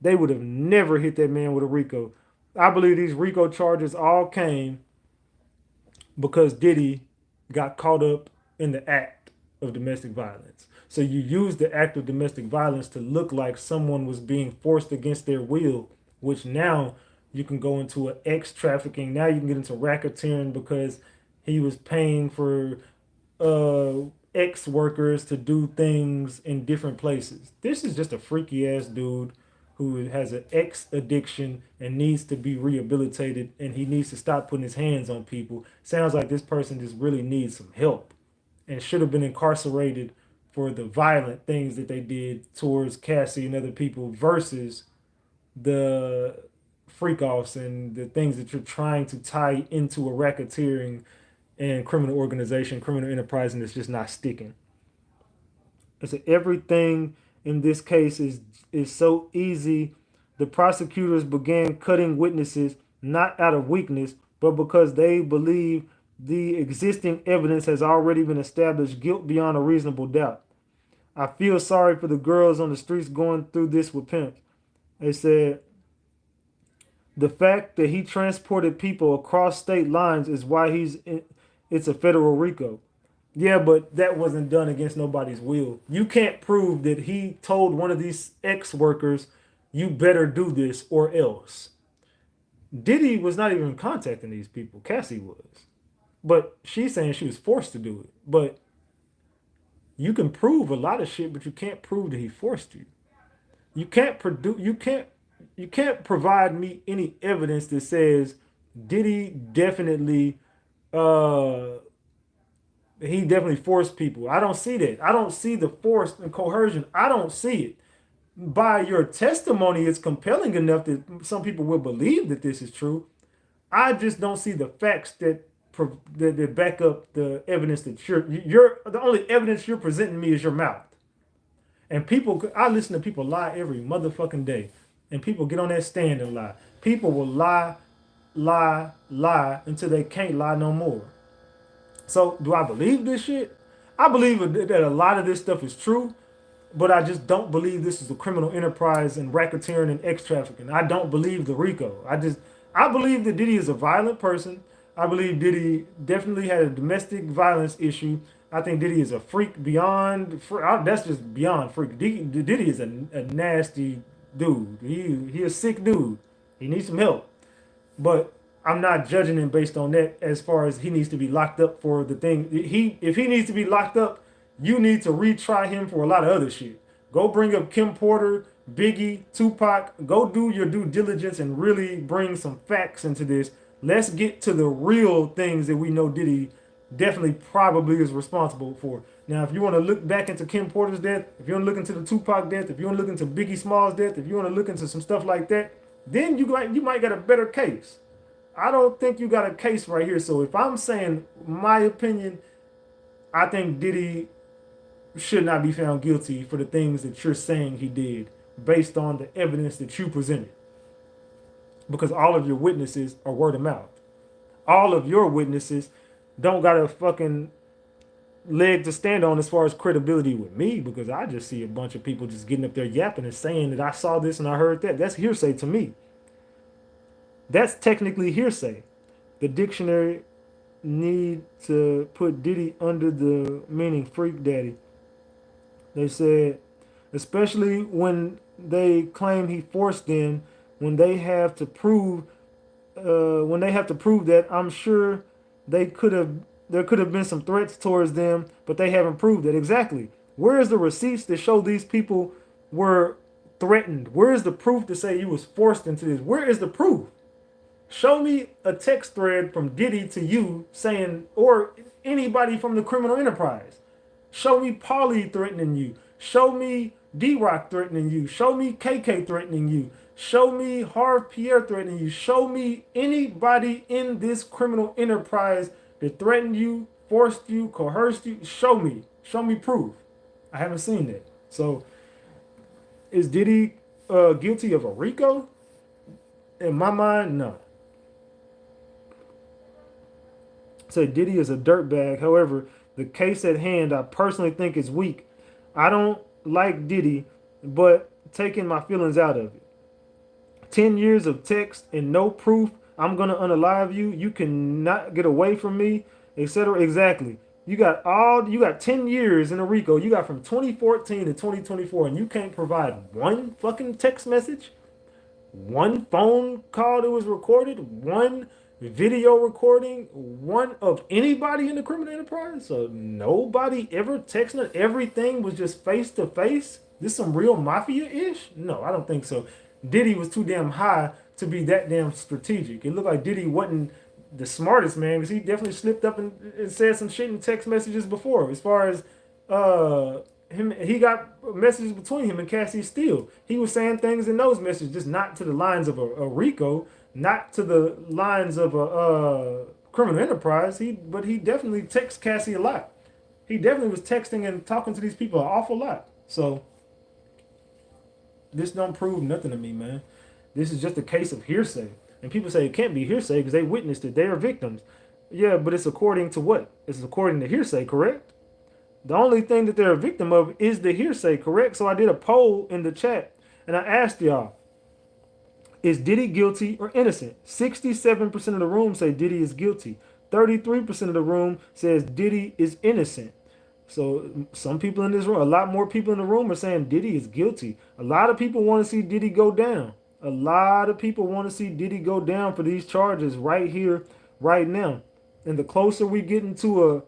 They would have never hit that man with a RICO. I believe these RICO charges all came because Diddy got caught up in the act of domestic violence. So you use the act of domestic violence to look like someone was being forced against their will, which now you can go into an X trafficking. Now you can get into racketeering because he was paying for ex workers to do things in different places. This is just a freaky ass dude who has an X addiction and needs to be rehabilitated, and he needs to stop putting his hands on people. Sounds like this person just really needs some help and should have been incarcerated for the violent things that they did towards Cassie and other people versus the freak offs and the things that you're trying to tie into a racketeering and criminal organization, criminal enterprise, and it's just not sticking. It's everything in this case is so easy. The prosecutors began cutting witnesses not out of weakness, but because they believe the existing evidence has already been established guilt beyond a reasonable doubt. I feel sorry for the girls on the streets going through this with pimps. They said the fact that he transported people across state lines is why it's a federal RICO. Yeah, but that wasn't done against nobody's will. You can't prove that he told one of these ex-workers, you better do this or else. Diddy was not even contacting these people. Cassie was. But she's saying she was forced to do it. But you can prove a lot of shit, but you can't prove that he forced you. You can't provide me any evidence that says Diddy definitely he definitely forced people. I don't see that. I don't see the force and coercion. I don't see it. By your testimony, it's compelling enough that some people will believe that this is true. I just don't see the facts that back up the evidence that you're the only evidence you're presenting me is your mouth. And people, I listen to people lie every motherfucking day, and people get on that stand and lie. People will lie, lie until they can't lie no more. So do I believe this shit? I believe that a lot of this stuff is true, but I just don't believe this is a criminal enterprise and racketeering and X trafficking. I don't believe the RICO. I believe that Diddy is a violent person. I believe Diddy definitely had a domestic violence issue. I think Diddy is a freak beyond. That's just beyond freak. Diddy is a nasty dude. He a sick dude. He needs some help. But I'm not judging him based on that as far as he needs to be locked up for the thing. If he needs to be locked up, you need to retry him for a lot of other shit. Go bring up Kim Porter, Biggie, Tupac. Go do your due diligence and really bring some facts into this. Let's get to the real things that we know Diddy definitely probably is responsible for. Now, if you want to look back into Kim Porter's death, if you want to look into the Tupac death, if you want to look into Biggie Smalls' death, if you want to look into some stuff like that, then you might get a better case. I don't think you got a case right here. So if I'm saying my opinion, I think Diddy should not be found guilty for the things that you're saying he did based on the evidence that you presented. Because all of your witnesses are word of mouth. All of your witnesses don't got a fucking leg to stand on as far as credibility with me, because I just see a bunch of people just getting up there yapping and saying that I saw this and I heard that. That's hearsay to me. That's technically hearsay. The dictionary need to put Diddy under the meaning freak daddy. They said, especially when they claim he forced them, when they have to prove, that, I'm sure they could have, there could have been some threats towards them, but they haven't proved it. Exactly. Where is the receipts that show these people were threatened? Where is the proof to say he was forced into this? Where is the proof? Show me a text thread from Diddy to you saying, or anybody from the criminal enterprise. Show me Paulie threatening you. Show me D-Rock threatening you. Show me KK threatening you. Show me Harv Pierre threatening you. Show me anybody in this criminal enterprise that threatened you, forced you, coerced you. Show me. Show me proof. I haven't seen that. So, is Diddy guilty of a RICO? In my mind, no. Say Diddy is a dirtbag. However, the case at hand, I personally think is weak. I don't like Diddy, but taking my feelings out of it. 10 years of text and no proof. I'm gonna unalive you. You cannot get away from me, etc. Exactly. You got 10 years in a RICO. You got from 2014 to 2024, and you can't provide one fucking text message, one phone call that was recorded, one video recording, one of anybody in the criminal enterprise. So nobody ever texting. Everything was just face to face. This some real mafia ish? No, I don't think so. Diddy was too damn high to be that damn strategic. It looked like Diddy wasn't the smartest man, because he definitely slipped up and said some shit in text messages before. As far as him, he got messages between him and Cassie Steele. He was saying things in those messages, just not to the lines of a RICO, not to the lines of a criminal enterprise. But he definitely texts Cassie a lot. He definitely was texting and talking to these people an awful lot. So this don't prove nothing to me, man. This is just a case of hearsay. And people say it can't be hearsay because they witnessed it. They are victims. Yeah, but it's according to what? It's according to hearsay, correct? The only thing that they're a victim of is the hearsay, correct? So I did a poll in the chat and I asked y'all, is Diddy guilty or innocent? 67% of the room say Diddy is guilty. 33% of the room says Diddy is innocent. So some people in this room, a lot more people in the room are saying Diddy is guilty. A lot of people want to see Diddy go down. A lot of people want to see Diddy go down for these charges right here, right now. And the closer we get into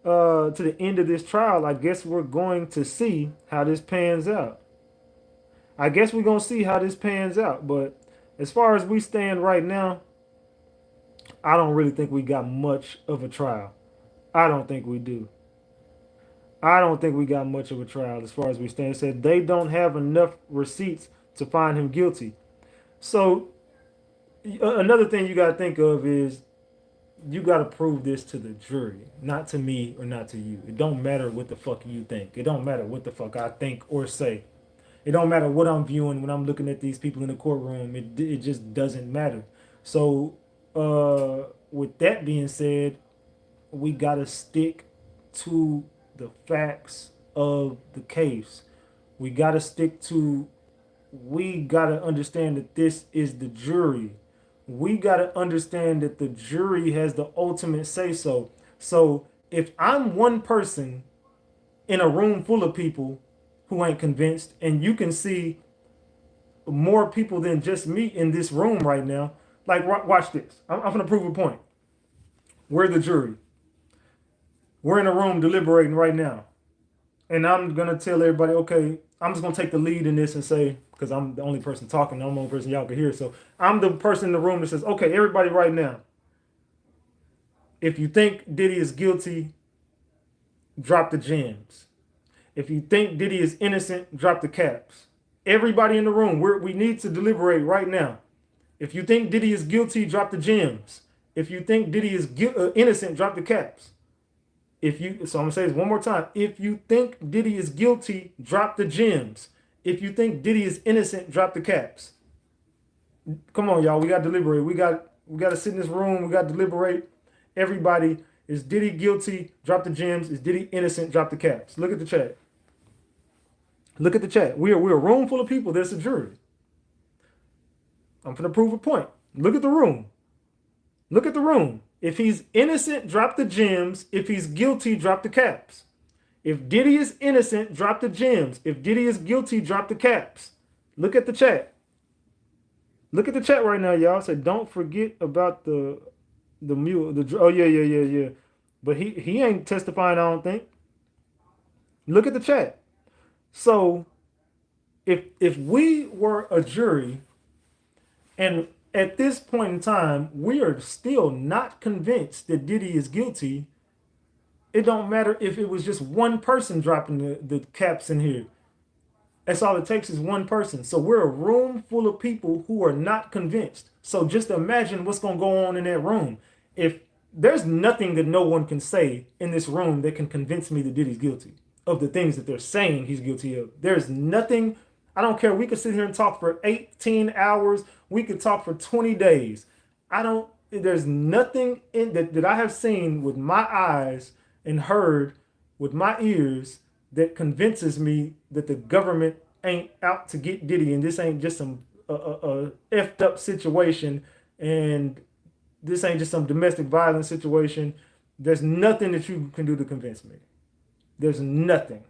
to the end of this trial, I guess we're going to see how this pans out. I guess we're going to see how this pans out. But as far as we stand right now, I don't really think we got much of a trial. I don't think we do. I don't think we got much of a trial as far as we stand. It said they don't have enough receipts to find him guilty. So another thing you got to think of is you got to prove this to the jury, not to me or not to you. It don't matter what the fuck you think. It don't matter what the fuck I think or say. It don't matter what I'm viewing when I'm looking at these people in the courtroom. It just doesn't matter. So with that being said, we got to stick to the facts of the case. We got to understand that this is the jury. We got to understand that the jury has the ultimate say so. So if I'm one person in a room full of people who ain't convinced, and you can see more people than just me in this room right now. Like, watch this. I'm going to prove a point. We're the jury. We're in a room deliberating right now. And I'm going to tell everybody, okay, I'm just going to take the lead in this and say, because I'm the only person talking, I'm the only person y'all can hear. So I'm the person in the room that says, okay, everybody right now, if you think Diddy is guilty, drop the gems. If you think Diddy is innocent, drop the caps. Everybody in the room, we need to deliberate right now. If you think Diddy is guilty, drop the gems. If you think Diddy is innocent, drop the caps. So I'm gonna say this one more time. If you think Diddy is guilty, drop the gems. If you think Diddy is innocent, drop the caps. Come on, y'all. We got to deliberate. We got to sit in this room. We got to deliberate. Everybody, is Diddy guilty? Drop the gems. Is Diddy innocent? Drop the caps. Look at the chat. Look at the chat. We're a room full of people. There's a jury. I'm gonna prove a point. Look at the room. Look at the room. If he's innocent, drop the gems. If he's guilty, drop the caps. If Diddy is innocent, drop the gems. If Diddy is guilty, drop the caps. Look at the chat. Look at the chat right now, y'all. Say, don't forget about the mule. Oh yeah. But he ain't testifying, I don't think. Look at the chat. So if we were a jury, and at this point in time, we are still not convinced that Diddy is guilty, it don't matter if it was just one person dropping the caps in here. That's all it takes is one person. So we're a room full of people who are not convinced. So just imagine what's going to go on in that room. If there's nothing that no one can say in this room that can convince me that Diddy's guilty of the things that they're saying he's guilty of. There's nothing. I don't care. We could sit here and talk for 18 hours. We could talk for 20 days. There's nothing in that I have seen with my eyes and heard with my ears that convinces me that the government ain't out to get Diddy and this ain't just some effed up situation and this ain't just some domestic violence situation. There's nothing that you can do to convince me. There's nothing.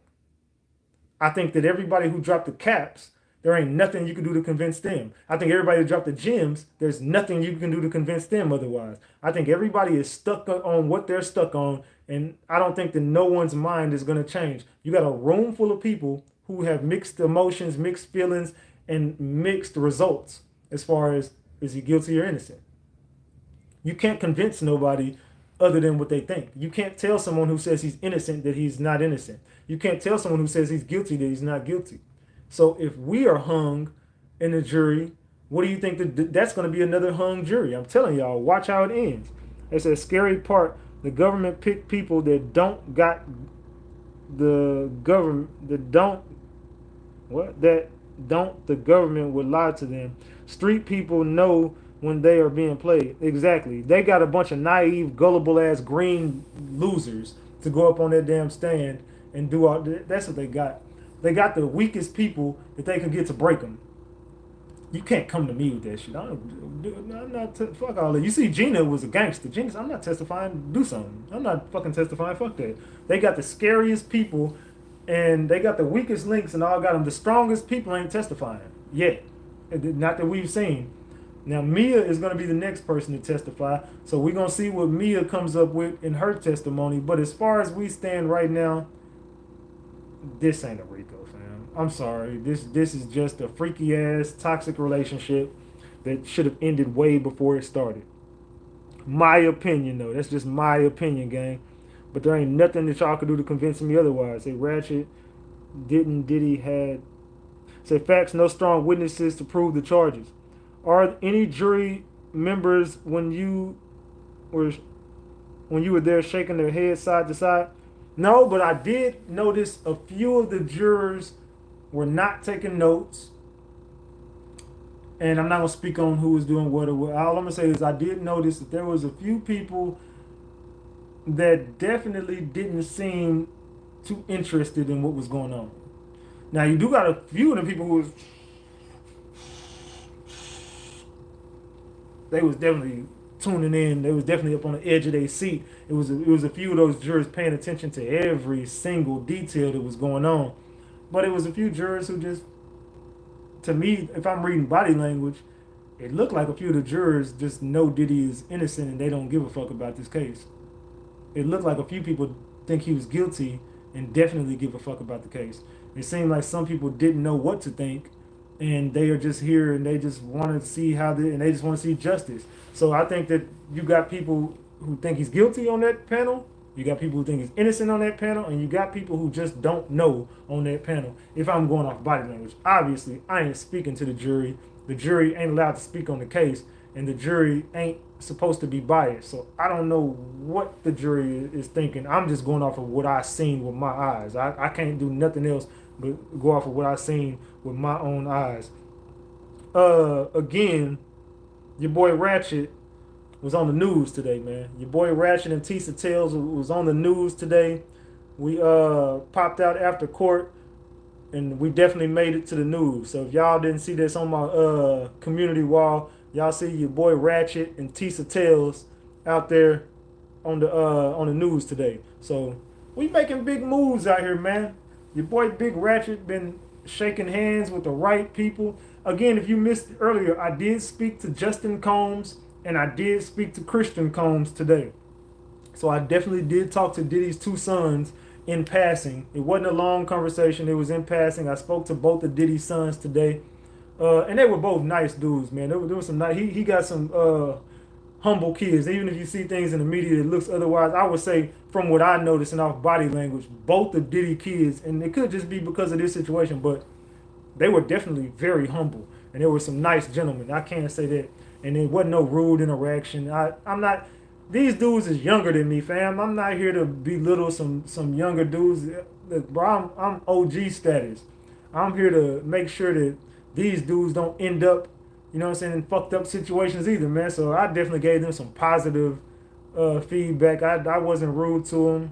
I think that everybody who dropped the caps, there ain't nothing you can do to convince them. I think everybody who dropped the gems, there's nothing you can do to convince them otherwise. I think everybody is stuck on what they're stuck on, and I don't think that no one's mind is going to change. You got a room full of people who have mixed emotions, mixed feelings, and mixed results as far as is he guilty or innocent. You can't convince nobody other than what they think. You can't tell someone who says he's innocent that he's not innocent. You can't tell someone who says he's guilty that he's not guilty. So if we are hung in a jury, what do you think that's going to be another hung jury? I'm telling y'all, watch how it ends. It's a scary part. The government pick people that don't got the government, the government would lie to them. Street people know when they are being played. Exactly. They got a bunch of naive, gullible ass green losers to go up on that damn stand and do all that. That's what they got. They got the weakest people that they can get to break them. You can't come to me with that shit. I'm not fuck all that. You see, Gina was a gangster. Gina, I'm not testifying. Do something. I'm not fucking testifying. Fuck that. They got the scariest people, and they got the weakest links, and all got them. The strongest people ain't testifying yet. Not that we've seen. Now, Mia is going to be the next person to testify, so we're going to see what Mia comes up with in her testimony. But as far as we stand right now, this ain't a RICO, fam. I'm sorry. This is just a freaky-ass, toxic relationship that should have ended way before it started. My opinion, though. That's just my opinion, gang. But there ain't nothing that y'all could do to convince me otherwise. Say, Ratchet, Diddy had... Say, facts, no strong witnesses to prove the charges. Are any jury members when you were there shaking their head side to side? No, but I did notice a few of the jurors were not taking notes. And I'm not going to speak on who was doing what or what. All I'm going to say is I did notice that there was a few people that definitely didn't seem too interested in what was going on. Now, you do got a few of the people who was... They was definitely tuning in. They was definitely up on the edge of their seat. It was a few of those jurors paying attention to every single detail that was going on. But it was a few jurors who just to me, if I'm reading body language, it looked like a few of the jurors just know Diddy is innocent and they don't give a fuck about this case. It looked like a few people think he was guilty and definitely give a fuck about the case. It seemed like some people didn't know what to think, and they are just here and they just want to see and they just want to see justice. So I think that you got people who think he's guilty on that panel. You got people who think he's innocent on that panel, and you got people who just don't know on that panel. If I'm going off body language, obviously I ain't speaking to the jury. The jury ain't allowed to speak on the case, and the jury ain't supposed to be biased. So I don't know what the jury is thinking. I'm just going off of what I seen with my eyes. I can't do nothing else but go off of what I seen with my own eyes. Again, your boy Ratchet was on the news today, man. Your boy Ratchet and Tisa Tales was on the news today. We popped out after court, and we definitely made it to the news. So if y'all didn't see this on my community wall, y'all see your boy Ratchet and Tisa Tales out there on the news today. So we making big moves out here, man. Your boy Big Ratchet been shaking hands with the right people. Again, if you missed earlier, I did speak to Justin Combs and I did speak to Christian Combs today. So I definitely did talk to Diddy's two sons in passing. It wasn't a long conversation. It was in passing. I spoke to both of Diddy's sons today. And they were both nice dudes, man. There was some nice, he got some humble kids. Even if you see things in the media that looks otherwise, I would say from what I noticed and off body language, both the Diddy kids, and it could just be because of this situation, but they were definitely very humble. And there were some nice gentlemen. I can't say that. And there wasn't no rude interaction. I'm not. These dudes is younger than me, fam. I'm not here to belittle some younger dudes. Look, bro, I'm OG status. I'm here to make sure that these dudes don't end up, you know what I'm saying, in fucked up situations either, man. So I definitely gave them some positive feedback. I wasn't rude to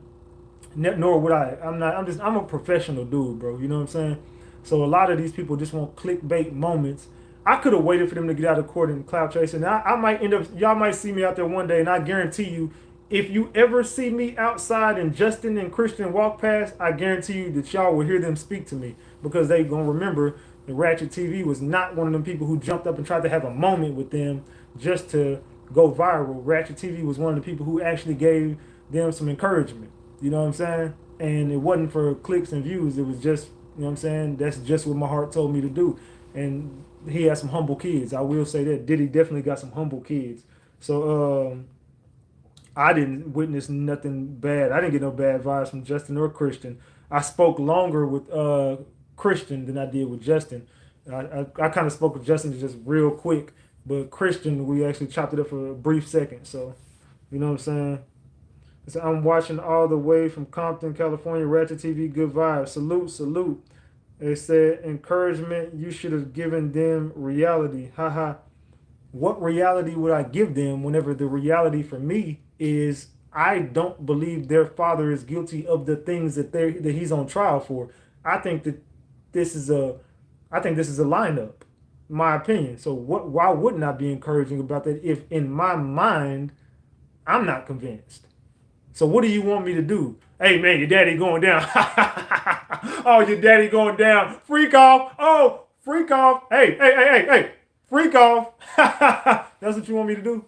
them, nor would I. I'm a professional dude, bro. You know what I'm saying? So a lot of these people just want clickbait moments. I could have waited for them to get out of court and clout chase. And I might end up, y'all might see me out there one day, and I guarantee you, if you ever see me outside and Justin and Christian walk past, I guarantee you that y'all will hear them speak to me, because they gonna remember that Ratchettv was not one of them people who jumped up and tried to have a moment with them just to go viral. Ratchettv was one of the people who actually gave them some encouragement. You know what I'm saying? And it wasn't for clicks and views. It was just, you know what I'm saying? That's just what my heart told me to do. And he has some humble kids. I will say that Diddy definitely got some humble kids. So I didn't witness nothing bad. I didn't get no bad vibes from Justin or Christian. I spoke longer with Christian than I did with Justin. I kind of spoke with Justin just real quick, but Christian, we actually chopped it up for a brief second. So, you know what I'm saying? So I'm watching all the way from Compton, California. Ratchettv, good vibes. Salute, salute. They said, encouragement, you should have given them reality. Haha. What reality would I give them whenever the reality for me is I don't believe their father is guilty of the things that he's on trial for. I think that this is a lineup, my opinion. So why wouldn't I be encouraging about that if in my mind I'm not convinced? So what do you want me to do? Hey, man, your daddy going down. Oh, your daddy going down. Freak off. Oh, freak off. Hey. Freak off. That's what you want me to do?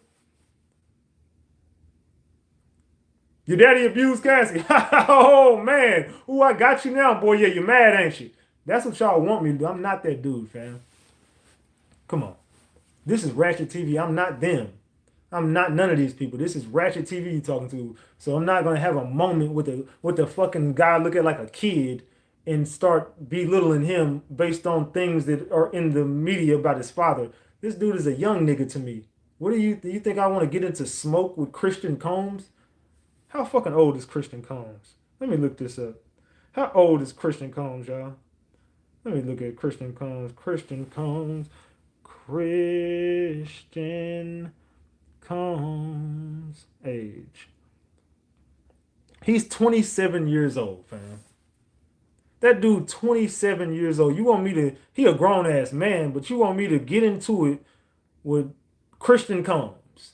Your daddy abused Cassie. Oh, man. Ooh, I got you now, boy. Yeah, you're mad, ain't you? That's what y'all want me to do. I'm not that dude, fam. Come on. This is Ratchettv. I'm not them. I'm not none of these people. This is Ratchettv you talking to. So I'm not gonna have a moment with the fucking guy look at like a kid and start belittling him based on things that are in the media about his father. This dude is a young nigga to me. What do you think I want to get into smoke with Christian Combs? How fucking old is Christian Combs? Let me look this up. How old is Christian Combs, y'all? Let me look at Christian Combs. Christian Combs. Age. He's 27 years old, fam. That dude 27 years old. You want me to, he a grown ass man, but you want me to get into it with Christian Combs.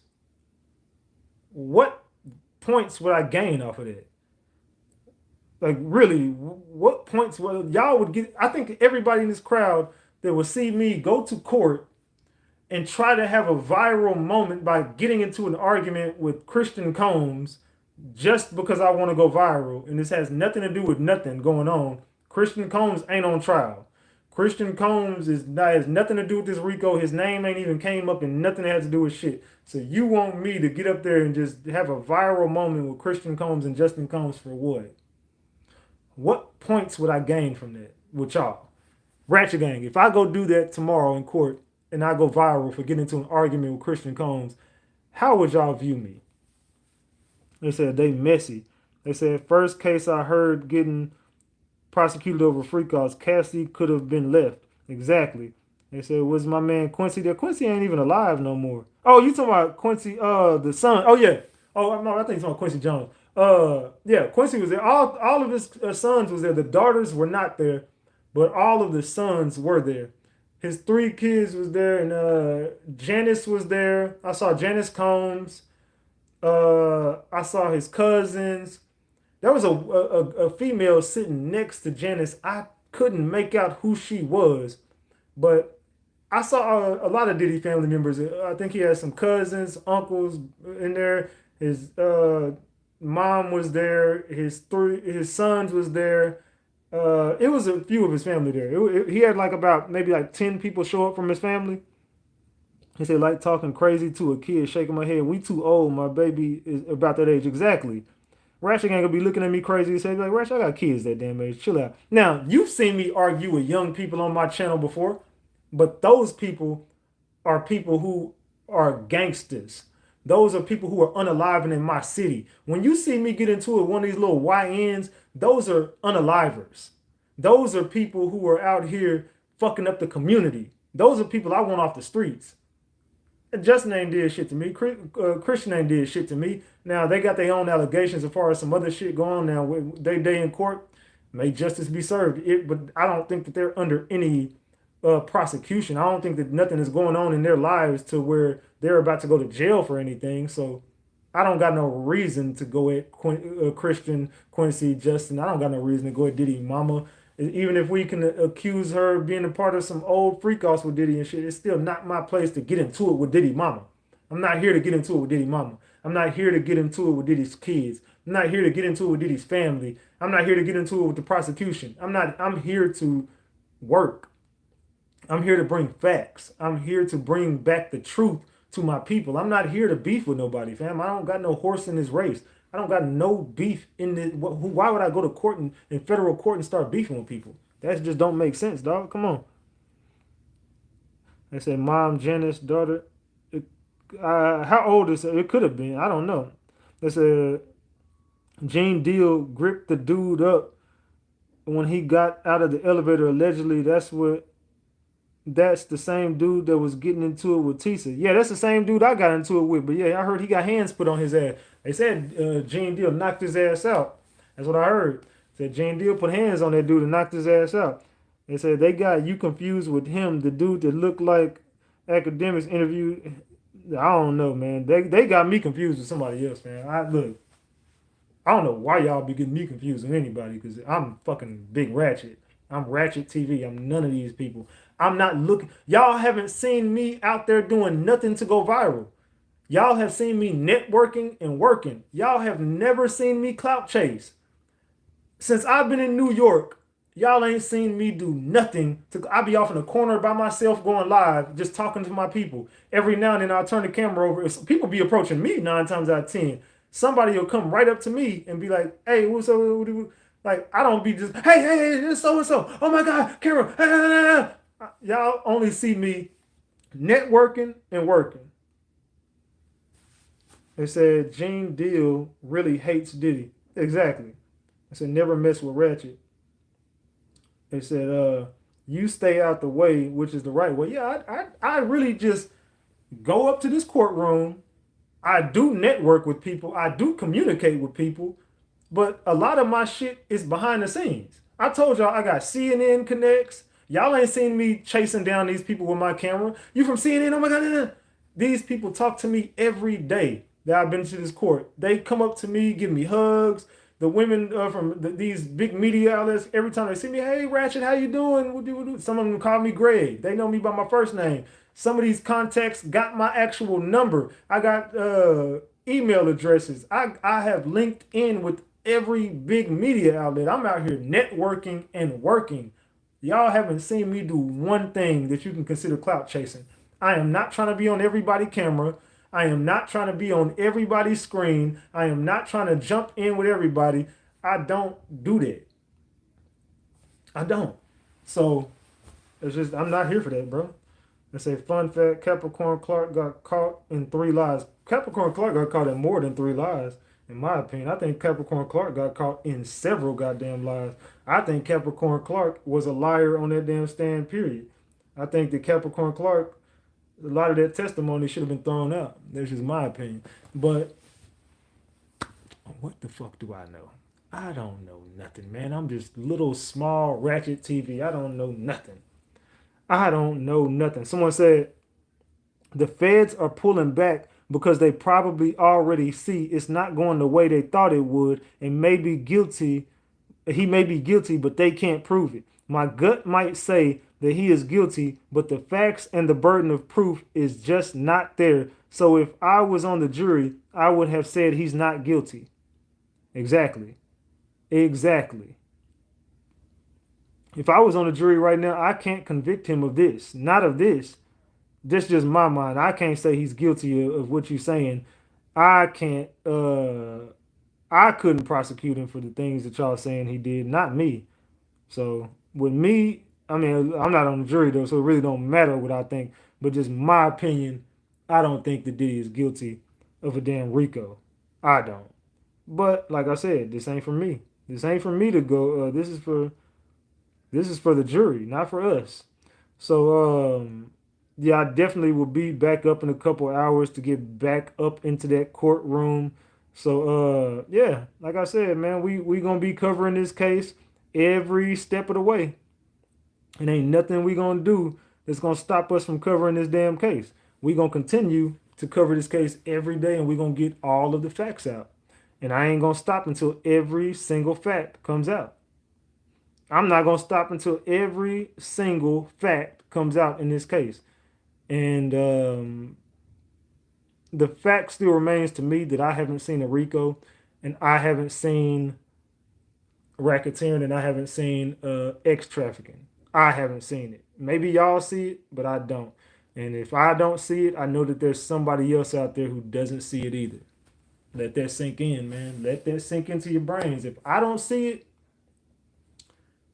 What points would I gain off of that? Like, really, what points would y'all would get? I think everybody in this crowd that will see me go to court and try to have a viral moment by getting into an argument with Christian Combs just because I want to go viral. And this has nothing to do with nothing going on. Christian Combs ain't on trial. Christian Combs has nothing to do with this RICO. His name ain't even came up and nothing has to do with shit. So you want me to get up there and just have a viral moment with Christian Combs and Justin Combs for what? What points would I gain from that with y'all? Ratchet Gang, if I go do that tomorrow in court and I go viral for getting into an argument with Christian Combs, how would y'all view me? They said they messy. They said first case I heard getting prosecuted over free calls, Cassie could have been left. Exactly. They said, was my man Quincy there? Quincy ain't even alive no more. Oh, you talking about Quincy, the son. Oh, yeah. Oh, no, I think it's on Quincy Jones. Yeah, Quincy was there. All of his sons was there. The daughters were not there, but all of the sons were there. His 3 kids was there, and Janice was there. I saw Janice Combs. I saw his cousins. There was a female sitting next to Janice. I couldn't make out who she was, but I saw a lot of Diddy family members. I think he had some cousins, uncles in there. His mom was there. His sons was there. It was a few of his family there. He had maybe 10 people show up from his family. He said, like talking crazy to a kid, shaking my head. We too old. My baby is about that age. Exactly. Ratchet ain't gonna be looking at me crazy and say, like, Ratchet, I got kids that damn age. Chill out. Now, you've seen me argue with young people on my channel before, but those people are people who are gangsters. Those are people who are unaliving in my city. When you see me get into it, one of these little YNs, those are unalivers. Those are people who are out here fucking up the community. Those are people I want off the streets. Justin ain't did shit to me. Christian ain't did shit to me. Now, they got their own allegations as far as some other shit going on now. They in court. May justice be served. But I don't think that they're under any prosecution. I don't think that nothing is going on in their lives to where they're about to go to jail for anything. So I don't got no reason to go at Christian, Quincy, Justin. I don't got no reason to go at Diddy mama. Even if we can accuse her of being a part of some old freak-offs with Diddy and shit, it's still not my place to get into it with Diddy mama. I'm not here to get into it with Diddy mama. I'm not here to get into it with Diddy's kids. I'm not here to get into it with Diddy's family. I'm not here to get into it with the prosecution. I'm here to work. I'm here to bring facts. I'm here to bring back the truth to my people. I'm not here to beef with nobody, fam. I don't got no horse in this race. I don't got no beef in this. Why would I go to court in federal court and start beefing with people? That just don't make sense, dog. Come on. They said mom, Janice, daughter. How old is it? It could have been. I don't know. They said Gene Deal gripped the dude up when he got out of the elevator. Allegedly, that's the same dude that was getting into it with Tisa. Yeah, that's the same dude I got into it with. But yeah, I heard he got hands put on his ass. They said Gene Deal knocked his ass out. That's what I heard. Said Gene Deal put hands on that dude and knocked his ass out. They said they got you confused with him, the dude that looked like academics interviewed. I don't know, man. They got me confused with somebody else, man. I don't know why y'all be getting me confused with anybody, because I'm fucking big Ratchet. I'm Ratchettv. I'm none of these people. I'm not looking. Y'all haven't seen me out there doing nothing to go viral. Y'all have seen me networking and working. Y'all have never seen me clout chase. Since I've been in New York, y'all ain't seen me do nothing. I be off in the corner by myself going live, just talking to my people. Every now and then I'll turn the camera over. People be approaching me 9 times out of 10. Somebody will come right up to me and be like, hey, what's up? Like, I don't be just, hey, this so-and-so. Oh my God, camera. Y'all only see me networking and working. They said Gene Deal really hates Diddy. Exactly. They said never mess with Ratchet. They said you stay out the way, which is the right way. Yeah, I really just go up to this courtroom. I do network with people. I do communicate with people. But a lot of my shit is behind the scenes. I told y'all I got CNN connects. Y'all ain't seen me chasing down these people with my camera. You from CNN? Oh my God. These people talk to me every day that I've been to this court. They come up to me, give me hugs, the women from these big media outlets, every time they see me, hey, Ratchet, how you doing? Some of them call me Greg. They know me by my first name. Some of these contacts got my actual number. I got email addresses. I have linked in with every big media outlet. I'm out here networking and working. Y'all haven't seen me do one thing that you can consider clout chasing. I am not trying to be on everybody's camera. I am not trying to be on everybody's screen. I am not trying to jump in with everybody. I don't do that. I don't. So it's just, I'm not here for that, bro. Let's say, fun fact, Capricorn Clark got caught in 3 lies. Capricorn Clark got caught in more than 3 lies, in my opinion. I think Capricorn Clark got caught in several goddamn lies. I think Capricorn Clark was a liar on that damn stand, period. I think that Capricorn Clark, a lot of that testimony should have been thrown out. That's just my opinion. But what the fuck do I know? I don't know nothing, man. I'm just little small Ratchettv. I don't know nothing. I don't know nothing. Someone said the feds are pulling back because they probably already see it's not going the way they thought it would, and may be guilty. He may be guilty, but they can't prove it. My gut might say that he is guilty, but the facts and the burden of proof is just not there. So if I was on the jury, I would have said he's not guilty. Exactly. Exactly. If I was on the jury right now, I can't convict him of this. Not of this. That's just my mind. I can't say he's guilty of what you're saying. I can't, I couldn't prosecute him for the things that y'all saying he did, not me. So with me, I mean, I'm not on the jury though, so it really don't matter what I think. But just my opinion, I don't think that Diddy is guilty of a damn RICO. I don't. But like I said, this ain't for me. This ain't for me to go. This is for the jury, not for us. So yeah, I definitely will be back up in a couple of hours to get back up into that courtroom. So yeah, like I said, man, we gonna be covering this case every step of the way. And ain't nothing we gonna do that's gonna stop us from covering this damn case. We gonna continue to cover this case every day, and we gonna get all of the facts out. And I ain't gonna stop until every single fact comes out. I'm not gonna stop until every single fact comes out in this case. And the fact still remains to me that I haven't seen a RICO, and I haven't seen racketeering, and I haven't seen X trafficking. I haven't seen it. Maybe y'all see it, but I don't. And if I don't see it, I know that there's somebody else out there who doesn't see it either. Let that sink in, man. Let that sink into your brains. If I don't see it,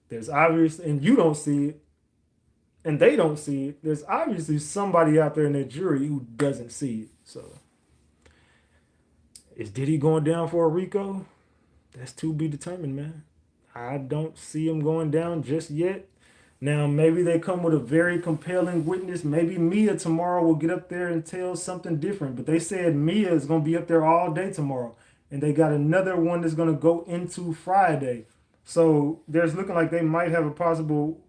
there's obviously, and you don't see it, and they don't see it, there's obviously somebody out there in that jury who doesn't see it. So, is Diddy going down for a RICO? That's to be determined, man. I don't see him going down just yet. Now, maybe they come with a very compelling witness. Maybe Mia tomorrow will get up there and tell something different. But they said Mia is going to be up there all day tomorrow. And they got another one that's going to go into Friday. So there's looking like they might have a possible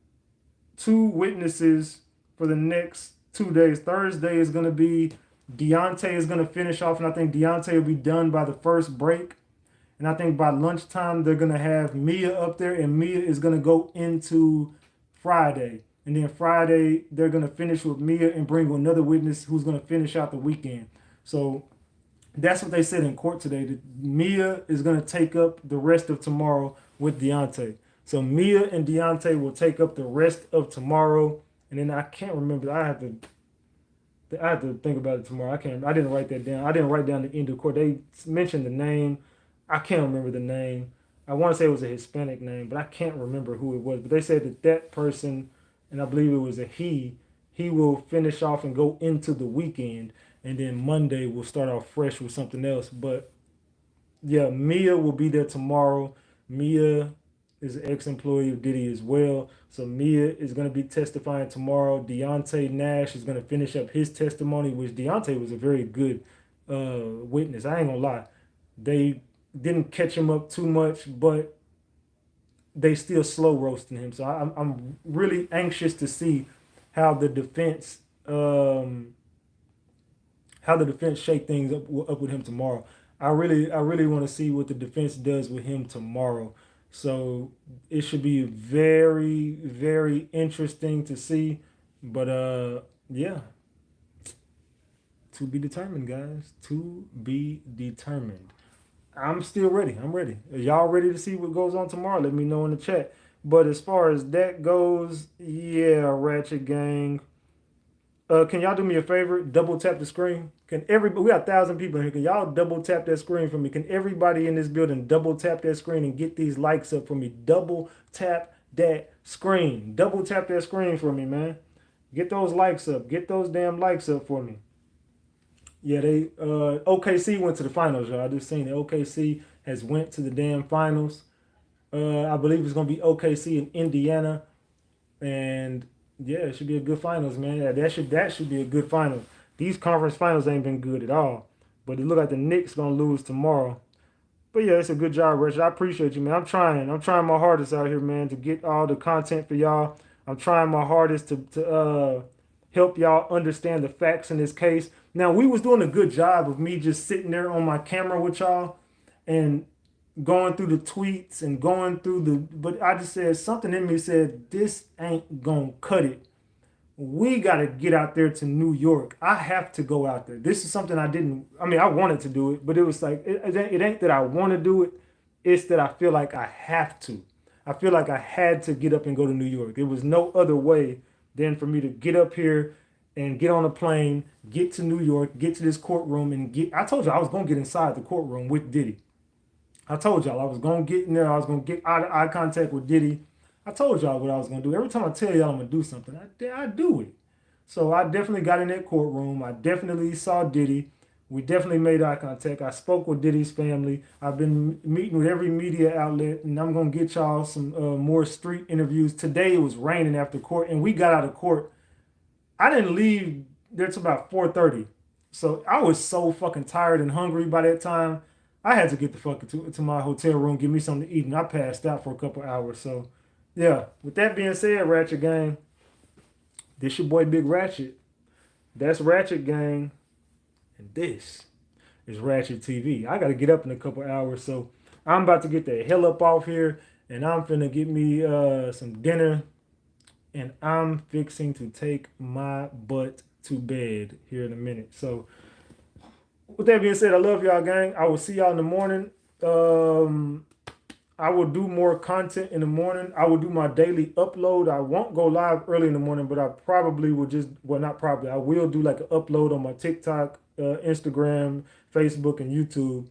2 witnesses for the next 2 days. Thursday is going to be Deontay is going to finish off. And I think Deontay will be done by the first break. And I think by lunchtime, they're going to have Mia up there. And Mia is going to go into Friday. And then Friday, they're going to finish with Mia and bring another witness who's going to finish out the weekend. So that's what they said in court today. That Mia is going to take up the rest of tomorrow with Deontay. So Mia and Deontay will take up the rest of tomorrow. And then I can't remember. I have to think about it tomorrow. I didn't write that down. I didn't write down the end of court. They mentioned the name. I can't remember the name. I want to say it was a Hispanic name, but I can't remember who it was. But they said that person, and I believe it was a he will finish off and go into the weekend. And then Monday we'll start off fresh with something else. But yeah, Mia will be there tomorrow. Mia is an ex-employee of Diddy as well. So Mia is going to be testifying tomorrow. Deontay Nash is going to finish up his testimony, which Deontay was a very good witness. I ain't going to lie. They didn't catch him up too much, but they still slow roasting him. So I'm really anxious to see how the defense shake things up with him tomorrow. I really want to see what the defense does with him tomorrow. So it should be very, very interesting to see. But yeah, to be determined, guys. To be determined. I'm still ready. I'm ready. Are y'all ready to see what goes on tomorrow? Let me know in the chat. But as far as that goes, yeah, Ratchet Gang. Can y'all do me a favor? Double tap the screen. Can everybody? We got 1,000 people here. Can y'all double tap that screen for me? Can everybody in this building double tap that screen and get these likes up for me? Double tap that screen. Double tap that screen for me, man. Get those likes up. Get those damn likes up for me. Yeah, they OKC went to the finals, y'all. I just seen it. OKC has went to the damn finals. I believe it's gonna be OKC in Indiana, and yeah, it should be a good finals, man. Yeah, that should be a good final. These conference finals ain't been good at all, but it look like the Knicks gonna lose tomorrow. But yeah, it's a good job, Rich. I appreciate you, man. I'm trying my hardest out here, man, to get all the content for y'all. I'm trying my hardest to help y'all understand the facts in this case. Now, we was doing a good job of me just sitting there on my camera with y'all and going through the tweets and going through but I just said something in me said this ain't gonna cut it. We got to get out there to New York. I have to go out there. This is something I mean, I wanted to do it, but it was like, it ain't that I want to do it. It's that I feel like I have to. I feel like I had to get up and go to New York. There was no other way than for me to get up here and get on a plane, get to New York, get to this courtroom and I told you I was going to get inside the courtroom with Diddy. I told y'all I was going to get in there. I was going to get eye contact with Diddy. I told y'all what I was going to do. Every time I tell y'all I'm going to do something, I do it. So I definitely got in that courtroom. I definitely saw Diddy. We definitely made eye contact. I spoke with Diddy's family. I've been meeting with every media outlet, and I'm going to get y'all some more street interviews. Today it was raining after court, and we got out of court. I didn't leave there till about 4:30. So I was so fucking tired and hungry by that time. I had to get the fuck to my hotel room, give me something to eat, and I passed out for a couple hours. So, yeah. With that being said, Ratchet Gang, this your boy Big Ratchet. That's Ratchet Gang, and this is Ratchettv. I gotta get up in a couple hours, so I'm about to get the hell up off here, and I'm finna get me some dinner, and I'm fixing to take my butt to bed here in a minute. So with that being said, I love y'all, gang. I will see y'all in the morning. I will do more content in the morning. I will do my daily upload. I won't go live early in the morning, but I probably will not probably. I will do like an upload on my TikTok, Instagram, Facebook, and YouTube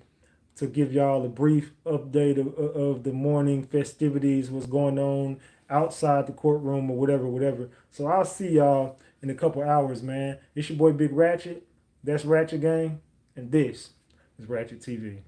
to give y'all a brief update of the morning festivities, what's going on outside the courtroom or whatever. So I'll see y'all in a couple hours, man. It's your boy Big Ratchet. That's Ratchet Gang. And this is Ratchettv.